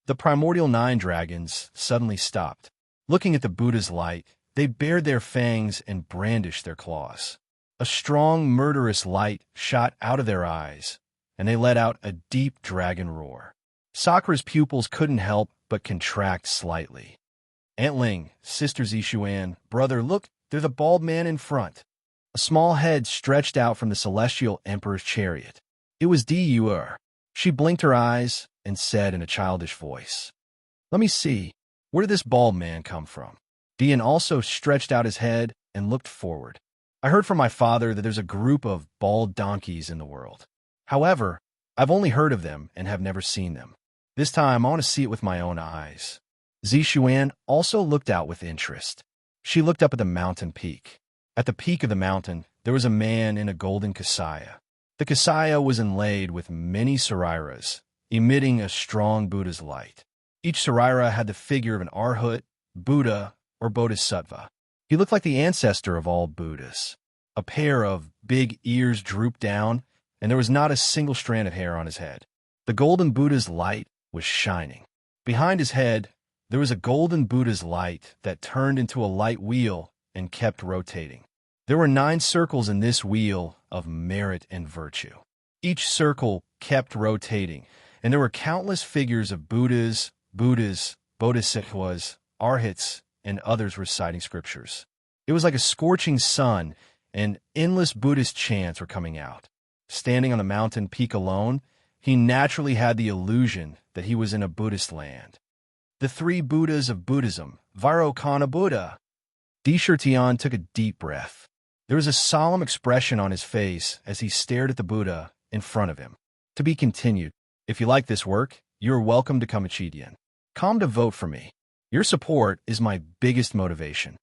The primordial 9 dragons suddenly stopped. Looking at the Buddha's light, they bared their fangs and brandished their claws. A strong, murderous light shot out of their eyes, and they let out a deep dragon roar. Sakura's pupils couldn't help but contract slightly. Aunt Ling, Sister Zishuan, brother, look, they're the bald man in front. A small head stretched out from the celestial emperor's chariot. It was Di. She blinked her eyes and said in a childish voice, "Let me see, where did this bald man come from?" Dian also stretched out his head and looked forward. "I heard from my father that there's a group of bald donkeys in the world. However, I've only heard of them and have never seen them. This time, I want to see it with my own eyes." Zishuan also looked out with interest. She looked up at the mountain peak. At the peak of the mountain, there was a man in a golden kasaya. The kasaya was inlaid with many sariras, emitting a strong Buddha's light. Each sarira had the figure of an arhat, Buddha, or bodhisattva. He looked like the ancestor of all Buddhas. A pair of big ears drooped down, and there was not a single strand of hair on his head. The golden Buddha's light was shining. Behind his head, there was a golden Buddha's light that turned into a light wheel and kept rotating. There were 9 circles in this wheel of merit and virtue. Each circle kept rotating, and there were countless figures of Buddhas, bodhisattvas, arhats, and others reciting scriptures. It was like a scorching sun, and endless Buddhist chants were coming out. Standing on the mountain peak alone, he naturally had the illusion that he was in a Buddhist land. The 3 Buddhas of Buddhism, Vairocana Buddha. Deshirtian took a deep breath. There was a solemn expression on his face as he stared at the Buddha in front of him. To be continued. If you like this work, you are welcome to Kamachidian. Come to vote for me. Your support is my biggest motivation.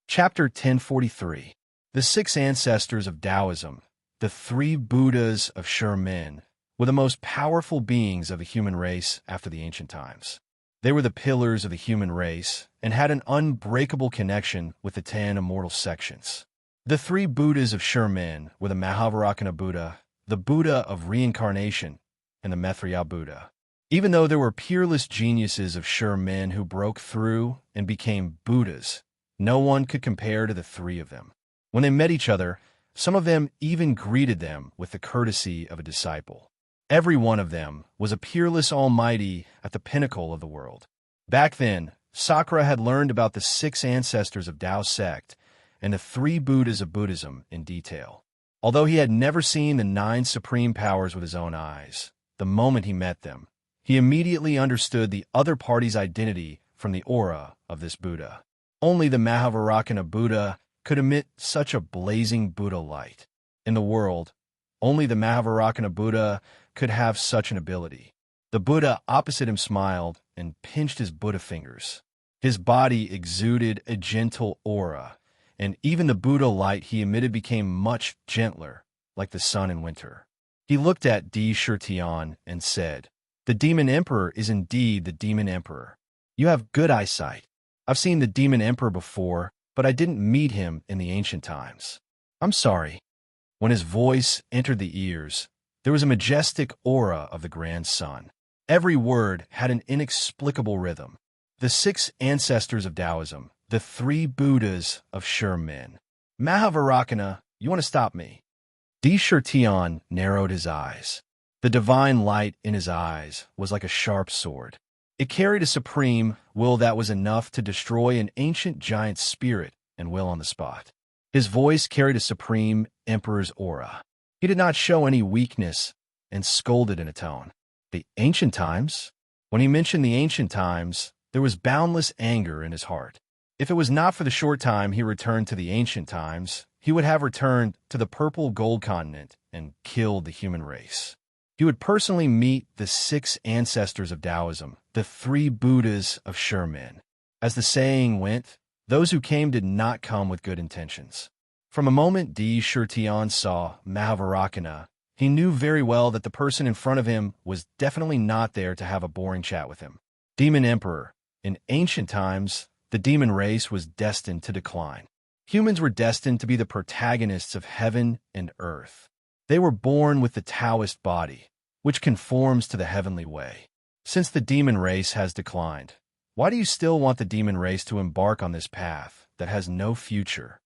Chapter 1043. The 6 Ancestors of Taoism, the 3 Buddhas of Sure Men, were the most powerful beings of the human race after the ancient times. They were the pillars of the human race and had an unbreakable connection with the 10 immortal sections. The 3 Buddhas of Sure Men were the Mahavarakana Buddha, the Buddha of Reincarnation, and the Maitreya Buddha. Even though there were peerless geniuses of Sure Men who broke through and became Buddhas, no one could compare to the 3 of them. When they met each other, some of them even greeted them with the courtesy of a disciple. Every one of them was a peerless almighty at the pinnacle of the world. Back then, Sakura had learned about the 6 ancestors of Tao sect and the 3 Buddhas of Buddhism in detail. Although he had never seen the 9 supreme powers with his own eyes, the moment he met them, he immediately understood the other party's identity from the aura of this Buddha. Only the Mahavarakana Buddha could emit such a blazing Buddha light. In the world, only the Mahavarakana Buddha could have such an ability. The Buddha opposite him smiled and pinched his Buddha fingers. His body exuded a gentle aura, and even the Buddha light he emitted became much gentler, like the sun in winter. He looked at Deshirtian and said, "The Demon Emperor is indeed the Demon Emperor. You have good eyesight. I've seen the Demon Emperor before, but I didn't meet him in the ancient times. I'm sorry." When his voice entered the ears, there was a majestic aura of the grand sun. Every word had an inexplicable rhythm. The 6 ancestors of Taoism, the 3 Buddhas of Sure Men. Mahavarakana, you want to stop me? Deshirtian narrowed his eyes. The divine light in his eyes was like a sharp sword. It carried a supreme will that was enough to destroy an ancient giant's spirit and will on the spot. His voice carried a supreme emperor's aura. He did not show any weakness and scolded in a tone. The ancient times? When he mentioned the ancient times, there was boundless anger in his heart. If it was not for the short time he returned to the ancient times, he would have returned to the purple gold continent and killed the human race. He would personally meet the 6 ancestors of Taoism, the 3 Buddhas of sure men. As the saying went, those who came did not come with good intentions. From a moment Di Shurtian saw Mahavarakana, he knew very well that the person in front of him was definitely not there to have a boring chat with him. Demon Emperor. In ancient times, the demon race was destined to decline. Humans were destined to be the protagonists of heaven and earth. They were born with the Taoist body, which conforms to the heavenly way. Since the demon race has declined, why do you still want the demon race to embark on this path that has no future?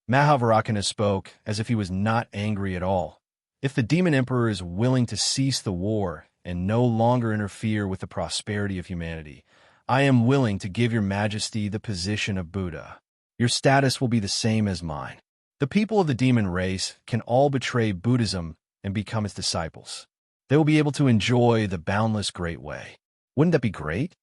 Mahavarakana spoke as if he was not angry at all. If the demon emperor is willing to cease the war and no longer interfere with the prosperity of humanity, I am willing to give your majesty the position of Buddha. Your status will be the same as mine. The people of the demon race can all betray Buddhism and become its disciples. They will be able to enjoy the boundless great way. Wouldn't that be great?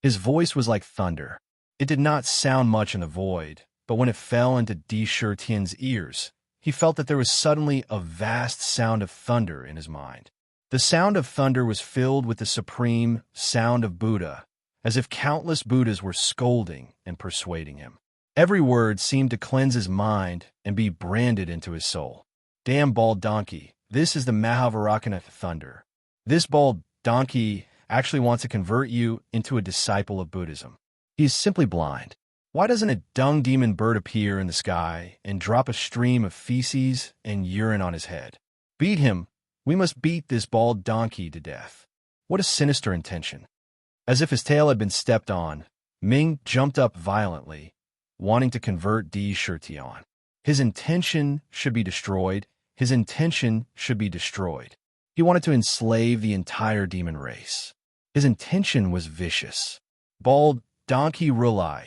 His voice was like thunder. It did not sound much in the void, but when it fell into Di Shurtian's ears, he felt that there was suddenly a vast sound of thunder in his mind. The sound of thunder was filled with the supreme sound of Buddha, as if countless Buddhas were scolding and persuading him. Every word seemed to cleanse his mind and be branded into his soul. Damn bald donkey, this is the Mahavarakana thunder. This bald donkey actually wants to convert you into a disciple of Buddhism. He is simply blind. Why doesn't a dung demon bird appear in the sky and drop a stream of feces and urine on his head? Beat him. We must beat this bald donkey to death. What a sinister intention. As if his tail had been stepped on, Ming jumped up violently, wanting to convert Di Shurtian. His intention should be destroyed. His intention should be destroyed. He wanted to enslave the entire demon race. His intention was vicious. Bald donkey Rulai,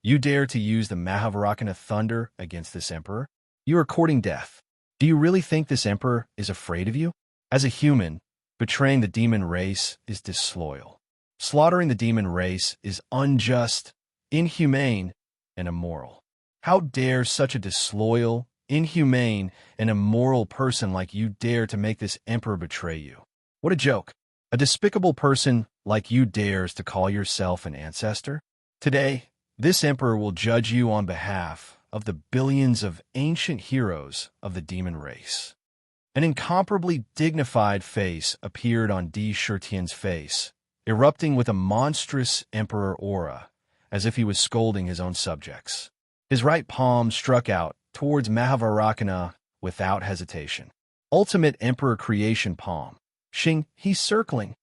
you dare to use the Mahavarakana thunder against this emperor? You are courting death. Do you really think this emperor is afraid of you? As a human, betraying the demon race is disloyal. Slaughtering the demon race is unjust, inhumane, and immoral. How dare such a disloyal, inhumane, and immoral person like you dare to make this emperor betray you? What a joke. A despicable person like you dares to call yourself an ancestor? Today, this emperor will judge you on behalf of the billions of ancient heroes of the demon race. An incomparably dignified face appeared on Di Shurtian's face, erupting with a monstrous emperor aura, as if he was scolding his own subjects. His right palm struck out towards Mahavarakana without hesitation. Ultimate emperor creation palm. Xing, he's circling.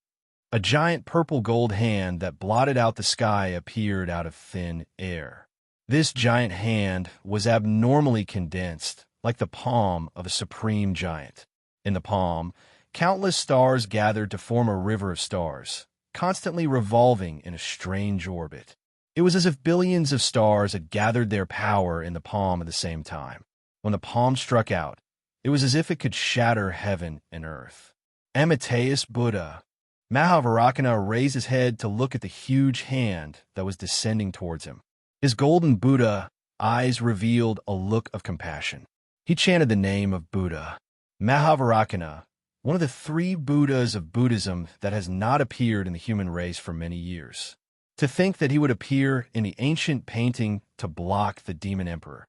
A giant purple gold hand that blotted out the sky appeared out of thin air. This giant hand was abnormally condensed, like the palm of a supreme giant. In the palm, countless stars gathered to form a river of stars, constantly revolving in a strange orbit. It was as if billions of stars had gathered their power in the palm at the same time. When the palm struck out, it was as if it could shatter heaven and earth. Amateus Buddha. Mahavarakana raised his head to look at the huge hand that was descending towards him. His golden Buddha eyes revealed a look of compassion. He chanted the name of Buddha. Mahavarakana, one of the 3 Buddhas of Buddhism that has not appeared in the human race for many years. To think that he would appear in the ancient painting to block the demon emperor.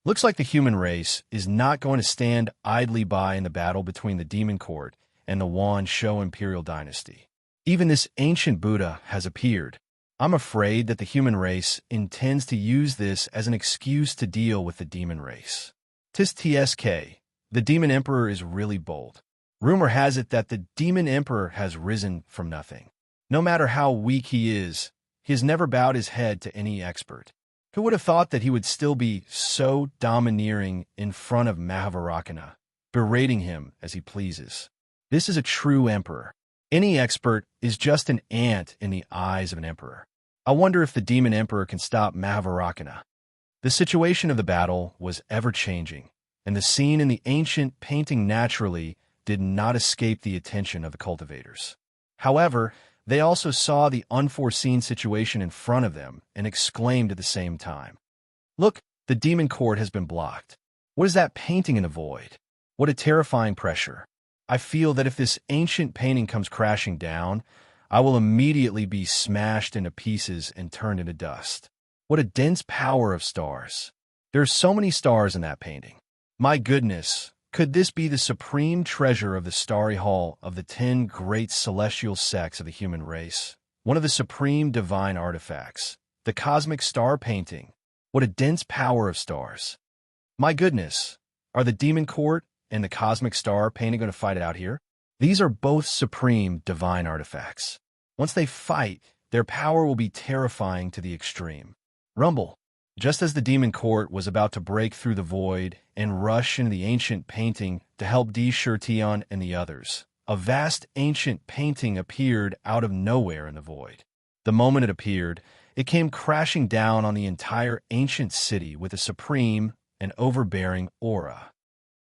Looks like the human race is not going to stand idly by in the battle between the demon court and the Wan Shou imperial dynasty. Even this ancient Buddha has appeared. I'm afraid that the human race intends to use this as an excuse to deal with the demon race. Tis TSK, the demon emperor is really bold. Rumor has it that the demon emperor has risen from nothing. No matter how weak he has never bowed his head to any expert. Who would have thought that he would still be so domineering in front of Mahavarakana, berating him as he pleases? This is a true emperor. Any expert is just an ant in the eyes of an emperor. I wonder if the demon emperor can stop Mahavarakana. The situation of the battle was ever-changing, and the scene in the ancient painting naturally did not escape the attention of the cultivators. However, They also saw the unforeseen situation in front of them and exclaimed at the same time, "Look, the demon court has been blocked. What is that painting in the void? What a terrifying pressure. I feel that if this ancient painting comes crashing down, I will immediately be smashed into pieces and turned into dust. What a dense power of stars. There are so many stars in that painting. My goodness, could this be the supreme treasure of the starry hall of the 10 great celestial sects of the human race? One of the supreme divine artifacts, the cosmic star painting. What a dense power of stars. My goodness, are the demon court and the cosmic star painting going to fight it out here? These are both supreme divine artifacts. Once they fight, their power will be terrifying to the extreme. Rumble. Just as the demon court was about to break through the void and rush into the ancient painting to help Tion and the others, a vast ancient painting appeared out of nowhere in the void. The moment it appeared, it came crashing down on the entire ancient city with a supreme and overbearing aura.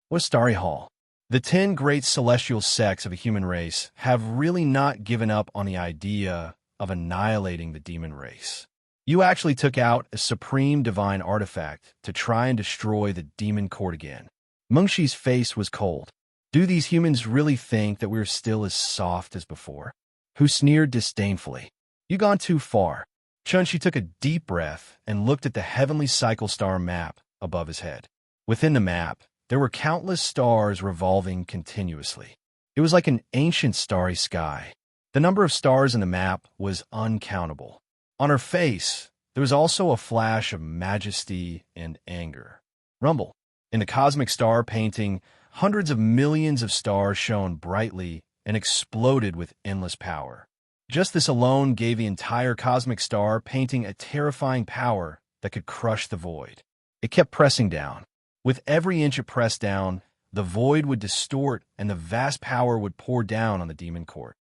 What a starry hall. The 10 great celestial sects of a human race have really not given up on the idea of annihilating the demon race. You actually took out a supreme divine artifact to try and destroy the demon court again. Mengxi's face was cold. Do these humans really think that we're still as soft as before? Who sneered disdainfully. You gone too far. Chunshi took a deep breath and looked at the heavenly cycle star map above his head. Within the map, there were countless stars revolving continuously. It was like an ancient starry sky. The number of stars in the map was uncountable. On her face, there was also a flash of majesty and anger. Rumble. In the cosmic star painting, hundreds of millions of stars shone brightly and exploded with endless power. Just this alone gave the entire cosmic star painting a terrifying power that could crush the void. It kept pressing down. With every inch it pressed down, the void would distort and the vast power would pour down on the demon court.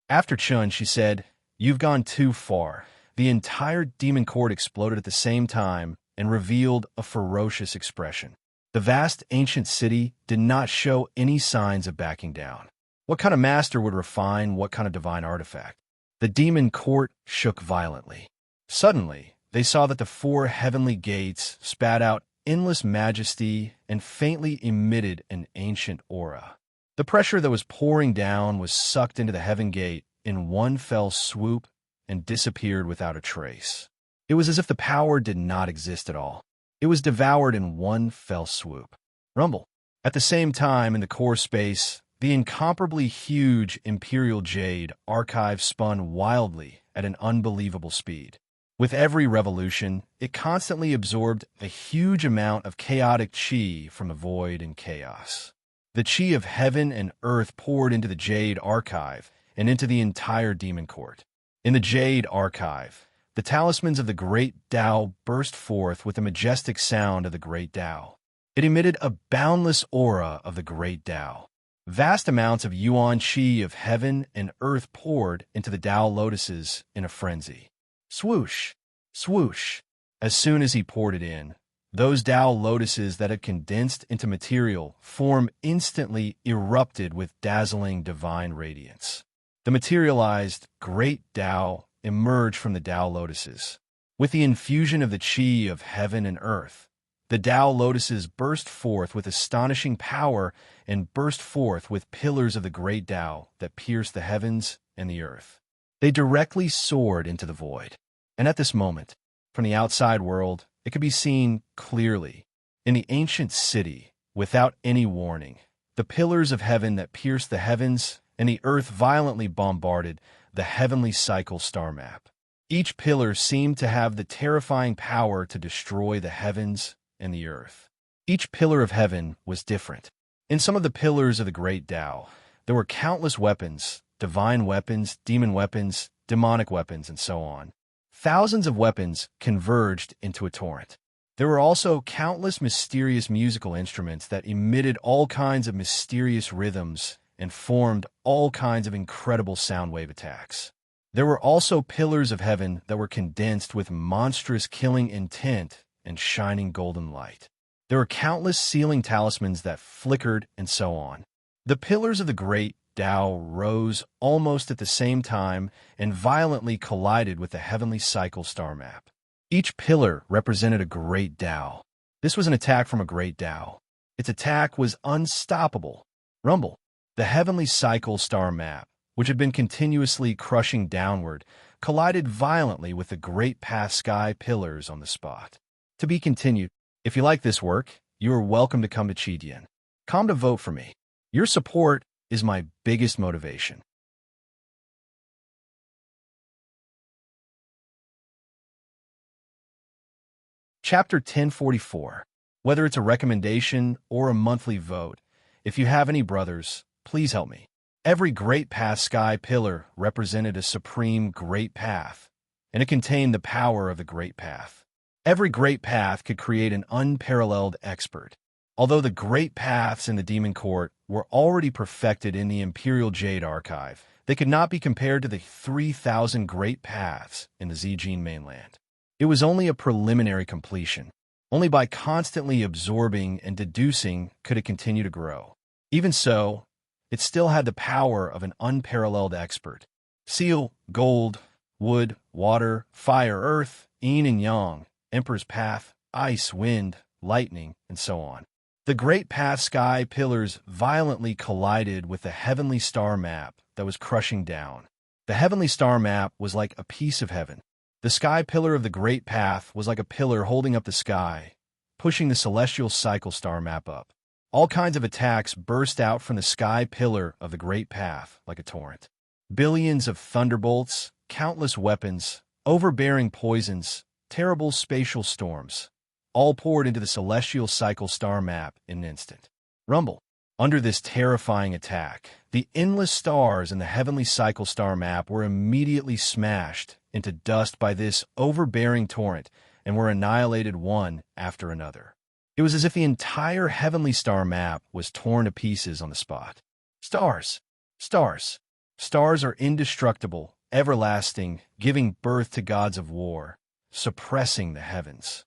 After Chun, she said, "You've gone too far." The entire demon court exploded at the same time and revealed a ferocious expression. The vast ancient city did not show any signs of backing down. What kind of master would refine what kind of divine artifact? The demon court shook violently. Suddenly, they saw that the 4 heavenly gates spat out endless majesty and faintly emitted an ancient aura. The pressure that was pouring down was sucked into the heaven gate in one fell swoop and disappeared without a trace. It was as if the power did not exist at all. It was devoured in one fell swoop. Rumble. At the same time, in the core space, the incomparably huge Imperial Jade archive spun wildly at an unbelievable speed. With every revolution, it constantly absorbed a huge amount of chaotic chi from the void and chaos. The chi of heaven and earth poured into the Jade Archive and into the entire demon court. In the Jade Archive, the talismans of the Great Tao burst forth with the majestic sound of the Great Tao. It emitted a boundless aura of the Great Tao. Vast amounts of yuan chi of heaven and earth poured into the Tao lotuses in a frenzy. Swoosh! Swoosh! As soon as he poured it in, those Tao lotuses that had condensed into material form instantly erupted with dazzling divine radiance. The materialized Great Tao emerged from the Tao lotuses. With the infusion of the chi of heaven and earth, the Tao lotuses burst forth with astonishing power and burst forth with pillars of the Great Tao that pierced the heavens and the earth. They directly soared into the void. And at this moment, from the outside world, it could be seen clearly. In the ancient city, without any warning, the pillars of heaven that pierced the heavens and the earth violently bombarded the heavenly cycle star map. Each pillar seemed to have the terrifying power to destroy the heavens and the earth. Each pillar of heaven was different. In some of the pillars of the Great Tao, there were countless weapons, divine weapons, demonic weapons, and so on. Thousands of weapons converged into a torrent. There were also countless mysterious musical instruments that emitted all kinds of mysterious rhythms and formed all kinds of incredible sound wave attacks. There were also pillars of heaven that were condensed with monstrous killing intent and shining golden light. There were countless sealing talismans that flickered and so on. The pillars of the Great Tao rose almost at the same time and violently collided with the heavenly cycle star map. Each pillar represented a great Tao. This was an attack from a great Tao. Its attack was unstoppable. Rumble. The heavenly cycle star map, which had been continuously crushing downward, collided violently with the great path sky pillars on the spot. To be continued. If you like this work, you are welcome to come to Chidian. Come to vote for me. Your support is my biggest motivation. Chapter 1044. Whether it's a recommendation or a monthly vote, if you have any brothers, please help me. Every great path sky pillar represented a supreme great path, and it contained the power of the great path. Every great path could create an unparalleled expert. Although the great paths in the Demon Court were already perfected in the Imperial Jade Archive, they could not be compared to the 3,000 great paths in the Zijin mainland. It was only a preliminary completion. Only by constantly absorbing and deducing could it continue to grow. Even so, it still had the power of an unparalleled expert. Seal, gold, wood, water, fire, earth, yin and yang, Emperor's path, ice, wind, lightning, and so on. The great path sky pillars violently collided with the heavenly star map that was crushing down. The heavenly star map was like a piece of heaven. The sky pillar of the great path was like a pillar holding up the sky, pushing the celestial cycle star map up. All kinds of attacks burst out from the sky pillar of the great path like a torrent. Billions of thunderbolts, countless weapons, overbearing poisons, terrible spatial storms, all poured into the celestial cycle star map in an instant. Rumble. Under this terrifying attack, the endless stars in the heavenly cycle star map were immediately smashed into dust by this overbearing torrent and were annihilated one after another. It was as if the entire heavenly star map was torn to pieces on the spot. Stars. Stars. Stars are indestructible, everlasting, giving birth to gods of war, suppressing the heavens.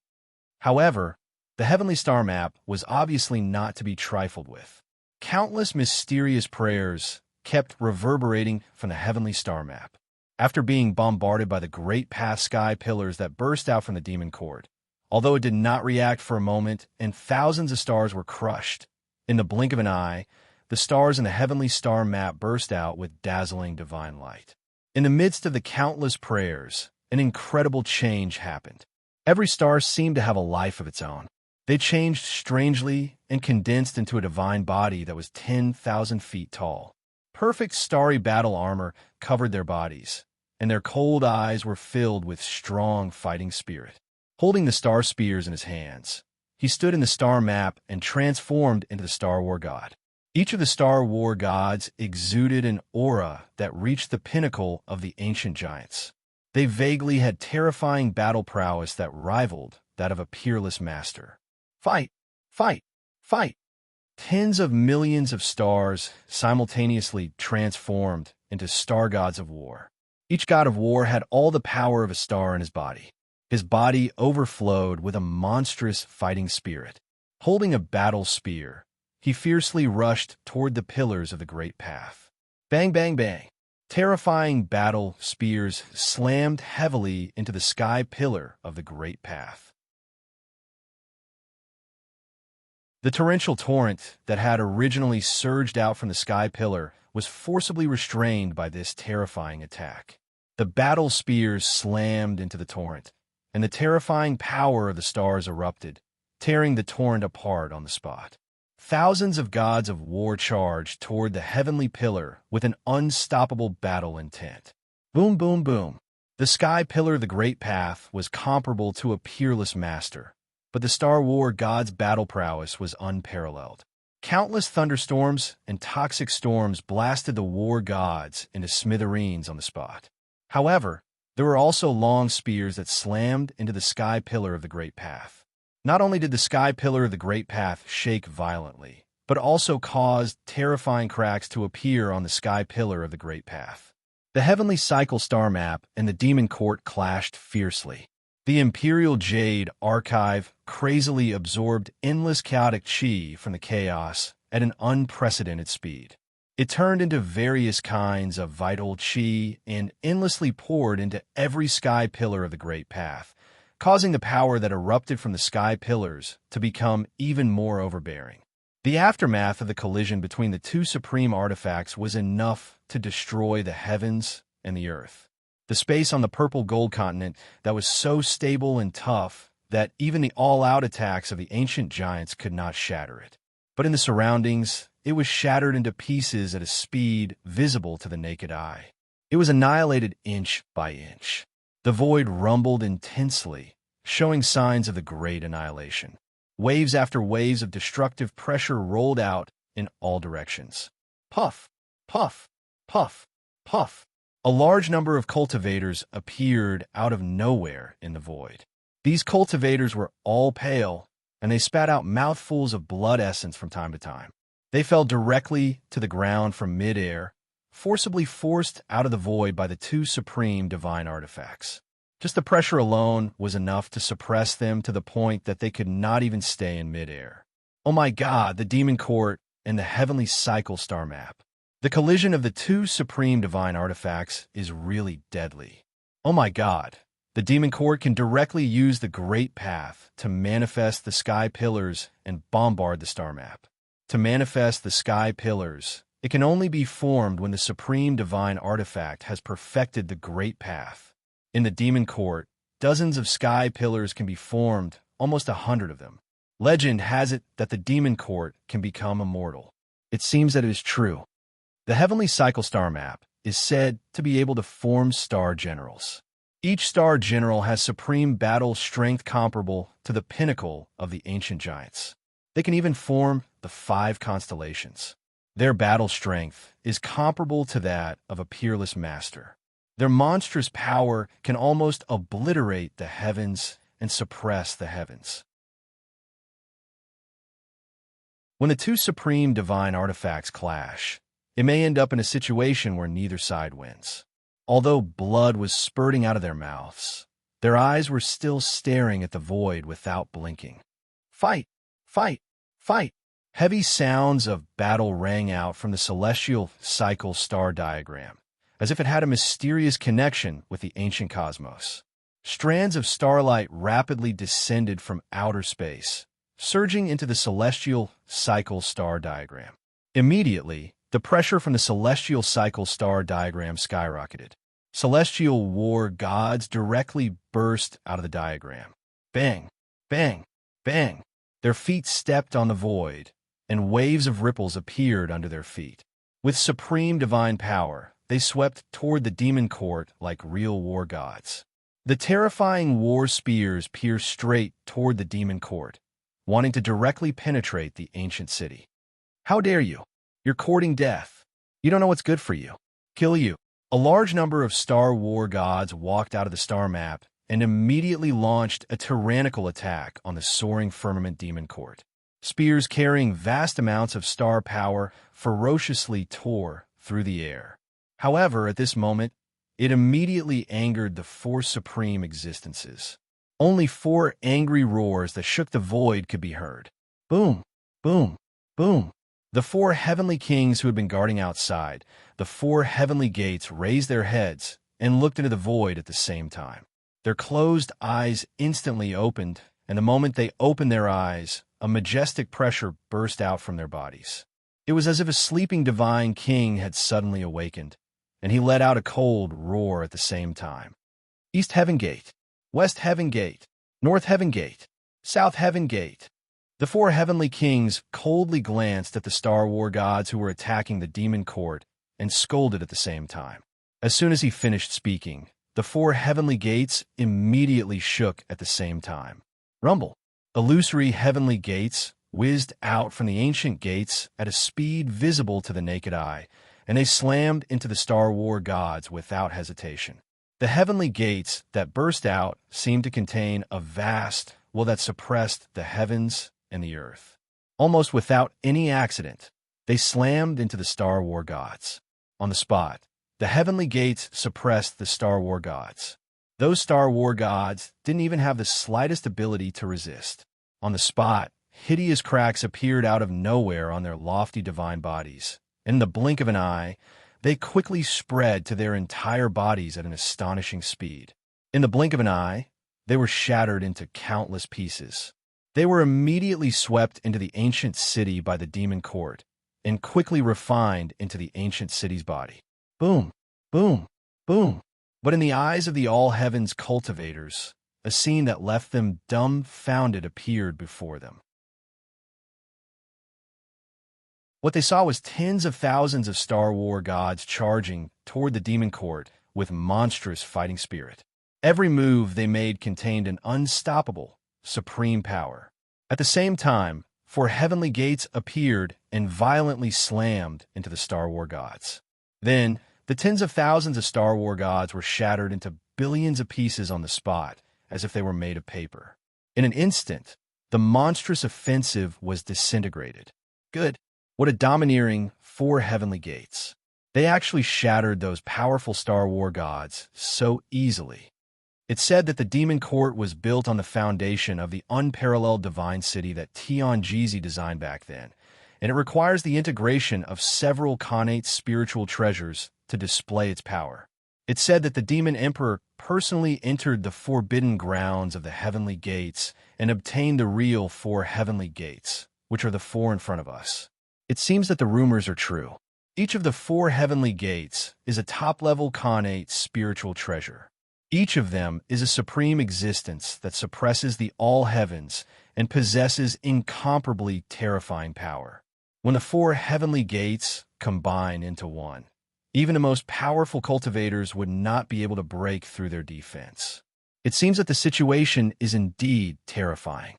However, the heavenly star map was obviously not to be trifled with. Countless mysterious prayers kept reverberating from the heavenly star map. After being bombarded by the great path sky pillars that burst out from the Demon Court, although it did not react for a moment and thousands of stars were crushed, in the blink of an eye, the stars in the heavenly star map burst out with dazzling divine light. In the midst of the countless prayers, an incredible change happened. Every star seemed to have a life of its own. They changed strangely and condensed into a divine body that was 10,000 feet tall. Perfect starry battle armor covered their bodies, and their cold eyes were filled with strong fighting spirit. Holding the star spears in his hands, he stood in the star map and transformed into the Star War God. Each of the Star War gods exuded an aura that reached the pinnacle of the ancient giants. They vaguely had terrifying battle prowess that rivaled that of a peerless master. Fight! Fight! Fight! Tens of millions of stars simultaneously transformed into star gods of war. Each god of war had all the power of a star in his body. His body overflowed with a monstrous fighting spirit. Holding a battle spear, he fiercely rushed toward the pillars of the great path. Bang, bang, bang. Terrifying battle spears slammed heavily into the sky pillar of the great path. The torrential torrent that had originally surged out from the sky pillar was forcibly restrained by this terrifying attack. The battle spears slammed into the torrent, and the terrifying power of the stars erupted, tearing the torrent apart on the spot. Thousands of gods of war charged toward the heavenly pillar with an unstoppable battle intent. Boom, boom, boom. The sky pillar of the great path was comparable to a peerless master, but the Star War god's battle prowess was unparalleled. Countless thunderstorms and toxic storms blasted the war gods into smithereens on the spot. However, there were also long spears that slammed into the sky pillar of the great path. Not only did the sky pillar of the great path shake violently, but also caused terrifying cracks to appear on the sky pillar of the great path. The heavenly cycle star map and the Demon Court clashed fiercely. The Imperial Jade Archive crazily absorbed endless chaotic chi from the chaos at an unprecedented speed. It turned into various kinds of vital chi and endlessly poured into every sky pillar of the Great Path, causing the power that erupted from the sky pillars to become even more overbearing. The aftermath of the collision between the two supreme artifacts was enough to destroy the heavens and the earth. The space on the purple gold continent that was so stable and tough that even the all-out attacks of the ancient giants could not shatter it. But in the surroundings, it was shattered into pieces at a speed visible to the naked eye. It was annihilated inch by inch. The void rumbled intensely, showing signs of the great annihilation. Waves after waves of destructive pressure rolled out in all directions. Puff, puff, puff, puff. A large number of cultivators appeared out of nowhere in the void. These cultivators were all pale, and they spat out mouthfuls of blood essence from time to time. They fell directly to the ground from midair, forcibly forced out of the void by the two supreme divine artifacts. Just the pressure alone was enough to suppress them to the point that they could not even stay in midair. Oh my God, the Demon Court and the Heavenly Cycle Star Map. The collision of the two supreme divine artifacts is really deadly. Oh my God, the Demon Court can directly use the Great Path to manifest the sky pillars and bombard the star map. To manifest the sky pillars, it can only be formed when the supreme divine artifact has perfected the Great Path. In the Demon Court, dozens of sky pillars can be formed, almost 100 of them. Legend has it that the Demon Court can become immortal. It seems that it is true. The Heavenly Cycle Star Map is said to be able to form star generals. Each star general has supreme battle strength comparable to the pinnacle of the ancient giants. They can even form the 5 constellations. Their battle strength is comparable to that of a peerless master. Their monstrous power can almost obliterate the heavens and suppress the heavens. When the two supreme divine artifacts clash, it may end up in a situation where neither side wins. Although blood was spurting out of their mouths, their eyes were still staring at the void without blinking. Fight! Fight! Fight! Heavy sounds of battle rang out from the celestial cycle star diagram, as if it had a mysterious connection with the ancient cosmos. Strands of starlight rapidly descended from outer space, surging into the celestial cycle star diagram. Immediately, the pressure from the celestial cycle star diagram skyrocketed. Celestial war gods directly burst out of the diagram. Bang! Bang! Bang! Their feet stepped on the void, and waves of ripples appeared under their feet. With supreme divine power, they swept toward the Demon Court like real war gods. The terrifying war spears pierced straight toward the Demon Court, wanting to directly penetrate the ancient city. How dare you? You're courting death. You don't know what's good for you. Kill you. A large number of star war gods walked out of the star map and immediately launched a tyrannical attack on the soaring firmament Demon Court. Spears carrying vast amounts of star power ferociously tore through the air. However, at this moment, it immediately angered the 4 supreme existences. Only 4 angry roars that shook the void could be heard. Boom, boom, boom. The 4 heavenly kings who had been guarding outside, the 4 heavenly gates, raised their heads and looked into the void at the same time. Their closed eyes instantly opened, and the moment they opened their eyes, a majestic pressure burst out from their bodies. It was as if a sleeping divine king had suddenly awakened, and he let out a cold roar at the same time. East Heaven Gate, West Heaven Gate, North Heaven Gate, South Heaven Gate. The 4 heavenly kings coldly glanced at the Star War gods who were attacking the Demon Court and scolded at the same time. As soon as he finished speaking, the 4 heavenly gates immediately shook at the same time. Rumble. Illusory heavenly gates whizzed out from the ancient gates at a speed visible to the naked eye, and they slammed into the Star War gods without hesitation. The heavenly gates that burst out seemed to contain a vast will that suppressed the heavens and the earth. Almost without any accident, they slammed into the Star War gods. On the spot, the heavenly gates suppressed the Star War gods. Those Star War gods didn't even have the slightest ability to resist. On the spot, hideous cracks appeared out of nowhere on their lofty divine bodies, In the blink of an eye, they quickly spread to their entire bodies at an astonishing speed. In the blink of an eye, they were shattered into countless pieces. They were immediately swept into the ancient city by the demon court and quickly refined into the ancient city's body. Boom, boom, boom. But in the eyes of the all-heavens cultivators, a scene that left them dumbfounded appeared before them. What they saw was tens of thousands of Star War gods charging toward the demon court with monstrous fighting spirit. Every move they made contained an unstoppable, supreme power. At the same time, four heavenly gates appeared and violently slammed into the Star War gods. Then, the tens of thousands of Star War gods were shattered into billions of pieces on the spot, as if they were made of paper. In an instant, the monstrous offensive was disintegrated. Good. What a domineering four heavenly gates. They actually shattered those powerful Star War gods so easily. It's said that the demon court was built on the foundation of the unparalleled divine city that Tianjiji designed back then, and it requires the integration of several connate spiritual treasures to display its power. It's said that the demon emperor personally entered the forbidden grounds of the heavenly gates and obtained the real four heavenly gates, which are the four in front of us. It seems that the rumors are true. Each of the four heavenly gates is a top-level connate spiritual treasure. Each of them is a supreme existence that suppresses the all-heavens and possesses incomparably terrifying power. When the four heavenly gates combine into one, even the most powerful cultivators would not be able to break through their defense. It seems that the situation is indeed terrifying.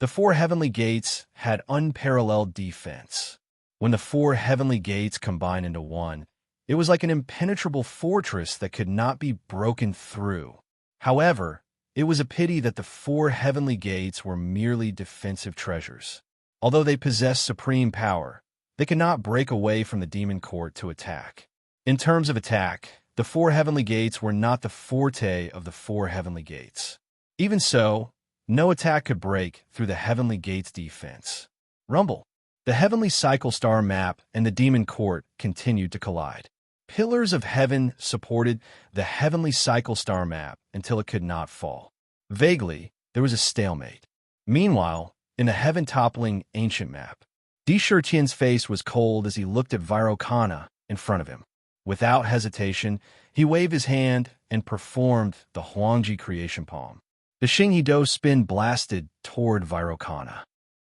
The four heavenly gates had unparalleled defense. When the four heavenly gates combined into one, it was like an impenetrable fortress that could not be broken through. However, it was a pity that the four heavenly gates were merely defensive treasures. Although they possessed supreme power, they could not break away from the demon court to attack. In terms of attack, the four heavenly gates were not the forte of the four heavenly gates. Even so, no attack could break through the heavenly gates' defense. Rumble. The heavenly cycle star map and the demon court continued to collide. Pillars of heaven supported the heavenly cycle star map until it could not fall. Vaguely, there was a stalemate. Meanwhile, in the heaven-toppling ancient map, Di Shurtian's face was cold as he looked at Vairocana in front of him. Without hesitation, he waved his hand and performed the Huangji creation palm. The Xingyi spin blasted toward Vairocana.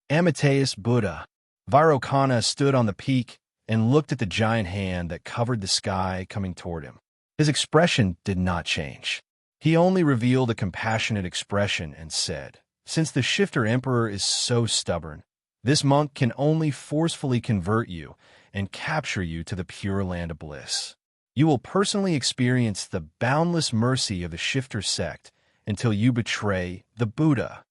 Amateus Buddha. Vairocana stood on the peak and looked at the giant hand that covered the sky coming toward him. His expression did not change. He only revealed a compassionate expression and said, "Since the shifter emperor is so stubborn, this monk can only forcefully convert you and capture you to the pure land of bliss. You will personally experience the boundless mercy of the shifter sect until you betray the Buddha."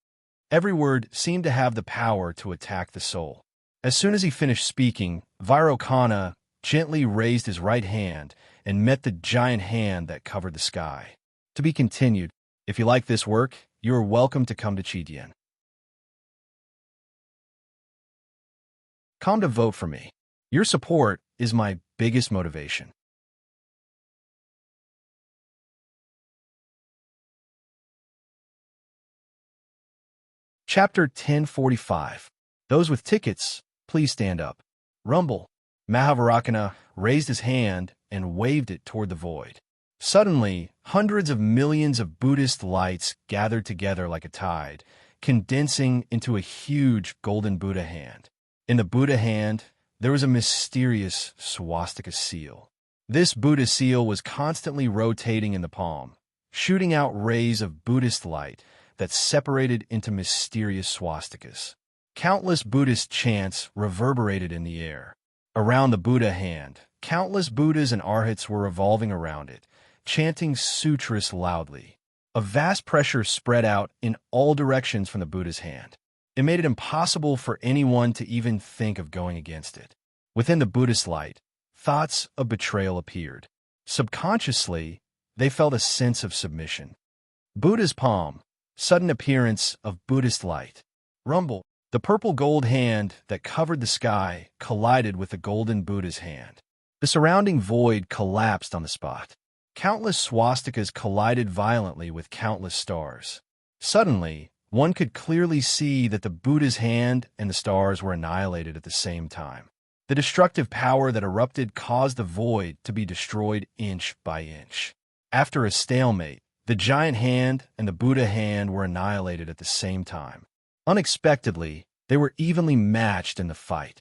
Every word seemed to have the power to attack the soul. As soon as he finished speaking, Vairocana gently raised his right hand and met the giant hand that covered the sky. To be continued. If you like this work, you are welcome to come to Chidian. Come to vote for me. Your support is my biggest motivation. Chapter 1045. Those with tickets, please stand up. Rumble. Mahavarakana raised his hand and waved it toward the void. Suddenly, hundreds of millions of Buddhist lights gathered together like a tide, condensing into a huge golden Buddha hand. In the Buddha hand, there was a mysterious swastika seal. This Buddha seal was constantly rotating in the palm, shooting out rays of Buddhist light that separated into mysterious swastikas. Countless Buddhist chants reverberated in the air. Around the Buddha hand, countless Buddhas and Arhats were revolving around it, chanting sutras loudly. A vast pressure spread out in all directions from the Buddha's hand. It made it impossible for anyone to even think of going against it. Within the Buddhist light, thoughts of betrayal appeared. Subconsciously, they felt a sense of submission. Buddha's palm, sudden appearance of Buddhist light. Rumble. The purple gold hand that covered the sky collided with the golden Buddha's hand. The surrounding void collapsed on the spot. Countless swastikas collided violently with countless stars. Suddenly, one could clearly see that the Buddha's hand and the stars were annihilated at the same time. The destructive power that erupted caused the void to be destroyed inch by inch. After a stalemate, the giant hand and the Buddha hand were annihilated at the same time. Unexpectedly, they were evenly matched in the fight.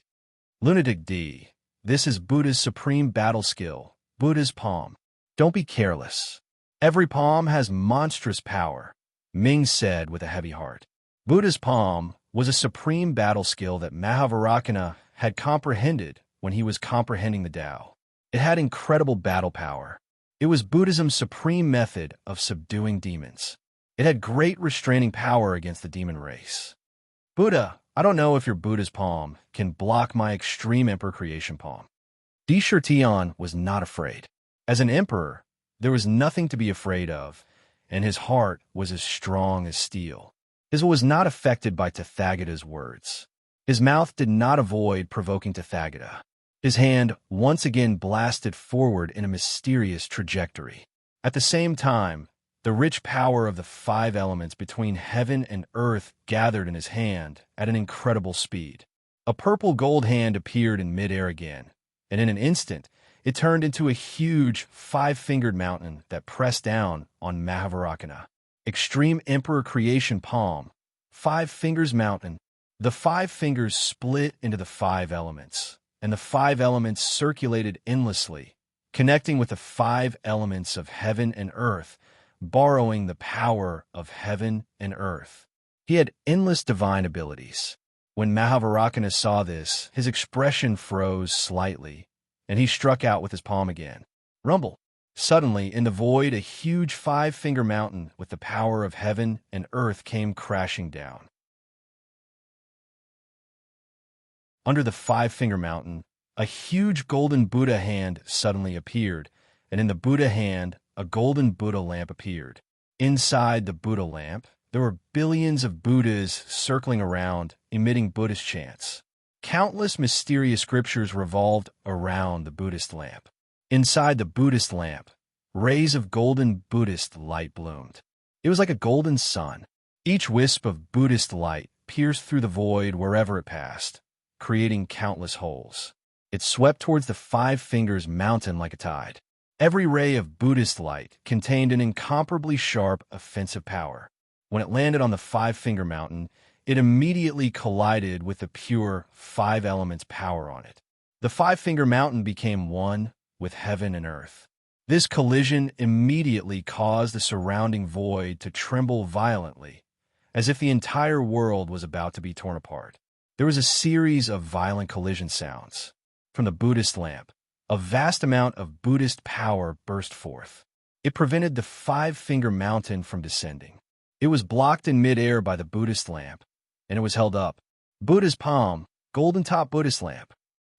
Lunatic D. This is Buddha's supreme battle skill, Buddha's palm. Don't be careless. Every palm has monstrous power, Ming said with a heavy heart. Buddha's palm was a supreme battle skill that Mahavarakana had comprehended when he was comprehending the Tao. It had incredible battle power. It was Buddhism's supreme method of subduing demons. It had great restraining power against the demon race. Buddha, I don't know if your Buddha's palm can block my extreme emperor creation palm. Deshirtian was not afraid. As an emperor, there was nothing to be afraid of, and his heart was as strong as steel. His will was not affected by Tathagata's words. His mouth did not avoid provoking Tathagata. His hand once again blasted forward in a mysterious trajectory. At the same time, the rich power of the 5 elements between heaven and earth gathered in his hand at an incredible speed. A purple gold hand appeared in midair again, and in an instant, it turned into a huge 5-fingered mountain that pressed down on Mahavarakana. Extreme Emperor Creation Palm, 5 Fingers Mountain. The 5 fingers split into the 5 elements, and the 5 elements circulated endlessly, connecting with the 5 elements of heaven and earth, borrowing the power of heaven and earth. He had endless divine abilities. When Mahavarakana saw this, his expression froze slightly, and he struck out with his palm again. Rumble! Suddenly, in the void, a huge 5-finger mountain with the power of heaven and earth came crashing down. Under the 5-finger mountain, a huge golden Buddha hand suddenly appeared, and in the Buddha hand, a golden Buddha lamp appeared. Inside the Buddha lamp, there were billions of Buddhas circling around, emitting Buddhist chants. Countless mysterious scriptures revolved around the Buddhist lamp. Inside the Buddhist lamp, rays of golden Buddhist light bloomed. It was like a golden sun. Each wisp of Buddhist light pierced through the void wherever it passed, creating countless holes. It swept towards the 5 fingers mountain like a tide. Every ray of Buddhist light contained an incomparably sharp offensive power. When it landed on the 5-finger mountain, it immediately collided with the pure 5 elements power on it. The 5-finger mountain became one with heaven and earth. This collision immediately caused the surrounding void to tremble violently, as if the entire world was about to be torn apart. There was a series of violent collision sounds. From the Buddhist lamp, a vast amount of Buddhist power burst forth. It prevented the 5-finger mountain from descending. It was blocked in midair by the Buddhist lamp, and it was held up. Buddha's palm, golden top Buddhist lamp.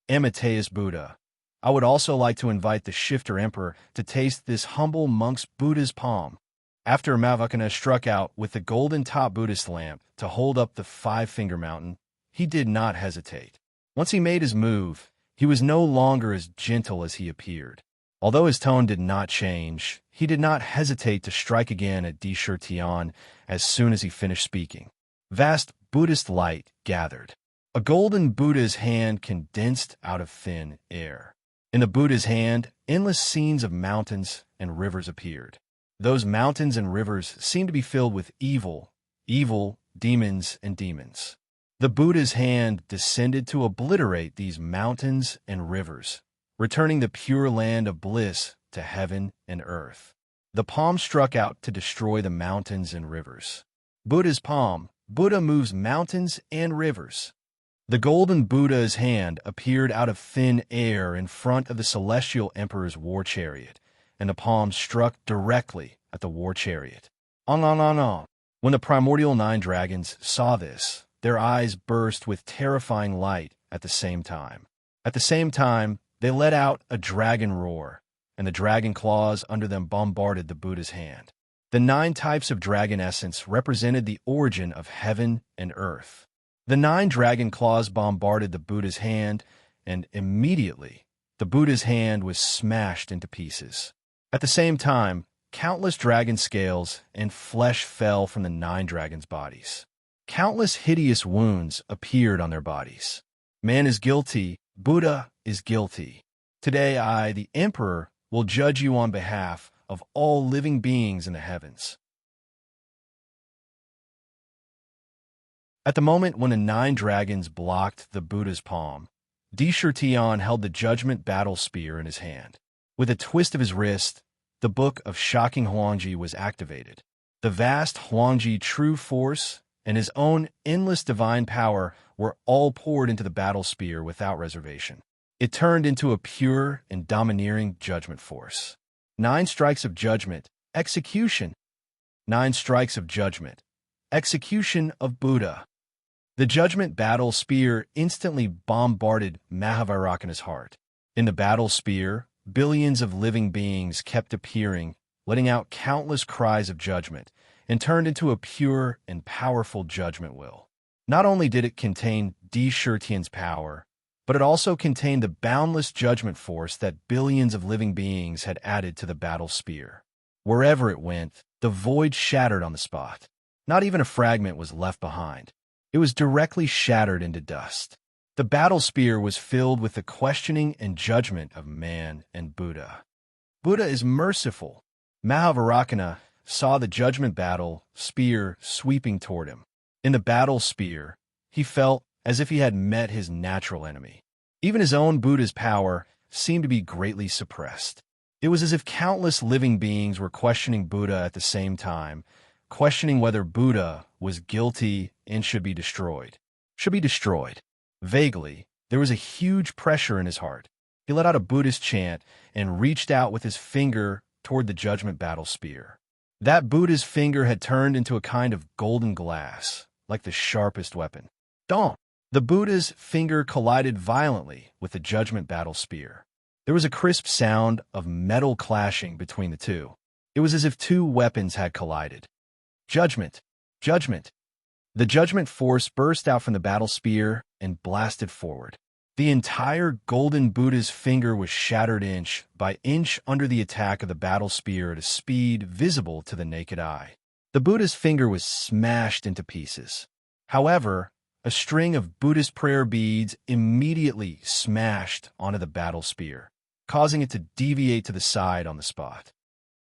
Amateus Buddha. I would also like to invite the Shifter Emperor to taste this humble monk's Buddha's palm. After Mahavarakana struck out with the golden top Buddhist lamp to hold up the 5-finger mountain, he did not hesitate. Once he made his move, he was no longer as gentle as he appeared. Although his tone did not change, he did not hesitate to strike again at Deshirtian as soon as he finished speaking. Vast Buddhist light gathered. A golden Buddha's hand condensed out of thin air. In the Buddha's hand, endless scenes of mountains and rivers appeared. Those mountains and rivers seemed to be filled with evil, demons, and demons. The Buddha's hand descended to obliterate these mountains and rivers, returning the pure land of bliss to heaven and earth. The palm struck out to destroy the mountains and rivers. Buddha's palm, Buddha moves mountains and rivers. The golden Buddha's hand appeared out of thin air in front of the celestial emperor's war chariot, and the palm struck directly at the war chariot. When the primordial 9 dragons saw this, their eyes burst with terrifying light at the same time. At the same time, they let out a dragon roar, and the dragon claws under them bombarded the Buddha's hand. The 9 types of dragon essence represented the origin of heaven and earth. The 9 dragon claws bombarded the Buddha's hand, and immediately the Buddha's hand was smashed into pieces. At the same time, countless dragon scales and flesh fell from the 9 dragons' bodies. Countless hideous wounds appeared on their bodies. Man is guilty, Buddha is guilty. Today I, the Emperor, will judge you on behalf of all living beings in the heavens. At the moment when the 9 dragons blocked the Buddha's palm, Tian held the judgment battle spear in his hand. With a twist of his wrist, the Book of Shocking Huangji was activated. The vast Huangji true force and his own endless divine power were all poured into the battle spear without reservation. It turned into a pure and domineering judgment force. 9 strikes of judgment, execution. 9 strikes of judgment, execution of Buddha. The judgment battle spear instantly bombarded Mahavarakana's heart. In the battle spear, billions of living beings kept appearing, letting out countless cries of judgment, and turned into a pure and powerful judgment will. Not only did it contain Tian's power, but it also contained the boundless judgment force that billions of living beings had added to the battle spear. Wherever it went, the void shattered on the spot. Not even a fragment was left behind. It was directly shattered into dust. The battle spear was filled with the questioning and judgment of man and Buddha. Buddha is merciful. Mahavarakana saw the judgment battle spear sweeping toward him. In the battle spear, he felt as if he had met his natural enemy. Even his own Buddha's power seemed to be greatly suppressed. It was as if countless living beings were questioning Buddha at the same time, questioning whether Buddha was guilty and should be destroyed. Vaguely, there was a huge pressure in his heart. He let out a Buddhist chant and reached out with his finger toward the judgment battle spear. That Buddha's finger had turned into a kind of golden glass, like the sharpest weapon. Dong! The Buddha's finger collided violently with the judgment battle spear. There was a crisp sound of metal clashing between the two. It was as if 2 weapons had collided. Judgment! Judgment! The judgment force burst out from the battle spear and blasted forward. The entire golden Buddha's finger was shattered inch by inch under the attack of the battle spear at a speed visible to the naked eye. The Buddha's finger was smashed into pieces. However, a string of Buddhist prayer beads immediately smashed onto the battle spear, causing it to deviate to the side on the spot.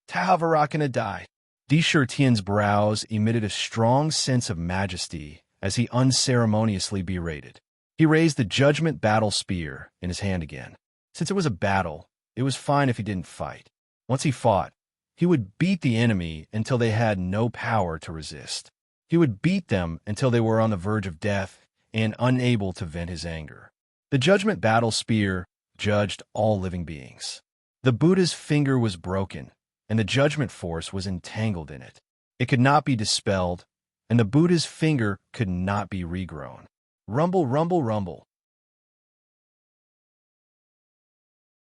Mahavarakana died. Tian's brows emitted a strong sense of majesty as he unceremoniously berated. He raised the judgment battle spear in his hand again. Since it was a battle, it was fine if he didn't fight. Once he fought, he would beat the enemy until they had no power to resist. He would beat them until they were on the verge of death and unable to vent his anger. The judgment battle spear judged all living beings. The Buddha's finger was broken, and the judgment force was entangled in it. It could not be dispelled, and the Buddha's finger could not be regrown. Rumble, rumble, rumble.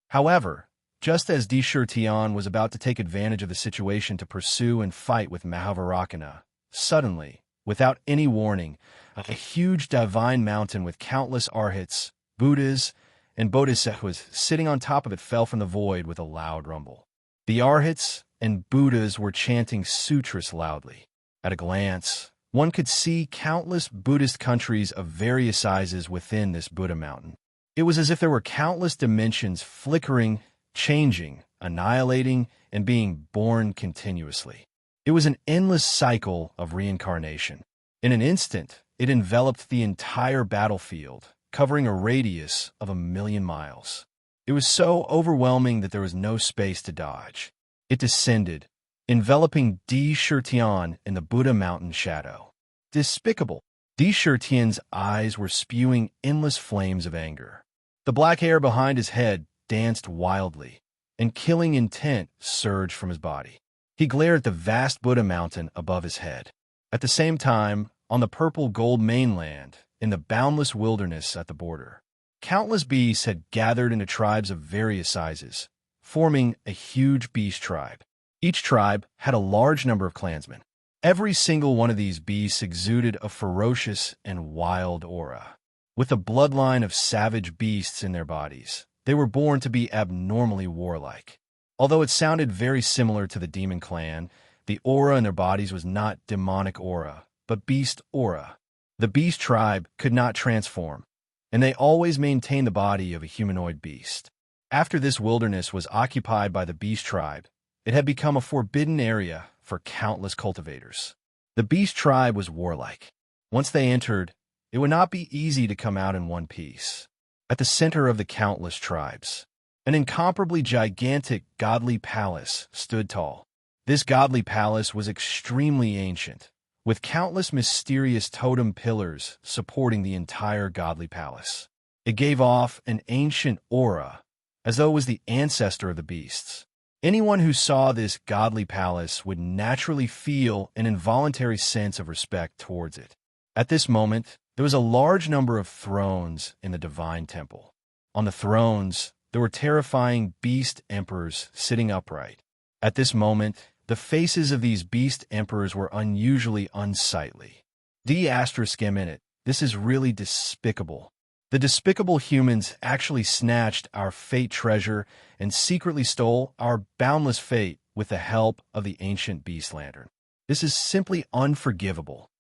However, just as Tian was about to take advantage of the situation to pursue and fight with Mahavarakana, suddenly, without any warning, a huge divine mountain with countless arhats, Buddhas, and bodhisattvas sitting on top of it fell from the void with a loud rumble. The arhats and Buddhas were chanting sutras loudly. At a glance, one could see countless Buddhist countries of various sizes within this Buddha mountain. It was as if there were countless dimensions flickering, changing, annihilating, and being born continuously. It was an endless cycle of reincarnation. In an instant, it enveloped the entire battlefield, covering a radius of 1,000,000 miles. It was so overwhelming that there was no space to dodge. It descended, enveloping Tian in the Buddha mountain shadow. Despicable! Tian's eyes were spewing endless flames of anger. The black hair behind his head danced wildly, and killing intent surged from his body. He glared at the vast Buddha mountain above his head. At the same time, on the purple gold mainland, in the boundless wilderness at the border, countless beasts had gathered into tribes of various sizes, forming a huge beast tribe. Each tribe had a large number of clansmen. Every single one of these beasts exuded a ferocious and wild aura. With a bloodline of savage beasts in their bodies, they were born to be abnormally warlike. Although it sounded very similar to the demon clan, the aura in their bodies was not demonic aura, but beast aura. The beast tribe could not transform, and they always maintained the body of a humanoid beast. After this wilderness was occupied by the beast tribe, it had become a forbidden area for countless cultivators. The beast tribe was warlike. Once they entered, it would not be easy to come out in one piece. At the center of the countless tribes, an incomparably gigantic godly palace stood tall. This godly palace was extremely ancient, with countless mysterious totem pillars supporting the entire godly palace. It gave off an ancient aura, as though it was the ancestor of the beasts. Anyone who saw this godly palace would naturally feel an involuntary sense of respect towards it. At this moment, there was a large number of thrones in the divine temple. On the thrones, there were terrifying beast emperors sitting upright. At this moment, the faces of these beast emperors were unusually unsightly. This is really despicable. The despicable humans actually snatched our fate treasure and secretly stole our boundless fate with the help of the ancient beast lantern. This is simply unforgivable.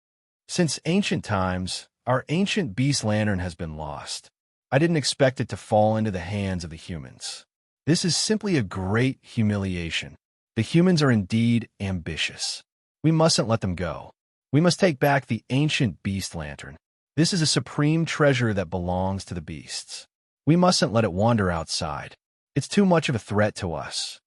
Since ancient times, our ancient beast lantern has been lost. I didn't expect it to fall into the hands of the humans. This is simply a great humiliation. The humans are indeed ambitious. We mustn't let them go. We must take back the ancient beast lantern. This is a supreme treasure that belongs to the beasts. We mustn't let it wander outside. It's too much of a threat to us.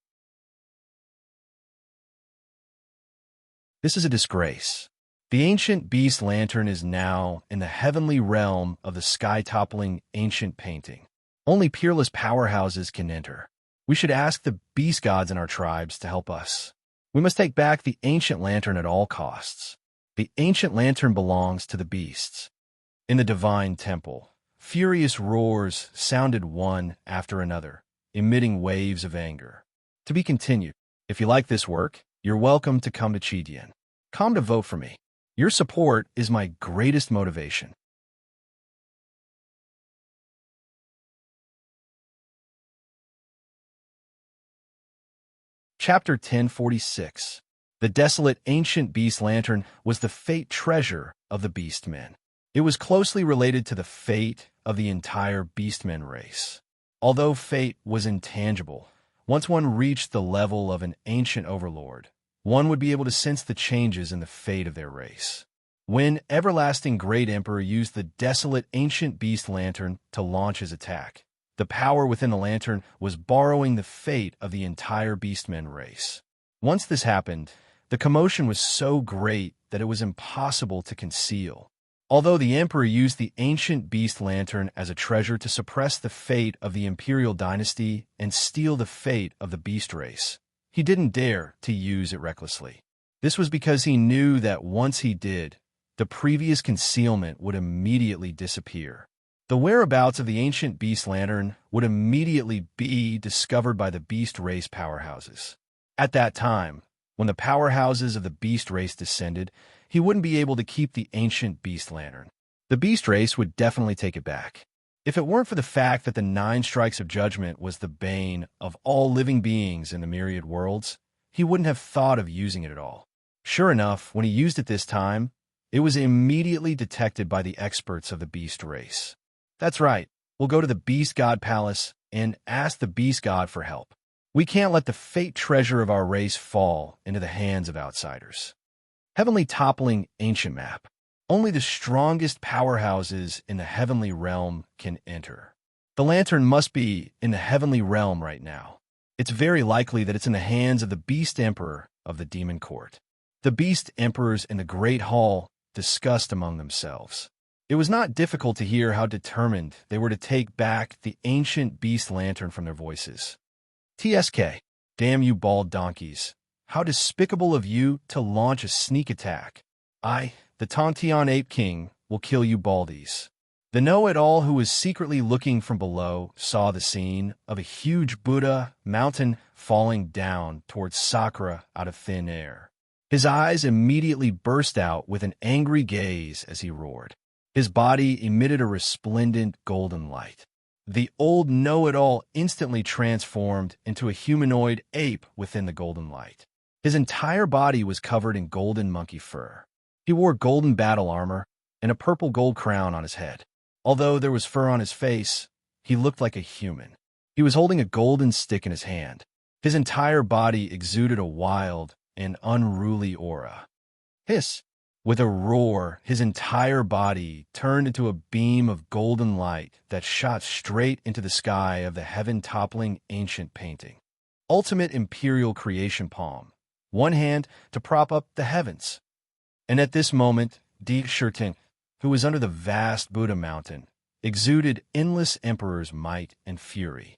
This is a disgrace. The ancient beast lantern is now in the heavenly realm of the sky-toppling ancient painting. Only peerless powerhouses can enter. We should ask the beast gods in our tribes to help us. We must take back the ancient lantern at all costs. The ancient lantern belongs to the beasts. In the divine temple, furious roars sounded one after another, emitting waves of anger. To be continued. If you like this work, you're welcome to come to Chidian. Come to vote for me. Your support is my greatest motivation. Chapter 1046. The desolate ancient beast lantern was the fate treasure of the beastmen. It was closely related to the fate of the entire beastmen race. Although fate was intangible, once one reached the level of an ancient overlord, one would be able to sense the changes in the fate of their race. When Everlasting Great Emperor used the desolate ancient beast lantern to launch his attack, the power within the lantern was borrowing the fate of the entire beastmen race. Once this happened, the commotion was so great that it was impossible to conceal. Although the emperor used the ancient beast lantern as a treasure to suppress the fate of the imperial dynasty and steal the fate of the beast race, he didn't dare to use it recklessly. This was because he knew that once he did, the previous concealment would immediately disappear. The whereabouts of the ancient beast lantern would immediately be discovered by the beast race powerhouses. At that time, when the powerhouses of the beast race descended, he wouldn't be able to keep the ancient beast lantern. The beast race would definitely take it back. If it weren't for the fact that the 9 strikes of judgment was the bane of all living beings in the myriad worlds, he wouldn't have thought of using it at all. Sure enough, when he used it this time, it was immediately detected by the experts of the beast race. That's right, we'll go to the beast god palace and ask the beast god for help. We can't let the fate treasure of our race fall into the hands of outsiders. Heavenly toppling ancient map. Only the strongest powerhouses in the heavenly realm can enter. The lantern must be in the heavenly realm right now. It's very likely that it's in the hands of the beast emperor of the demon court. The beast emperors in the great hall discussed among themselves. It was not difficult to hear how determined they were to take back the ancient beast lantern from their voices. TSK, damn you bald donkeys. How despicable of you to launch a sneak attack. I, the Tontion Ape King, will kill you baldies. The know-it-all who was secretly looking from below saw the scene of a huge Buddha mountain falling down towards Sakura out of thin air. His eyes immediately burst out with an angry gaze as he roared. His body emitted a resplendent golden light. The old know-it-all instantly transformed into a humanoid ape within the golden light. His entire body was covered in golden monkey fur. He wore golden battle armor and a purple gold crown on his head. Although there was fur on his face, he looked like a human. He was holding a golden stick in his hand. His entire body exuded a wild and unruly aura. Hiss! With a roar, his entire body turned into a beam of golden light that shot straight into the sky of the heaven-toppling ancient painting. Ultimate imperial creation palm. One hand to prop up the heavens. And at this moment, Di Shirting, who was under the vast Buddha mountain, exuded endless emperor's might and fury.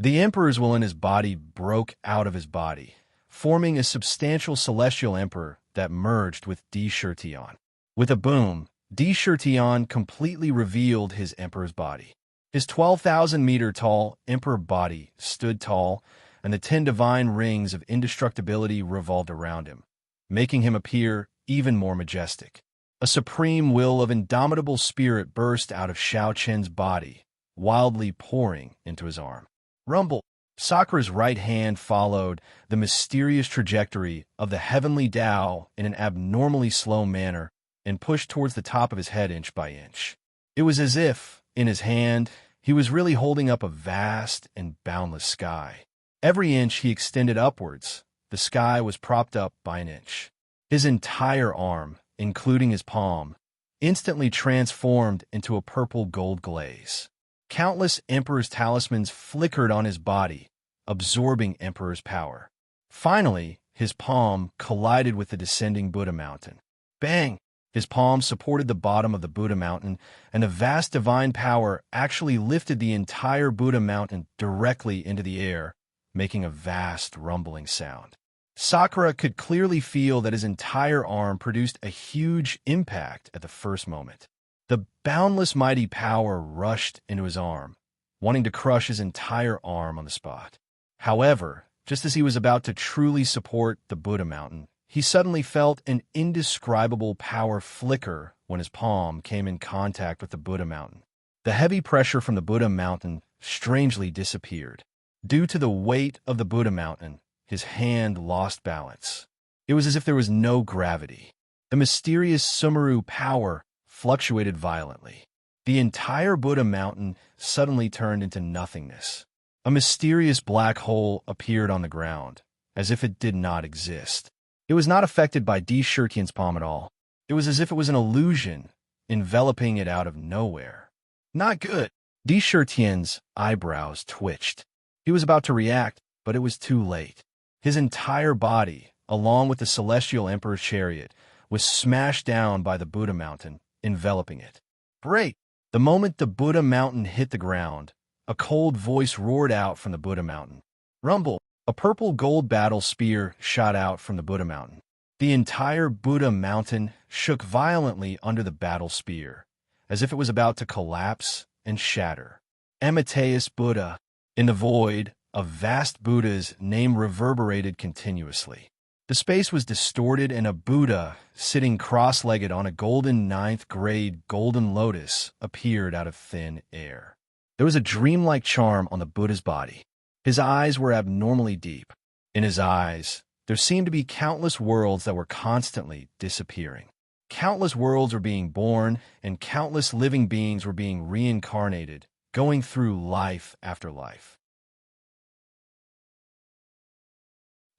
The emperor's will in his body broke out of his body, forming a substantial celestial emperor that merged with Di Shirtian. With a boom, Di Shirtian completely revealed his emperor's body. His 12,000-meter-tall emperor body stood tall, and the 10 divine rings of indestructibility revolved around him, making him appear even more majestic. A supreme will of indomitable spirit burst out of Xiao Qian's body, wildly pouring into his arm. Rumble! Sakura's right hand followed the mysterious trajectory of the heavenly Tao in an abnormally slow manner and pushed towards the top of his head inch by inch. It was as if, in his hand, he was really holding up a vast and boundless sky. Every inch he extended upwards, the sky was propped up by an inch. His entire arm, including his palm, instantly transformed into a purple gold glaze. Countless Emperor's talismans flickered on his body, absorbing Emperor's power. Finally, his palm collided with the descending Buddha mountain. Bang! His palm supported the bottom of the Buddha mountain, and a vast divine power actually lifted the entire Buddha mountain directly into the air, making a vast rumbling sound. Sakura could clearly feel that his entire arm produced a huge impact at the first moment. The boundless mighty power rushed into his arm, wanting to crush his entire arm on the spot. However, just as he was about to truly support the Buddha mountain, he suddenly felt an indescribable power flicker when his palm came in contact with the Buddha mountain. The heavy pressure from the Buddha mountain strangely disappeared. Due to the weight of the Buddha mountain, his hand lost balance. It was as if there was no gravity. The mysterious Sumeru power fluctuated violently. The entire Buddha mountain suddenly turned into nothingness. A mysterious black hole appeared on the ground, as if it did not exist. It was not affected by Di Shirtian's palm at all. It was as if it was an illusion, enveloping it out of nowhere. Not good. Di Shirtian's eyebrows twitched. He was about to react, but it was too late. His entire body, along with the Celestial Emperor's chariot, was smashed down by the Buddha mountain, enveloping it. Break! The moment the Buddha mountain hit the ground, a cold voice roared out from the Buddha mountain. Rumble! A purple gold battle spear shot out from the Buddha mountain. The entire Buddha mountain shook violently under the battle spear, as if it was about to collapse and shatter. Amateus Buddha. In the void, a vast Buddha's name reverberated continuously. The space was distorted, and a Buddha, sitting cross-legged on a golden ninth-grade golden lotus, appeared out of thin air. There was a dreamlike charm on the Buddha's body. His eyes were abnormally deep. In his eyes, there seemed to be countless worlds that were constantly disappearing. Countless worlds were being born, and countless living beings were being reincarnated, going through life after life.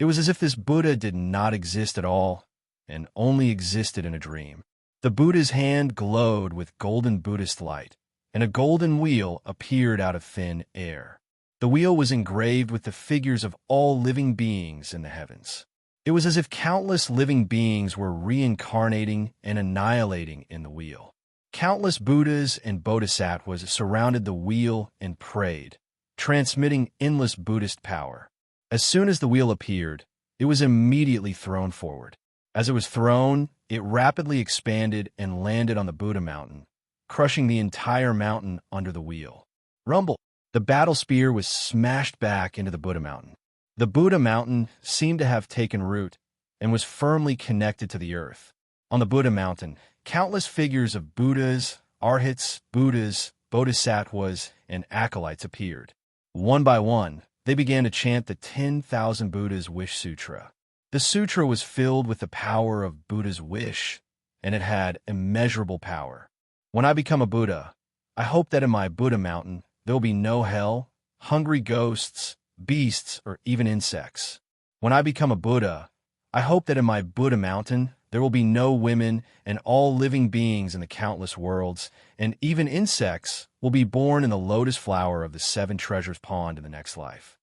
It was as if this Buddha did not exist at all and only existed in a dream. The Buddha's hand glowed with golden Buddhist light, and a golden wheel appeared out of thin air. The wheel was engraved with the figures of all living beings in the heavens. It was as if countless living beings were reincarnating and annihilating in the wheel. Countless Buddhas and Bodhisattvas surrounded the wheel and prayed, transmitting endless Buddhist power. As soon as the wheel appeared, it was immediately thrown forward. As it was thrown, it rapidly expanded and landed on the Buddha mountain, crushing the entire mountain under the wheel. Rumble! The battle spear was smashed back into the Buddha mountain. The Buddha mountain seemed to have taken root and was firmly connected to the earth. On the Buddha mountain, countless figures of Buddhas, Arhats, Buddhas, Bodhisattvas, and acolytes appeared. One by one, they began to chant the 10,000 Buddhas Wish Sutra. The sutra was filled with the power of Buddha's wish, and it had immeasurable power. When I become a Buddha, I hope that in my Buddha mountain there will be no hell, hungry ghosts, beasts, or even insects. When I become a Buddha, I hope that in my Buddha mountain there will be no women, and all living beings in the countless worlds, and even insects, will be born in the lotus flower of the seven treasures pond in the next life.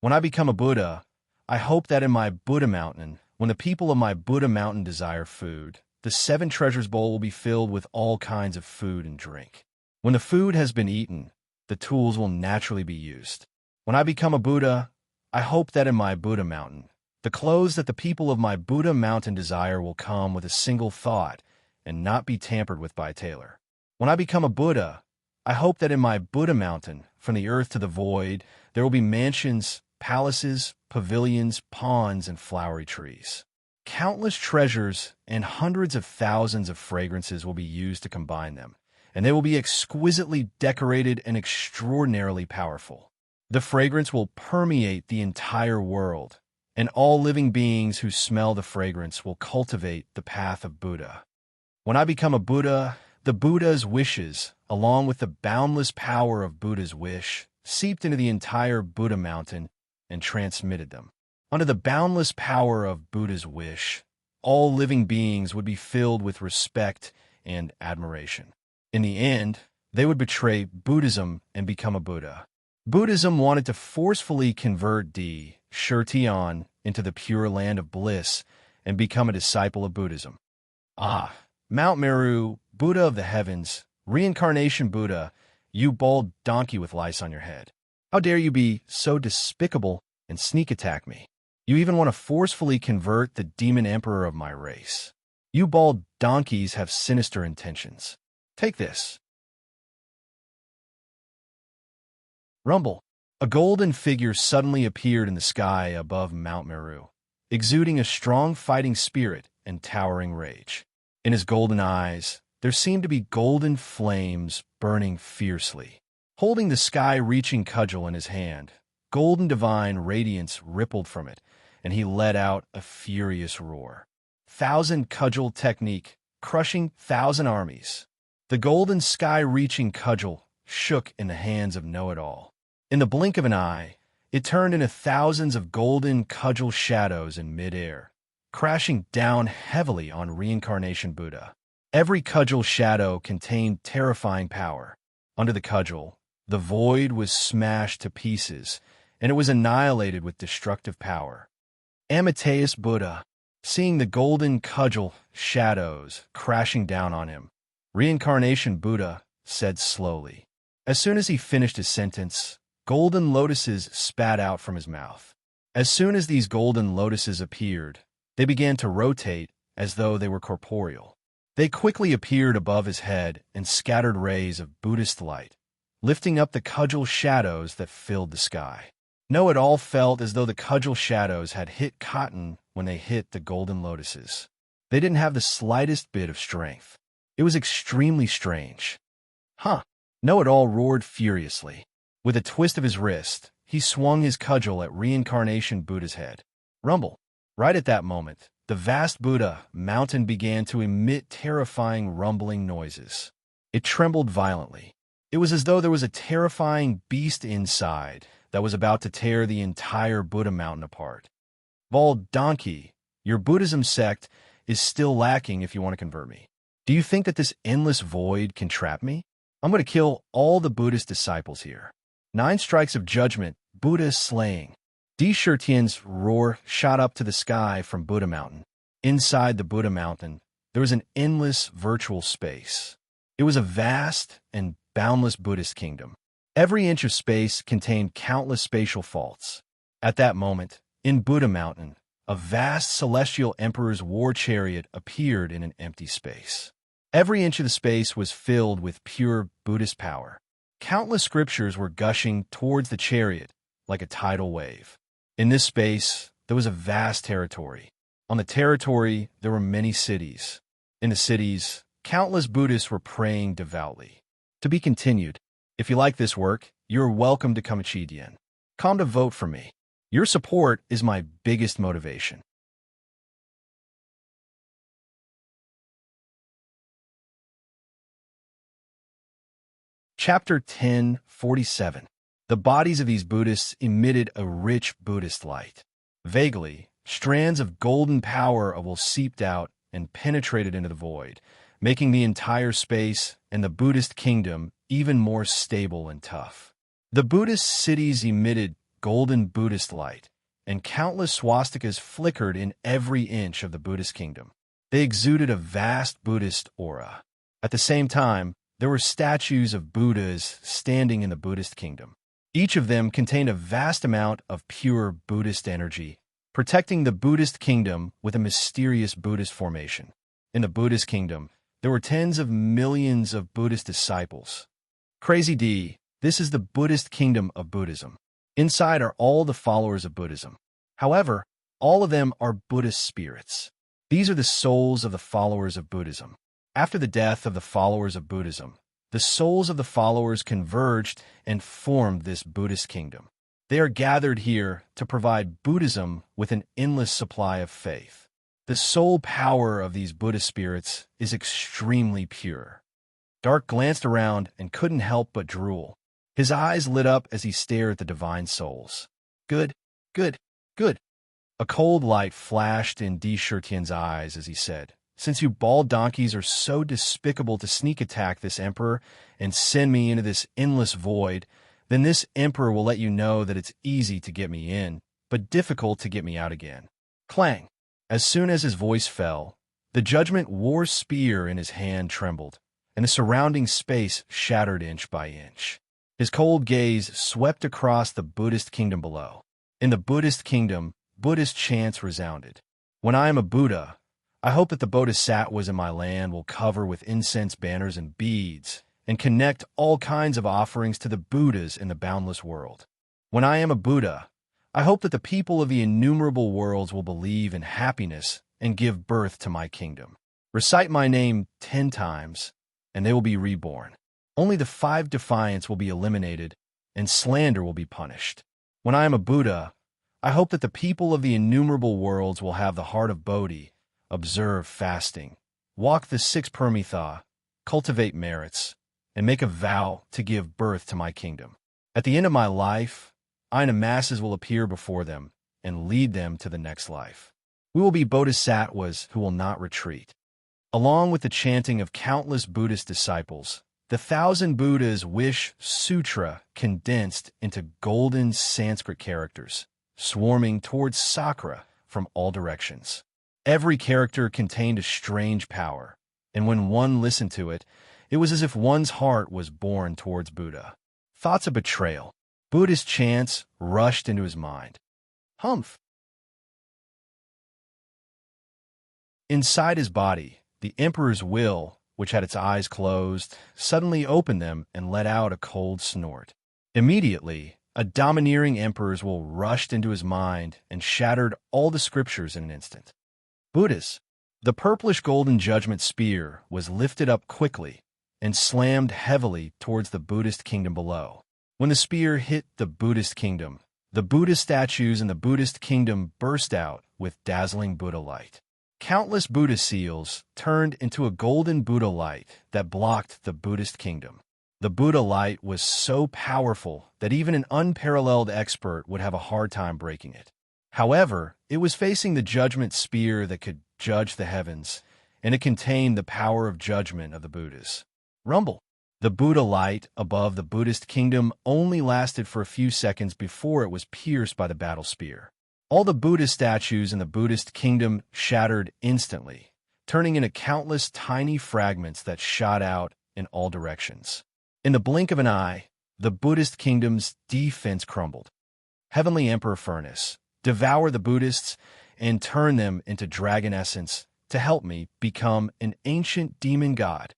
When I become a Buddha, I hope that in my Buddha mountain, when the people of my Buddha mountain desire food, the seven treasures bowl will be filled with all kinds of food and drink. When the food has been eaten, the tools will naturally be used. When I become a Buddha, I hope that in my Buddha mountain, the clothes that the people of my Buddha mountain desire will come with a single thought and not be tampered with by a tailor. When I become a Buddha, I hope that in my Buddha mountain, from the earth to the void, there will be mansions, palaces, pavilions, ponds, and flowery trees. Countless treasures and hundreds of thousands of fragrances will be used to combine them, and they will be exquisitely decorated and extraordinarily powerful. The fragrance will permeate the entire world, and all living beings who smell the fragrance will cultivate the path of Buddha. When I become a Buddha, the Buddha's wishes, along with the boundless power of Buddha's wish, seeped into the entire Buddha mountain and transmitted them. Under the boundless power of Buddha's wish, all living beings would be filled with respect and admiration. In the end, they would betray Buddhism and become a Buddha. Buddhism wanted to forcefully convert D. Shirtian into the pure land of bliss and become a disciple of Buddhism. Ah, Mount Meru, Buddha of the heavens, reincarnation Buddha, you bald donkey with lice on your head. How dare you be so despicable and sneak attack me? You even want to forcefully convert the demon emperor of my race. You bald donkeys have sinister intentions. Take this. Rumble. A golden figure suddenly appeared in the sky above Mount Meru, exuding a strong fighting spirit and towering rage. In his golden eyes, there seemed to be golden flames burning fiercely. Holding the sky-reaching cudgel in his hand, golden divine radiance rippled from it, and he let out a furious roar. Thousand cudgel technique, crushing thousand armies. The golden sky-reaching cudgel shook in the hands of Know-It-All. In the blink of an eye, it turned into thousands of golden cudgel shadows in midair, crashing down heavily on reincarnation Buddha. Every cudgel shadow contained terrifying power. Under the cudgel, the void was smashed to pieces, and it was annihilated with destructive power. Amateus Buddha, seeing the golden cudgel shadows crashing down on him, reincarnation Buddha said slowly. As soon as he finished his sentence, golden lotuses spat out from his mouth. As soon as these golden lotuses appeared, they began to rotate as though they were corporeal. They quickly appeared above his head and scattered rays of Buddhist light, lifting up the cudgel shadows that filled the sky. Know-It-All felt as though the cudgel shadows had hit cotton when they hit the golden lotuses. They didn't have the slightest bit of strength. It was extremely strange. Huh! Know-It-All roared furiously. With a twist of his wrist, he swung his cudgel at reincarnation Buddha's head. Rumble. Right at that moment, the vast Buddha mountain began to emit terrifying rumbling noises. It trembled violently. It was as though there was a terrifying beast inside that was about to tear the entire Buddha mountain apart. Bald donkey, your Buddhism sect is still lacking if you want to convert me. Do you think that this endless void can trap me? I'm going to kill all the Buddhist disciples here. 9 strikes of judgment, Buddha slaying. D. Shirtian's roar shot up to the sky from Buddha Mountain. Inside the Buddha Mountain, there was an endless virtual space. It was a vast and boundless Buddhist kingdom. Every inch of space contained countless spatial faults. At that moment, in Buddha Mountain, a vast celestial emperor's war chariot appeared in an empty space. Every inch of the space was filled with pure Buddhist power. Countless scriptures were gushing towards the chariot like a tidal wave. In this space, there was a vast territory. On the territory, there were many cities. In the cities, countless Buddhists were praying devoutly. To be continued. If you like this work, you're welcome to come again. Come to vote for me. Your support is my biggest motivation. Chapter 10:47. The bodies of these Buddhists emitted a rich Buddhist light. Vaguely, strands of golden power will seeped out and penetrated into the void, making the entire space and the Buddhist kingdom even more stable and tough. The Buddhist cities emitted golden Buddhist light, and countless swastikas flickered in every inch of the Buddhist kingdom. They exuded a vast Buddhist aura. At the same time, there were statues of Buddhas standing in the Buddhist kingdom. Each of them contained a vast amount of pure Buddhist energy, protecting the Buddhist kingdom with a mysterious Buddhist formation. In the Buddhist kingdom, there were tens of millions of Buddhist disciples. Crazy D, this is the Buddhist kingdom of Buddhism. Inside are all the followers of Buddhism. However, all of them are Buddhist spirits. These are the souls of the followers of Buddhism. After the death of the followers of Buddhism, the souls of the followers converged and formed this Buddhist kingdom. They are gathered here to provide Buddhism with an endless supply of faith. The soul power of these Buddhist spirits is extremely pure. Dark glanced around and couldn't help but drool. His eyes lit up as he stared at the divine souls. Good, good, good. A cold light flashed in Di Shirtian's eyes as he said, "Since you bald donkeys are so despicable to sneak attack this emperor and send me into this endless void, then this emperor will let you know that it's easy to get me in, but difficult to get me out again." Clang! As soon as his voice fell, the judgment war spear in his hand trembled, and the surrounding space shattered inch by inch. His cold gaze swept across the Buddhist kingdom below. In the Buddhist kingdom, Buddhist chants resounded. "When I am a Buddha, I hope that the bodhisattvas in my land will cover with incense banners and beads and connect all kinds of offerings to the Buddhas in the boundless world. When I am a Buddha, I hope that the people of the innumerable worlds will believe in happiness and give birth to my kingdom. Recite my name 10 times, and they will be reborn. Only the 5 defiants will be eliminated, and slander will be punished. When I am a Buddha, I hope that the people of the innumerable worlds will have the heart of Bodhi, observe fasting, walk the 6 Paramitha, cultivate merits, and make a vow to give birth to my kingdom. At the end of my life, I and the masses will appear before them and lead them to the next life. We will be bodhisattvas who will not retreat." Along with the chanting of countless Buddhist disciples, the 1,000 Buddhas wish sutra condensed into golden Sanskrit characters, swarming towards Sakra from all directions. Every character contained a strange power, and when one listened to it, it was as if one's heart was borne towards Buddha. Thoughts of betrayal. Buddhist chants rushed into his mind. Humph! Inside his body, the emperor's will, which had its eyes closed, suddenly opened them and let out a cold snort. Immediately, a domineering emperor's will rushed into his mind and shattered all the scriptures in an instant. Buddhas. The purplish golden judgment spear was lifted up quickly and slammed heavily towards the Buddhist kingdom below. When the spear hit the Buddhist kingdom, the Buddhist statues in the Buddhist kingdom burst out with dazzling Buddha light. Countless Buddha seals turned into a golden Buddha light that blocked the Buddhist kingdom. The Buddha light was so powerful that even an unparalleled expert would have a hard time breaking it. However, it was facing the judgment spear that could judge the heavens, and it contained the power of judgment of the Buddhas. Rumble. The Buddha light above the Buddhist kingdom only lasted for a few seconds before it was pierced by the battle spear. All the Buddha statues in the Buddhist kingdom shattered instantly, turning into countless tiny fragments that shot out in all directions. In the blink of an eye, the Buddhist kingdom's defense crumbled. Heavenly Emperor Furnace, devour the Buddhists and turn them into dragon essence to help me become an ancient demon god.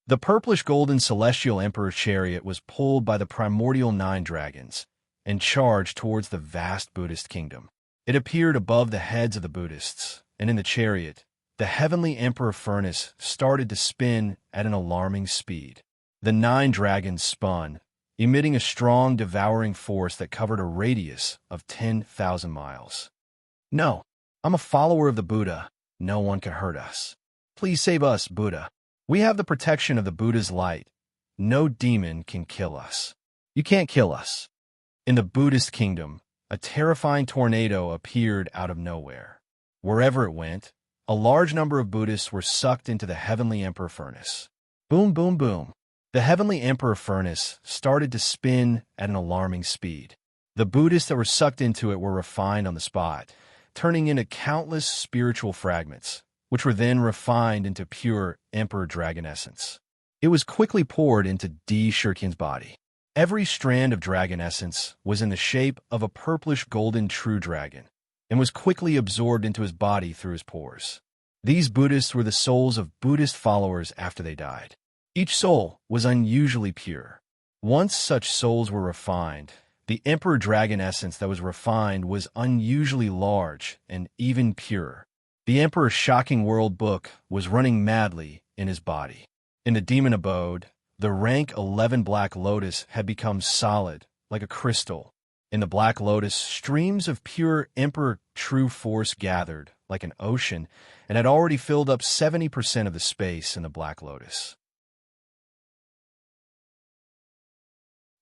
The purplish golden celestial emperor's chariot was pulled by the primordial 9 dragons, and charged towards the vast Buddhist kingdom. It appeared above the heads of the Buddhists, and in the chariot, the heavenly emperor furnace started to spin at an alarming speed. The 9 dragons spun, emitting a strong, devouring force that covered a radius of 10,000 miles. "No, I'm a follower of the Buddha. No one can hurt us. Please save us, Buddha. We have the protection of the Buddha's light. No demon can kill us. You can't kill us." In the Buddhist kingdom, a terrifying tornado appeared out of nowhere. Wherever it went, a large number of Buddhists were sucked into the heavenly emperor furnace. Boom, boom, boom. The heavenly emperor furnace started to spin at an alarming speed. The Buddhists that were sucked into it were refined on the spot, turning into countless spiritual fragments, which were then refined into pure emperor dragon essence. It was quickly poured into D. Shurtian's body. Every strand of dragon essence was in the shape of a purplish golden true dragon, and was quickly absorbed into his body through his pores. These Buddhists were the souls of Buddhist followers after they died. Each soul was unusually pure. Once such souls were refined, the emperor dragon essence that was refined was unusually large and even purer. The emperor's shocking world book was running madly in his body. In the demon abode, the rank 11 Black Lotus had become solid, like a crystal. In the Black Lotus, streams of pure emperor true force gathered, like an ocean, and had already filled up 70% of the space in the Black Lotus.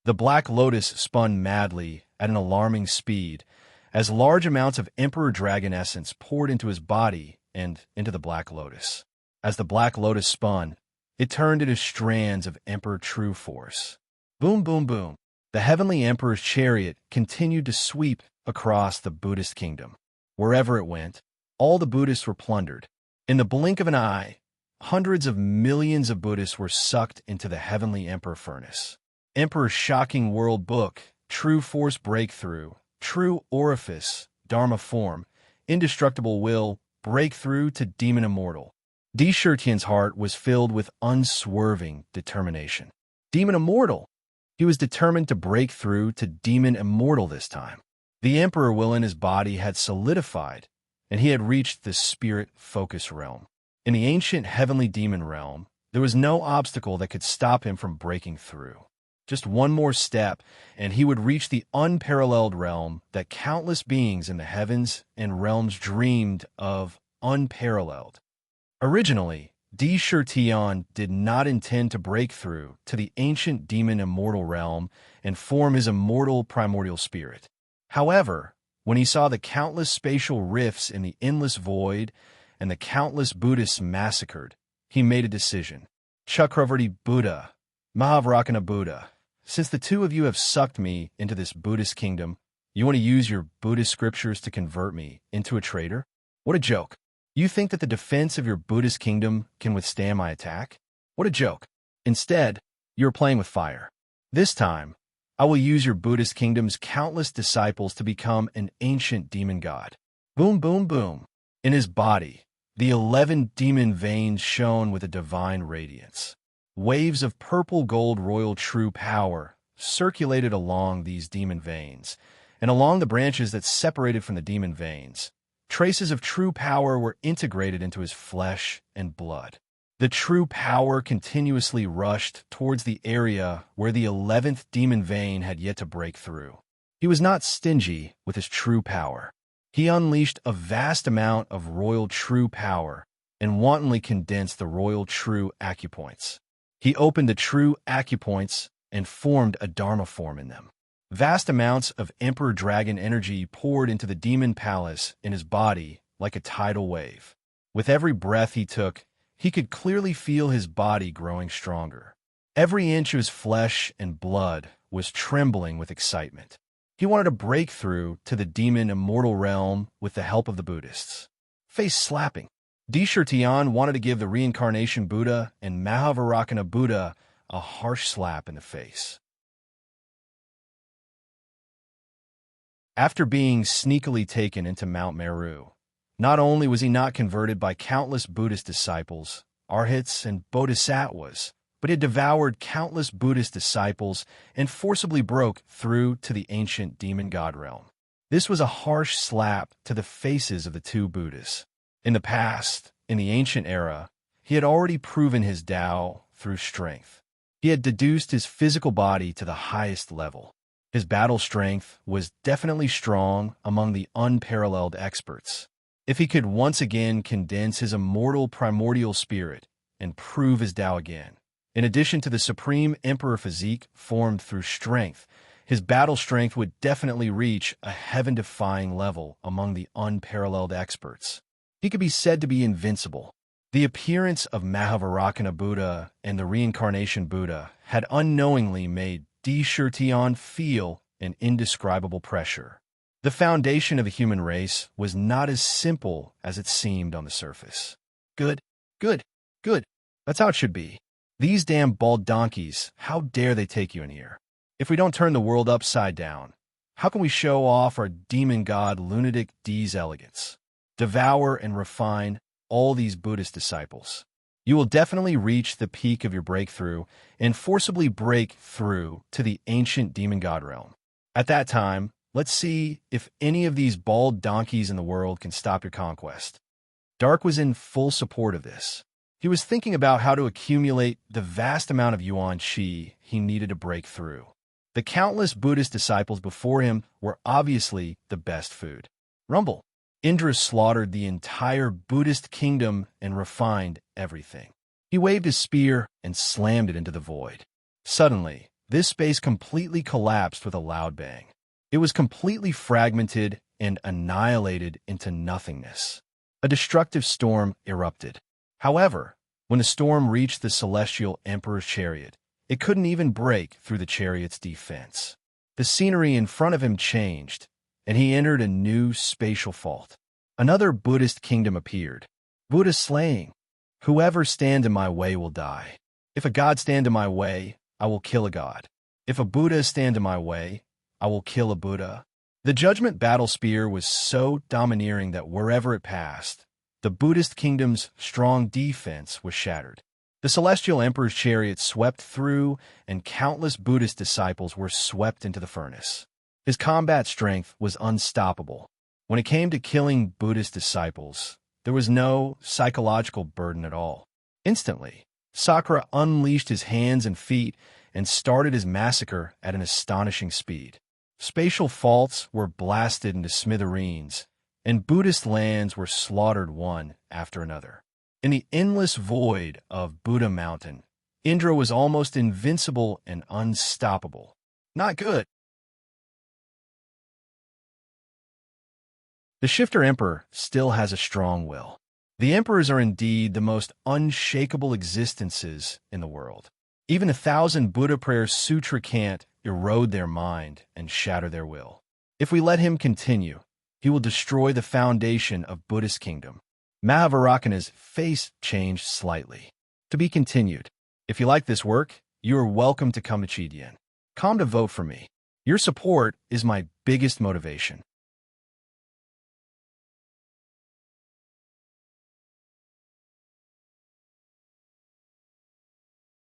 The Black Lotus spun madly at an alarming speed as large amounts of Emperor Dragon essence poured into his body and into the Black Lotus. As the Black Lotus spun, it turned into strands of Emperor True Force. Boom, boom, boom. The Heavenly Emperor's chariot continued to sweep across the Buddhist kingdom. Wherever it went, all the Buddhists were plundered. In the blink of an eye, hundreds of millions of Buddhists were sucked into the Heavenly Emperor furnace. Emperor's shocking world book, True Force Breakthrough, True Orifice, Dharma Form, Indestructible Will, Breakthrough to Demon Immortal. D. Shurtian's heart was filled with unswerving determination. Demon Immortal! He was determined to break through to Demon Immortal this time. The Emperor will in his body had solidified, and he had reached the Spirit Focus realm. In the ancient heavenly demon realm, there was no obstacle that could stop him from breaking through. Just one more step, and he would reach the unparalleled realm that countless beings in the heavens and realms dreamed of unparalleled. Originally, D. Shurtian did not intend to break through to the ancient demon immortal realm and form his immortal primordial spirit. However, when he saw the countless spatial rifts in the endless void and the countless Buddhists massacred, he made a decision. Chakravarti Buddha, Mahavrakana Buddha, since the two of you have sucked me into this Buddhist kingdom, you want to use your Buddhist scriptures to convert me into a traitor? What a joke. You think that the defense of your Buddhist kingdom can withstand my attack? What a joke. Instead, you are playing with fire. This time, I will use your Buddhist kingdom's countless disciples to become an ancient demon god. Boom, boom, boom. In his body, the 11 demon veins shone with a divine radiance. Waves of purple gold royal true power circulated along these demon veins, and along the branches that separated from the demon veins, traces of true power were integrated into his flesh and blood. The true power continuously rushed towards the area where the 11th demon vein had yet to break through. He was not stingy with his true power. He unleashed a vast amount of royal true power and wantonly condensed the royal true acupoints. He opened the true acupoints and formed a Dharma form in them. Vast amounts of Emperor Dragon energy poured into the demon palace in his body like a tidal wave. With every breath he took, he could clearly feel his body growing stronger. Every inch of his flesh and blood was trembling with excitement. He wanted to break through to the demon immortal realm with the help of the Buddhists. Face slapping. D. Shurtian wanted to give the reincarnation Buddha and Mahavrakana Buddha a harsh slap in the face. After being sneakily taken into Mount Meru, not only was he not converted by countless Buddhist disciples, arhats, and bodhisattvas, but he had devoured countless Buddhist disciples and forcibly broke through to the ancient demon god realm. This was a harsh slap to the faces of the two Buddhas. In the past, in the ancient era, he had already proven his Tao through strength. He had deduced his physical body to the highest level. His battle strength was definitely strong among the unparalleled experts. If he could once again condense his immortal primordial spirit and prove his Tao again, in addition to the supreme emperor physique formed through strength, his battle strength would definitely reach a heaven-defying level among the unparalleled experts. He could be said to be invincible. The appearance of Mahavarakana Buddha and the reincarnation Buddha had unknowingly made Di feel an indescribable pressure. The foundation of the human race was not as simple as it seemed on the surface. Good, good, good. That's how it should be. These damn bald donkeys, how dare they take you in here? If we don't turn the world upside down, how can we show off our demon god lunatic D's elegance? Devour and refine all these Buddhist disciples. You will definitely reach the peak of your breakthrough and forcibly break through to the ancient demon god realm. At that time, let's see if any of these bald donkeys in the world can stop your conquest. Dark was in full support of this. He was thinking about how to accumulate the vast amount of yuan qi he needed to break through. The countless Buddhist disciples before him were obviously the best food. Rumble. Indra slaughtered the entire Buddhist kingdom and refined everything. He waved his spear and slammed it into the void. Suddenly, this space completely collapsed with a loud bang. It was completely fragmented and annihilated into nothingness. A destructive storm erupted. However, when the storm reached the celestial emperor's chariot, it couldn't even break through the chariot's defense. The scenery in front of him changed, and he entered a new spatial fault. Another Buddhist kingdom appeared. Buddha slaying. Whoever stand in my way will die. If a god stand in my way, I will kill a god. If a Buddha stand in my way, I will kill a Buddha. The judgment battle spear was so domineering that wherever it passed, the Buddhist kingdom's strong defense was shattered. The celestial emperor's chariot swept through, and countless Buddhist disciples were swept into the furnace. His combat strength was unstoppable. When it came to killing Buddhist disciples, there was no psychological burden at all. Instantly, Sakura unleashed his hands and feet and started his massacre at an astonishing speed. Spatial faults were blasted into smithereens, and Buddhist lands were slaughtered one after another. In the endless void of Buddha Mountain, Indra was almost invincible and unstoppable. Not good. The Shifter Emperor still has a strong will. The emperors are indeed the most unshakable existences in the world. Even 1,000 Buddha prayer sutra can't erode their mind and shatter their will. If we let him continue, he will destroy the foundation of Buddhist kingdom. Mahavarakana's face changed slightly. To be continued. If you like this work, you are welcome to come to Chidian. Come to vote for me. Your support is my biggest motivation.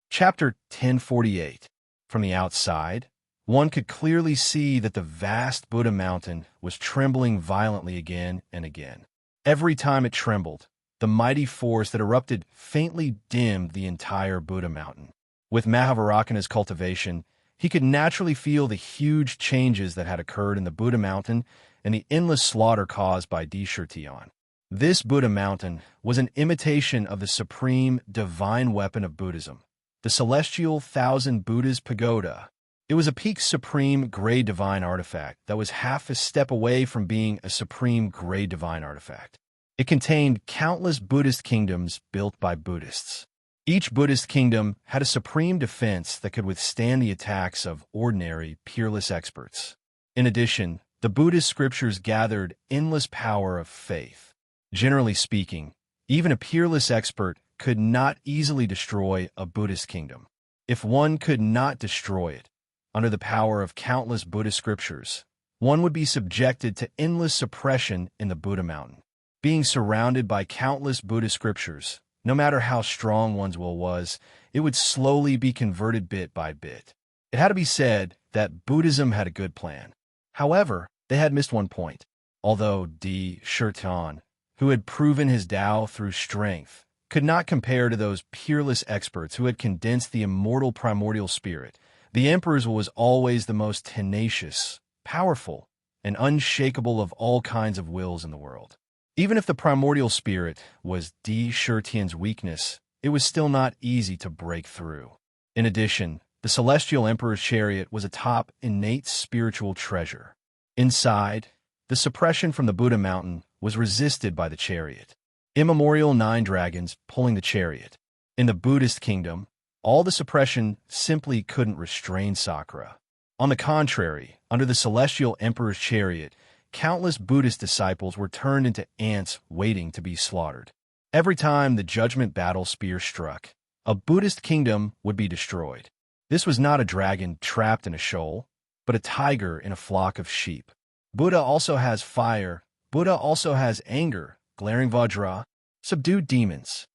Chapter 1048. From the outside, one could clearly see that the vast Buddha mountain was trembling violently again and again. Every time it trembled, the mighty force that erupted faintly dimmed the entire Buddha mountain. With Mahavarakana's cultivation, he could naturally feel the huge changes that had occurred in the Buddha mountain and the endless slaughter caused by Dishurtion. This Buddha mountain was an imitation of the supreme divine weapon of Buddhism, the celestial thousand Buddha's pagoda. It was a peak supreme grade divine artifact that was half a step away from being a supreme grade divine artifact. It contained countless Buddhist kingdoms built by Buddhists. Each Buddhist kingdom had a supreme defense that could withstand the attacks of ordinary, peerless experts. In addition, the Buddhist scriptures gathered endless power of faith. Generally speaking, even a peerless expert could not easily destroy a Buddhist kingdom. If one could not destroy it, under the power of countless Buddhist scriptures, one would be subjected to endless suppression in the Buddha mountain. Being surrounded by countless Buddhist scriptures, no matter how strong one's will was, it would slowly be converted bit by bit. It had to be said that Buddhism had a good plan. However, they had missed one point. Although Shirtan, who had proven his Tao through strength, could not compare to those peerless experts who had condensed the immortal primordial spirit, the Emperor's was always the most tenacious, powerful, and unshakable of all kinds of wills in the world. Even if the primordial spirit was Shirtan's weakness, it was still not easy to break through. In addition, the celestial Emperor's chariot was a top innate spiritual treasure. Inside, the suppression from the Buddha mountain was resisted by the chariot. Immemorial 9 dragons pulling the chariot. In the Buddhist kingdom, all the suppression simply couldn't restrain Sakura. On the contrary, under the celestial Emperor's chariot, countless Buddhist disciples were turned into ants waiting to be slaughtered. Every time the judgment battle spear struck, a Buddhist kingdom would be destroyed. This was not a dragon trapped in a shoal, but a tiger in a flock of sheep. Buddha also has fire. Buddha also has anger, glaring Vajra, subdued demons.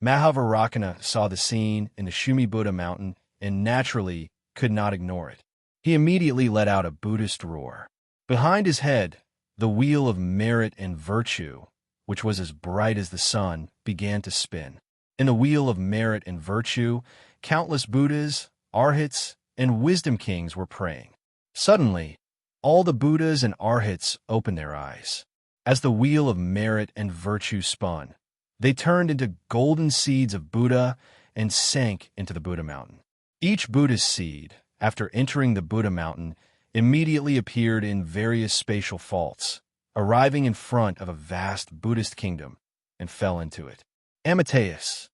Mahavarakana saw the scene in the Shumi Buddha mountain and naturally could not ignore it. He immediately let out a Buddhist roar. Behind his head, the wheel of merit and virtue, which was as bright as the sun, began to spin. In the wheel of merit and virtue, countless Buddhas, Arhats, and wisdom kings were praying. Suddenly, all the Buddhas and Arhats opened their eyes. As the wheel of merit and virtue spun, they turned into golden seeds of Buddha and sank into the Buddha mountain. Each Buddhist seed, after entering the Buddha mountain, immediately appeared in various spatial faults, arriving in front of a vast Buddhist kingdom, and fell into it. Amateus.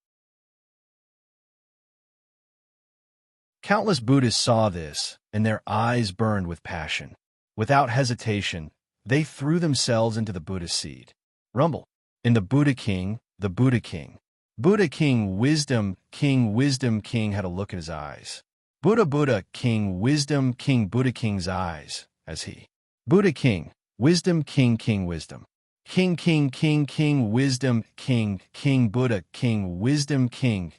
Countless Buddhists saw this, and their eyes burned with passion. Without hesitation, they threw themselves into the Buddha seed. Rumble. In the Buddha King, the Buddha King. Buddha King Wisdom King had a look in his eyes. Buddha King Buddha King's eyes, as he. Buddha King, Wisdom King Wisdom. King Wisdom King Buddha King Wisdom King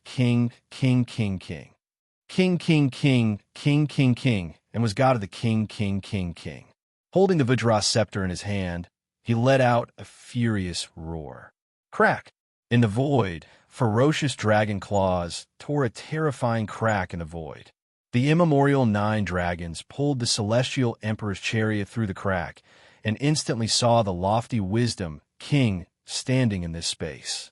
and was God of the King. Holding the Vajra scepter in his hand, he let out a furious roar. Crack! In the void, ferocious dragon claws tore a terrifying crack in the void. The immemorial 9 dragons pulled the celestial Emperor's chariot through the crack and instantly saw the lofty Wisdom King standing in this space.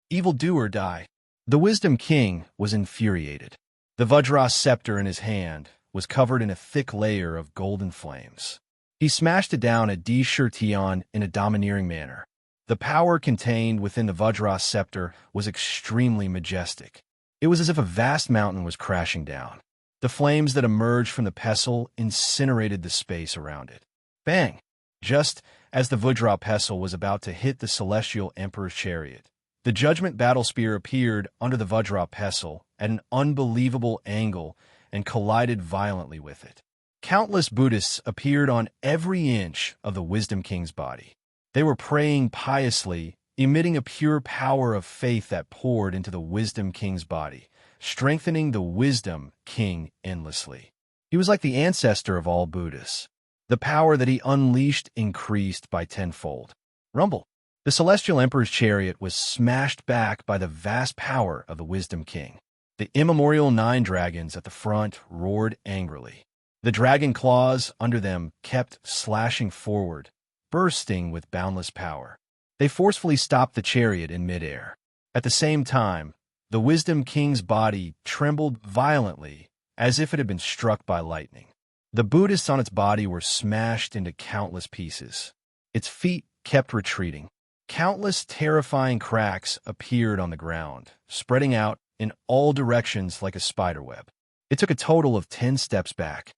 Evildoer die. The Wisdom King was infuriated. The Vajra scepter in his hand was covered in a thick layer of golden flames. He smashed it down at Shirtan in a domineering manner. The power contained within the Vajra scepter was extremely majestic. It was as if a vast mountain was crashing down. The flames that emerged from the pestle incinerated the space around it. Bang! Just as the Vajra pestle was about to hit the celestial Emperor's chariot, the judgment battle spear appeared under the Vajra pestle at an unbelievable angle and collided violently with it. Countless Buddhists appeared on every inch of the Wisdom King's body. They were praying piously, emitting a pure power of faith that poured into the Wisdom King's body, strengthening the Wisdom King endlessly. He was like the ancestor of all Buddhists. The power that he unleashed increased by tenfold. Rumble. The celestial Emperor's chariot was smashed back by the vast power of the Wisdom King. The immemorial 9 dragons at the front roared angrily. The dragon claws under them kept slashing forward, bursting with boundless power. They forcefully stopped the chariot in midair. At the same time, the Wisdom King's body trembled violently, as if it had been struck by lightning. The Buddhists on its body were smashed into countless pieces. Its feet kept retreating. Countless terrifying cracks appeared on the ground, spreading out in all directions like a spiderweb. It took a total of 10 steps back.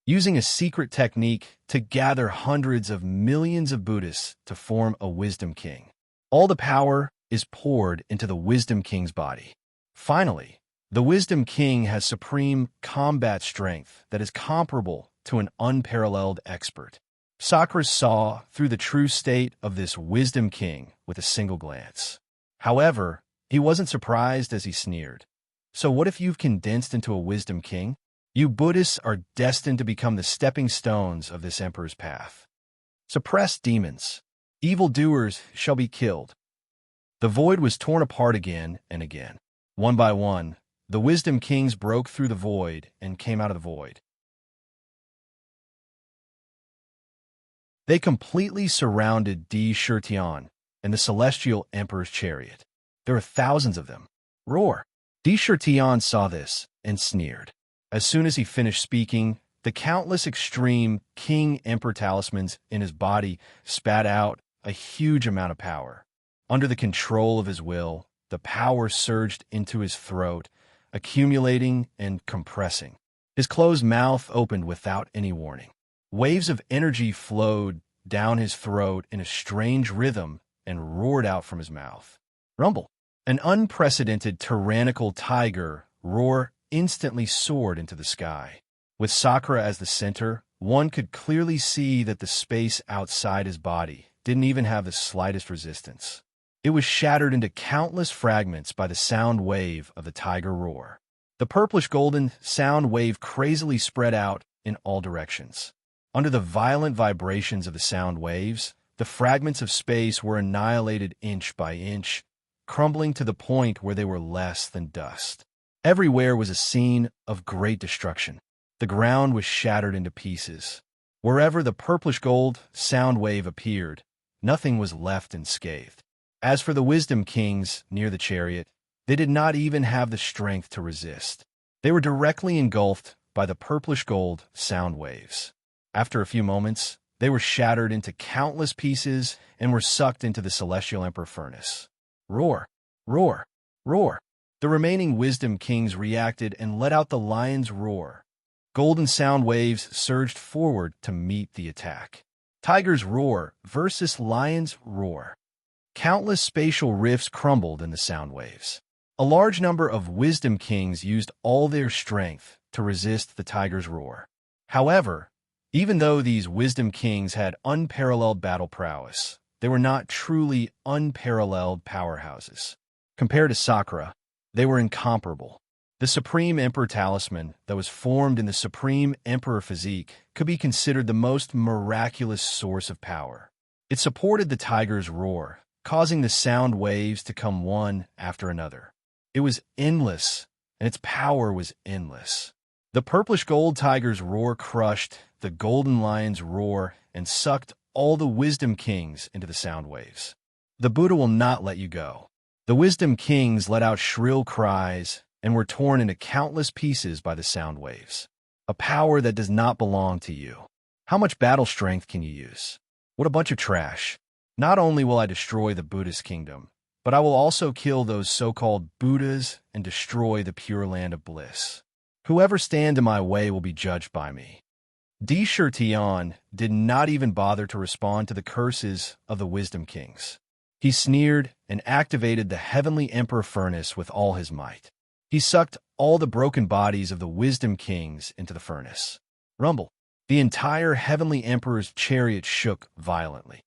Using a secret technique to gather hundreds of millions of Buddhists to form a Wisdom King. All the power is poured into the Wisdom King's body. Finally, the Wisdom King has supreme combat strength that is comparable to an unparalleled expert. Sakura saw through the true state of this Wisdom King with a single glance. However, He wasn't surprised as he sneered. So what if you've condensed into a wisdom king? You Buddhists are destined to become the stepping stones of this emperor's path. Suppress demons. Evildoers shall be killed. The void was torn apart again and again. One by one, the wisdom kings broke through the void and came out of the void. They completely surrounded Di Shirtian and the celestial emperor's chariot. There were thousands of them. Roar! Di Shirtian saw this and sneered. As soon as he finished speaking, the countless extreme king-emperor talismans in his body spat out a huge amount of power. Under the control of his will, the power surged into his throat, accumulating and compressing. His closed mouth opened without any warning. Waves of energy flowed down his throat in a strange rhythm and roared out from his mouth. Rumble! An unprecedented tyrannical tiger roar instantly soared into the sky. With Sakura as the center, one could clearly see that the space outside his body didn't even have the slightest resistance. It was shattered into countless fragments by the sound wave of the tiger roar. The purplish-golden sound wave crazily spread out in all directions. Under the violent vibrations of the sound waves, the fragments of space were annihilated inch by inch, crumbling to the point where they were less than dust. Everywhere was a scene of great destruction. The ground was shattered into pieces. Wherever the purplish-gold sound wave appeared, nothing was left unscathed. As for the wisdom kings near the chariot, they did not even have the strength to resist. They were directly engulfed by the purplish-gold sound waves. After a few moments, they were shattered into countless pieces and were sucked into the celestial emperor furnace. Roar! Roar! Roar! The remaining wisdom kings reacted and let out the lion's roar. Golden sound waves surged forward to meet the attack. Tiger's roar versus lion's roar. Countless spatial rifts crumbled in the sound waves. A large number of wisdom kings used all their strength to resist the tiger's roar. However, even though these wisdom kings had unparalleled battle prowess, they were not truly unparalleled powerhouses. Compared to Sakura, they were incomparable. The Supreme Emperor Talisman that was formed in the Supreme Emperor physique could be considered the most miraculous source of power. It supported the tiger's roar, causing the sound waves to come one after another. It was endless, and its power was endless. The purplish-gold tiger's roar crushed the golden lion's roar and sucked all the wisdom kings into the sound waves. The Buddha will not let you go. The wisdom kings let out shrill cries and were torn into countless pieces by the sound waves. A power that does not belong to you. How much battle strength can you use? What a bunch of trash. Not only will I destroy the Buddhist kingdom, but I will also kill those so-called Buddhas and destroy the pure land of bliss. Whoever stands in my way will be judged by me. Di Shirtian did not even bother to respond to the curses of the wisdom kings. He sneered and activated the heavenly emperor furnace with all his might. He sucked all the broken bodies of the wisdom kings into the furnace. Rumble! The entire heavenly emperor's chariot shook violently.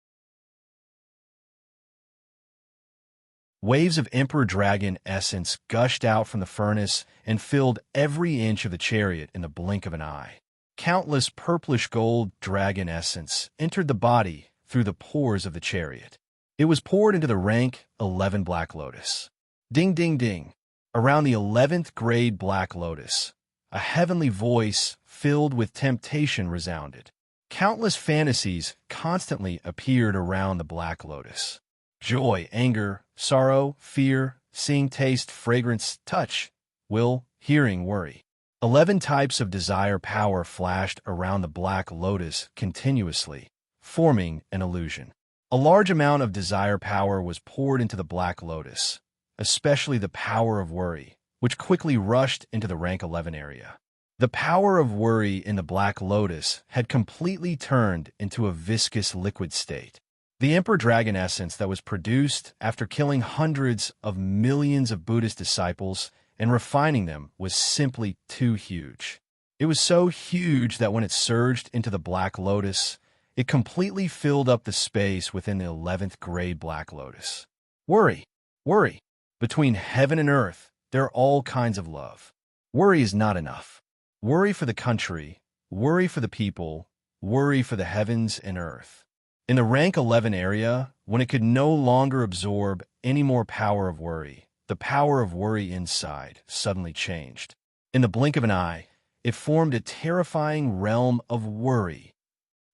Waves of emperor dragon essence gushed out from the furnace and filled every inch of the chariot in the blink of an eye. Countless purplish-gold dragon essence entered the body through the pores of the chariot. It was poured into the rank 11 Black Lotus. Ding, ding, ding. Around the 11th grade Black Lotus, a heavenly voice filled with temptation resounded. Countless fantasies constantly appeared around the Black Lotus. Joy, anger, sorrow, fear, seeing, taste, fragrance, touch, will, hearing, worry. 11 types of desire power flashed around the Black Lotus continuously, forming an illusion. A large amount of desire power was poured into the Black Lotus, especially the power of worry, which quickly rushed into the rank 11 area. The power of worry in the Black Lotus had completely turned into a viscous liquid state. The Emperor Dragon essence that was produced after killing hundreds of millions of Buddhist disciples and refining them was simply too huge. It was so huge that when it surged into the Black Lotus, it completely filled up the space within the 11th grade Black Lotus. Worry, worry. Between heaven and earth, there are all kinds of love. Worry is not enough. Worry for the country, worry for the people, worry for the heavens and earth. In the rank 11 area, when it could no longer absorb any more power of worry, the power of worry inside suddenly changed. In the blink of an eye, it formed a terrifying realm of worry.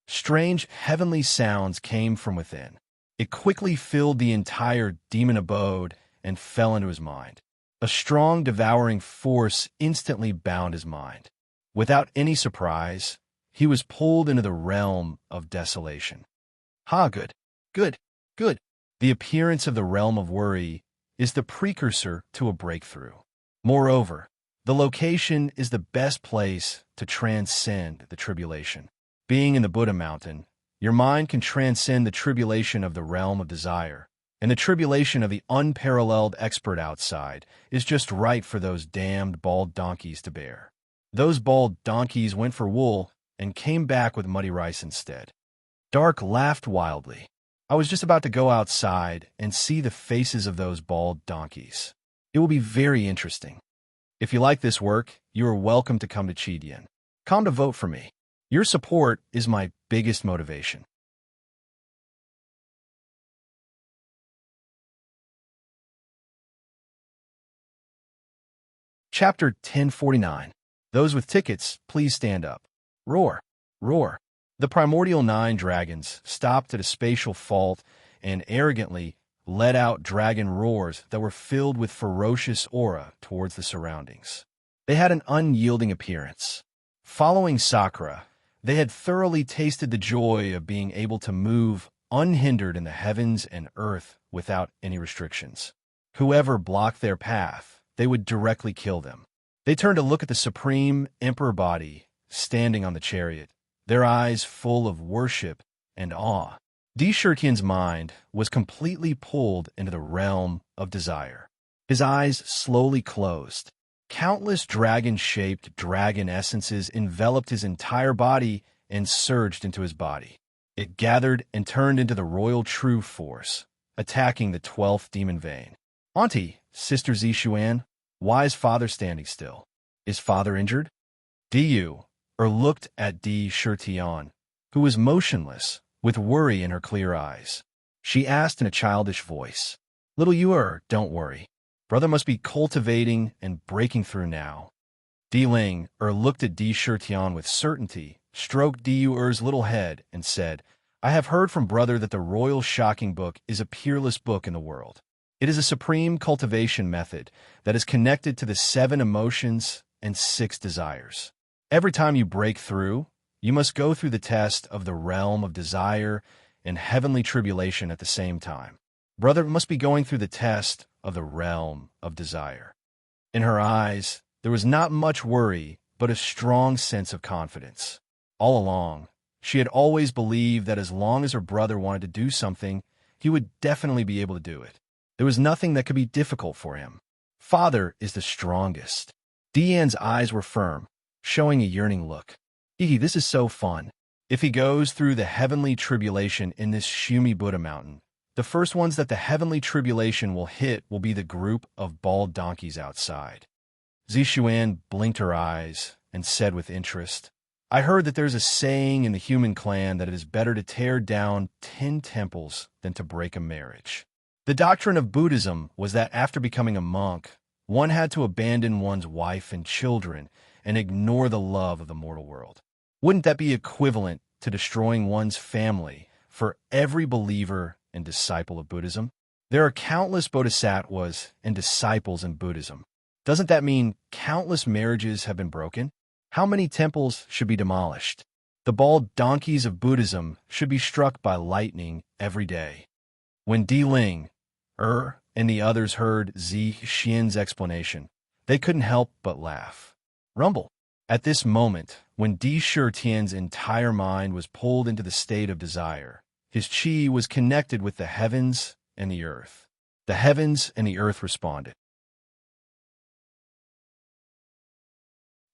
Strange heavenly sounds came from within. It quickly filled the entire demon abode and fell into his mind. A strong, devouring force instantly bound his mind. Without any surprise, he was pulled into the realm of desolation. Good, good, good. The appearance of the realm of worry is the precursor to a breakthrough. Moreover, the location is the best place to transcend the tribulation. Being in the Buddha mountain, your mind can transcend the tribulation of the realm of desire, and the tribulation of the unparalleled expert outside is just right for those damned bald donkeys to bear. Those bald donkeys went for wool and came back with muddy rice instead. Dark laughed wildly. I was just about to go outside and see the faces of those bald donkeys. It will be very interesting. If you like this work, you are welcome to come to Chidian. Come to vote for me. Your support is my biggest motivation. Chapter 1049. Those with tickets, please stand up. Roar, roar. The primordial 9 dragons stopped at a spatial fault and arrogantly let out dragon roars that were filled with ferocious aura towards the surroundings. They had an unyielding appearance. Following Sakura, they had thoroughly tasted the joy of being able to move unhindered in the heavens and earth without any restrictions. Whoever blocked their path, they would directly kill them. They turned to look at the supreme emperor body standing on the chariot, their eyes full of worship and awe. Di Shurtian's mind was completely pulled into the realm of desire. His eyes slowly closed. Countless dragon-shaped dragon essences enveloped his entire body and surged into his body. It gathered and turned into the royal true force, attacking the 12th demon vein. Auntie, Sister Zishuan, why is father standing still? Is father injured? Diyu looked at Di Shurtian, who was motionless, with worry in her clear eyes. She asked in a childish voice, Little Yuer, don't worry. Brother must be cultivating and breaking through now. Di Ling looked at Di Shurtian with certainty, stroked Di Yuer's little head, and said, I have heard from brother that the Royal Shocking Book is a peerless book in the world. It is a supreme cultivation method that is connected to the 7 emotions and 6 desires. Every time you break through, you must go through the test of the realm of desire and heavenly tribulation at the same time. Brother must be going through the test of the realm of desire. In her eyes, there was not much worry, but a strong sense of confidence. All along, she had always believed that as long as her brother wanted to do something, he would definitely be able to do it. There was nothing that could be difficult for him. Father is the strongest. Dian's eyes were firm, showing a yearning look. This is so fun. If he goes through the heavenly tribulation in this Shumi Buddha mountain, the first ones that the heavenly tribulation will hit will be the group of bald donkeys outside. Zishuan blinked her eyes and said with interest, I heard that there's a saying in the human clan that it is better to tear down 10 temples than to break a marriage. The doctrine of Buddhism was that after becoming a monk, one had to abandon one's wife and children and ignore the love of the mortal world. Wouldn't that be equivalent to destroying one's family for every believer and disciple of Buddhism? There are countless bodhisattvas and disciples in Buddhism. Doesn't that mean countless marriages have been broken? How many temples should be demolished? The bald donkeys of Buddhism should be struck by lightning every day. When Di Ling, and the others heard Zi Xian's explanation, they couldn't help but laugh. Rumble. At this moment, when Di Shurtian's entire mind was pulled into the state of desire, his chi was connected with the heavens and the earth. The heavens and the earth responded.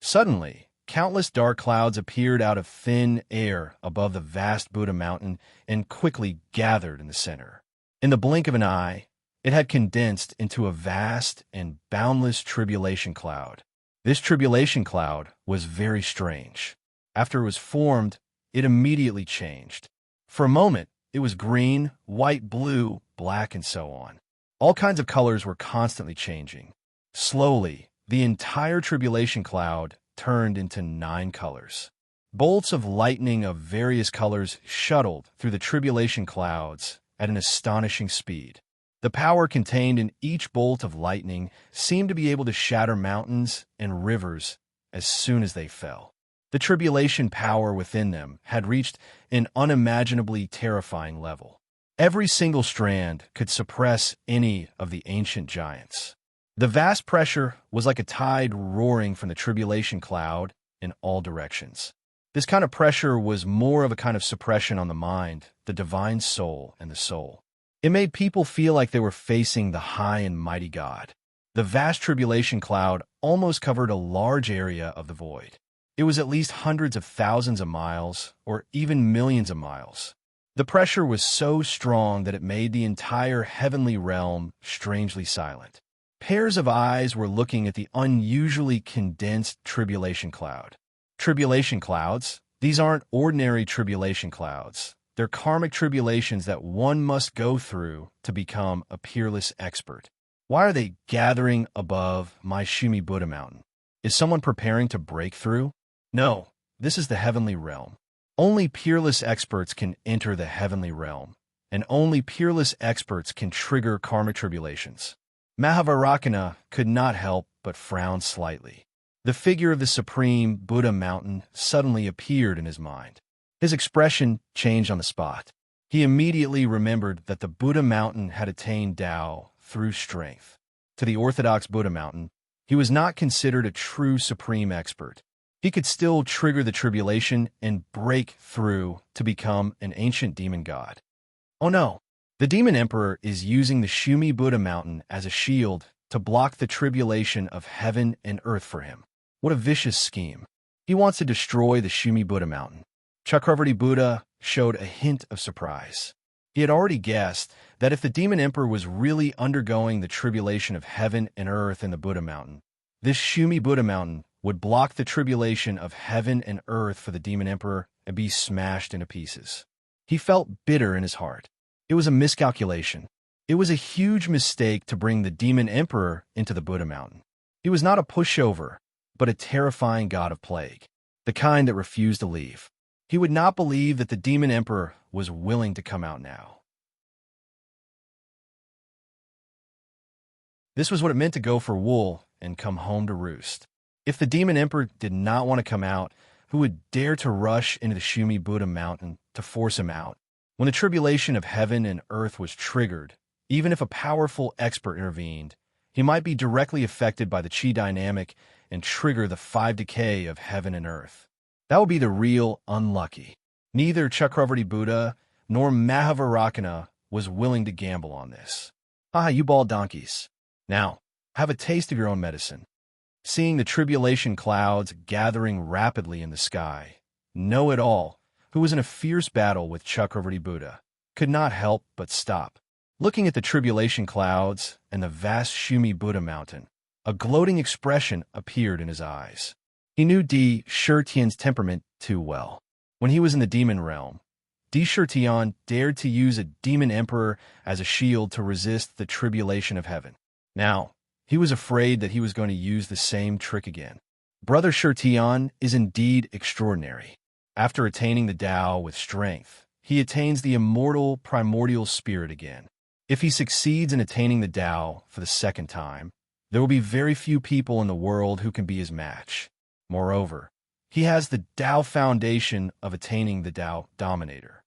Suddenly, countless dark clouds appeared out of thin air above the vast Buddha mountain and quickly gathered in the center. In the blink of an eye, It had condensed into a vast and boundless tribulation cloud. This tribulation cloud was very strange. After it was formed, it immediately changed. For a moment, it was green, white, blue, black, and so on. All kinds of colors were constantly changing. Slowly, the entire tribulation cloud turned into 9 colors. Bolts of lightning of various colors shuttled through the tribulation clouds at an astonishing speed. The power contained in each bolt of lightning seemed to be able to shatter mountains and rivers as soon as they fell. The tribulation power within them had reached an unimaginably terrifying level. Every single strand could suppress any of the ancient giants. The vast pressure was like a tide roaring from the tribulation cloud in all directions. This kind of pressure was more of a kind of suppression on the mind, the divine soul, and the soul. It made people feel like they were facing the high and mighty God. The vast tribulation cloud almost covered a large area of the void. It was at least hundreds of thousands of miles, or even millions of miles. The pressure was so strong that it made the entire heavenly realm strangely silent. Pairs of eyes were looking at the unusually condensed tribulation cloud. Tribulation clouds, these aren't ordinary tribulation clouds. They're karmic tribulations that one must go through to become a peerless expert. Why are they gathering above my Shumi Buddha mountain? Is someone preparing to break through? No, this is the heavenly realm. Only peerless experts can enter the heavenly realm, and only peerless experts can trigger karmic tribulations. Mahavarakana could not help but frown slightly. The figure of the supreme Buddha mountain suddenly appeared in his mind. His expression changed on the spot. He immediately remembered that the Buddha mountain had attained Tao through strength. To the orthodox Buddha mountain, he was not considered a true supreme expert. He could still trigger the tribulation and break through to become an ancient demon god. Oh no, the demon emperor is using the Shumi Buddha mountain as a shield to block the tribulation of heaven and earth for him. What a vicious scheme. He wants to destroy the Shumi Buddha mountain. Chakravarti Buddha showed a hint of surprise. He had already guessed that if the demon emperor was really undergoing the tribulation of heaven and earth in the Buddha mountain, this Shumi Buddha mountain would block the tribulation of heaven and earth for the demon emperor and be smashed into pieces. He felt bitter in his heart. It was a miscalculation. It was a huge mistake to bring the demon emperor into the Buddha mountain. He was not a pushover, but a terrifying god of plague, the kind that refused to leave. He would not believe that the demon emperor was willing to come out now. This was what it meant to go for wool and come home to roost. If the demon emperor did not want to come out, who would dare to rush into the Shumi Buddha mountain to force him out? When the tribulation of heaven and earth was triggered, even if a powerful expert intervened, he might be directly affected by the chi dynamic and trigger the 5 decay of heaven and earth. That would be the real unlucky. Neither Chakravarti Buddha nor Mahavarakana was willing to gamble on this. Ah, you bald donkeys. Now, have a taste of your own medicine. Seeing the tribulation clouds gathering rapidly in the sky, Know-it-all, who was in a fierce battle with Chakravarti Buddha, could not help but stop. Looking at the tribulation clouds and the vast Shumi Buddha mountain, a gloating expression appeared in his eyes. He knew Di Shirtian's temperament too well. When he was in the demon realm, Di Shirtian dared to use a demon emperor as a shield to resist the tribulation of heaven. Now, he was afraid that he was going to use the same trick again. Brother Shirtian is indeed extraordinary. After attaining the Tao with strength, he attains the immortal primordial spirit again. If he succeeds in attaining the Tao for the second time, there will be very few people in the world who can be his match. Moreover, he has the Tao foundation of attaining the Tao dominator.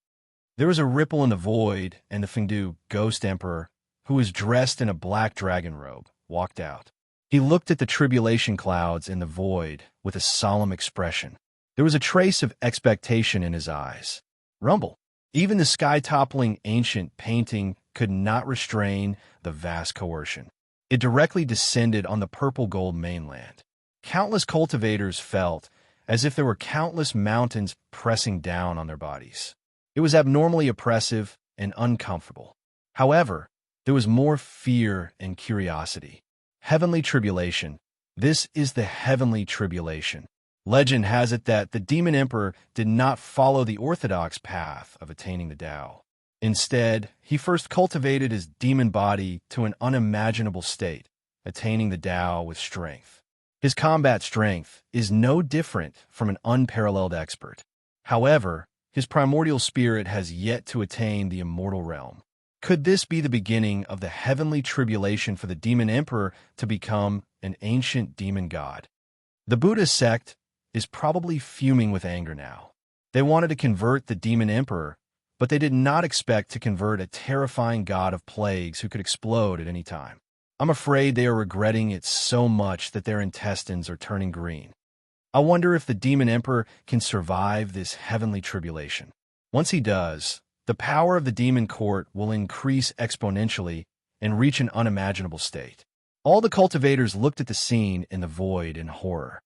There was a ripple in the void, and the Fengdu ghost emperor, who was dressed in a black dragon robe, walked out. He looked at the tribulation clouds in the void with a solemn expression. There was a trace of expectation in his eyes. Rumble. Even the sky-toppling ancient painting could not restrain the vast coercion. It directly descended on the purple-gold mainland. Countless cultivators felt as if there were countless mountains pressing down on their bodies. It was abnormally oppressive and uncomfortable. However, there was more fear and curiosity. Heavenly tribulation. This is the heavenly tribulation. Legend has it that the demon emperor did not follow the orthodox path of attaining the Tao. Instead, he first cultivated his demon body to an unimaginable state, attaining the Tao with strength. His combat strength is no different from an unparalleled expert. However, his primordial spirit has yet to attain the immortal realm. Could this be the beginning of the heavenly tribulation for the demon emperor to become an ancient demon god? The Buddhist sect is probably fuming with anger now. They wanted to convert the demon emperor, but they did not expect to convert a terrifying god of plagues who could explode at any time. I'm afraid they are regretting it so much that their intestines are turning green. I wonder if the demon emperor can survive this heavenly tribulation. Once he does, the power of the demon court will increase exponentially and reach an unimaginable state. All the cultivators looked at the scene in the void in horror.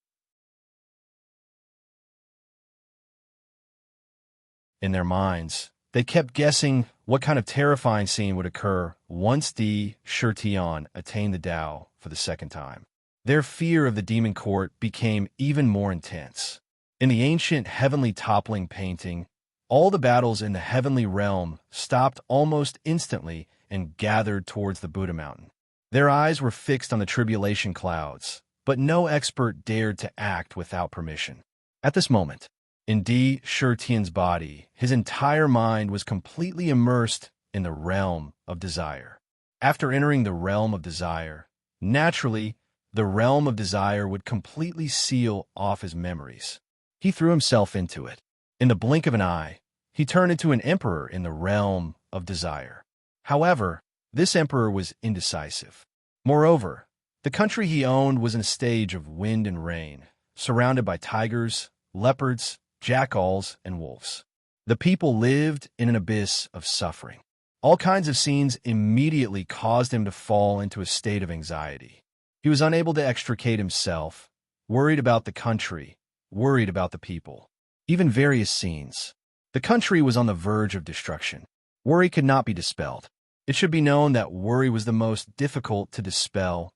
In their minds, they kept guessing what kind of terrifying scene would occur once Di Shurtian attained the Tao for the second time. Their fear of the demon court became even more intense. In the ancient heavenly toppling painting, all the battles in the heavenly realm stopped almost instantly and gathered towards the Buddha mountain. Their eyes were fixed on the tribulation clouds, but no expert dared to act without permission. At this moment, in Di Shurtian's body, his entire mind was completely immersed in the realm of desire. After entering the realm of desire, naturally, the realm of desire would completely seal off his memories. He threw himself into it. In the blink of an eye, he turned into an emperor in the realm of desire. However, this emperor was indecisive. Moreover, the country he owned was in a stage of wind and rain, surrounded by tigers, leopards, jackals, and wolves. The people lived in an abyss of suffering. All kinds of scenes immediately caused him to fall into a state of anxiety. He was unable to extricate himself, worried about the country, worried about the people. Even various scenes. The country was on the verge of destruction. Worry could not be dispelled. It should be known that worry was the most difficult to dispel,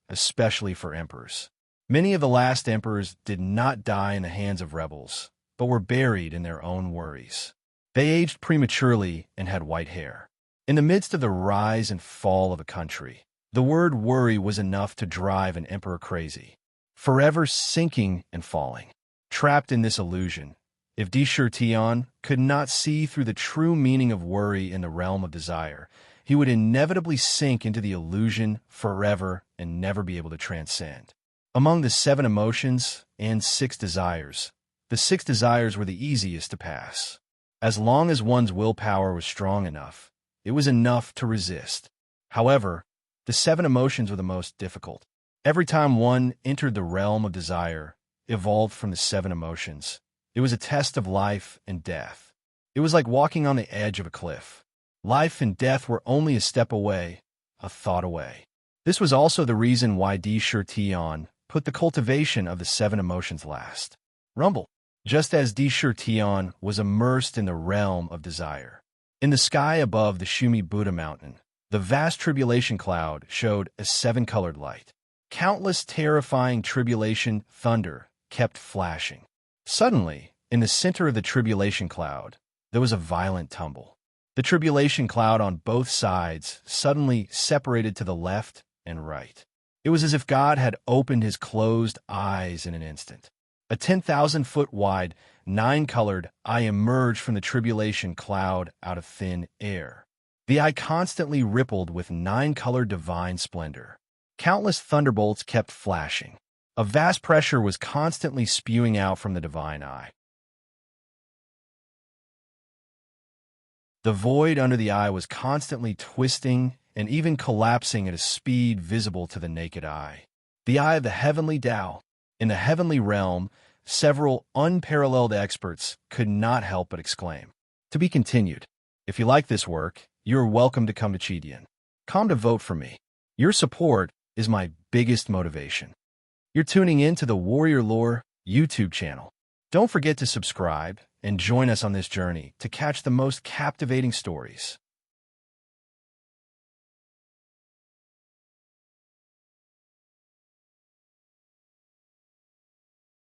especially for emperors. Many of the last emperors did not die in the hands of rebels, but were buried in their own worries. They aged prematurely and had white hair. In the midst of the rise and fall of a country, the word worry was enough to drive an emperor crazy, forever sinking and falling. Trapped in this illusion, if Di Shurtian could not see through the true meaning of worry in the realm of desire, he would inevitably sink into the illusion forever and never be able to transcend. Among the 7 emotions and 6 desires, the 6 desires were the easiest to pass. As long as one's willpower was strong enough, it was enough to resist. However, the 7 emotions were the most difficult. Every time one entered the realm of desire, evolved from the 7 emotions, it was a test of life and death. It was like walking on the edge of a cliff. Life and death were only a step away, a thought away. This was also the reason why Di Shurtian put the cultivation of the 7 emotions last. Rumble. Just as Di Shurtian was immersed in the realm of desire. In the sky above the Shumi Buddha mountain, the vast tribulation cloud showed a 7-colored light. Countless terrifying tribulation thunder kept flashing. Suddenly, in the center of the tribulation cloud, there was a violent tumble. The tribulation cloud on both sides suddenly separated to the left and right. It was as if God had opened his closed eyes in an instant. A 10,000-foot wide, 9-colored eye emerged from the tribulation cloud out of thin air. The eye constantly rippled with 9-colored divine splendor. Countless thunderbolts kept flashing. A vast pressure was constantly spewing out from the divine eye. The void under the eye was constantly twisting and even collapsing at a speed visible to the naked eye. The eye of the heavenly Tao. In the heavenly realm, several unparalleled experts could not help but exclaim. To be continued. If you like this work, you are welcome to come to Chidian. Come to vote for me. Your support is my biggest motivation. You're tuning in to the Warrior Lore YouTube channel. Don't forget to subscribe and join us on this journey to catch the most captivating stories.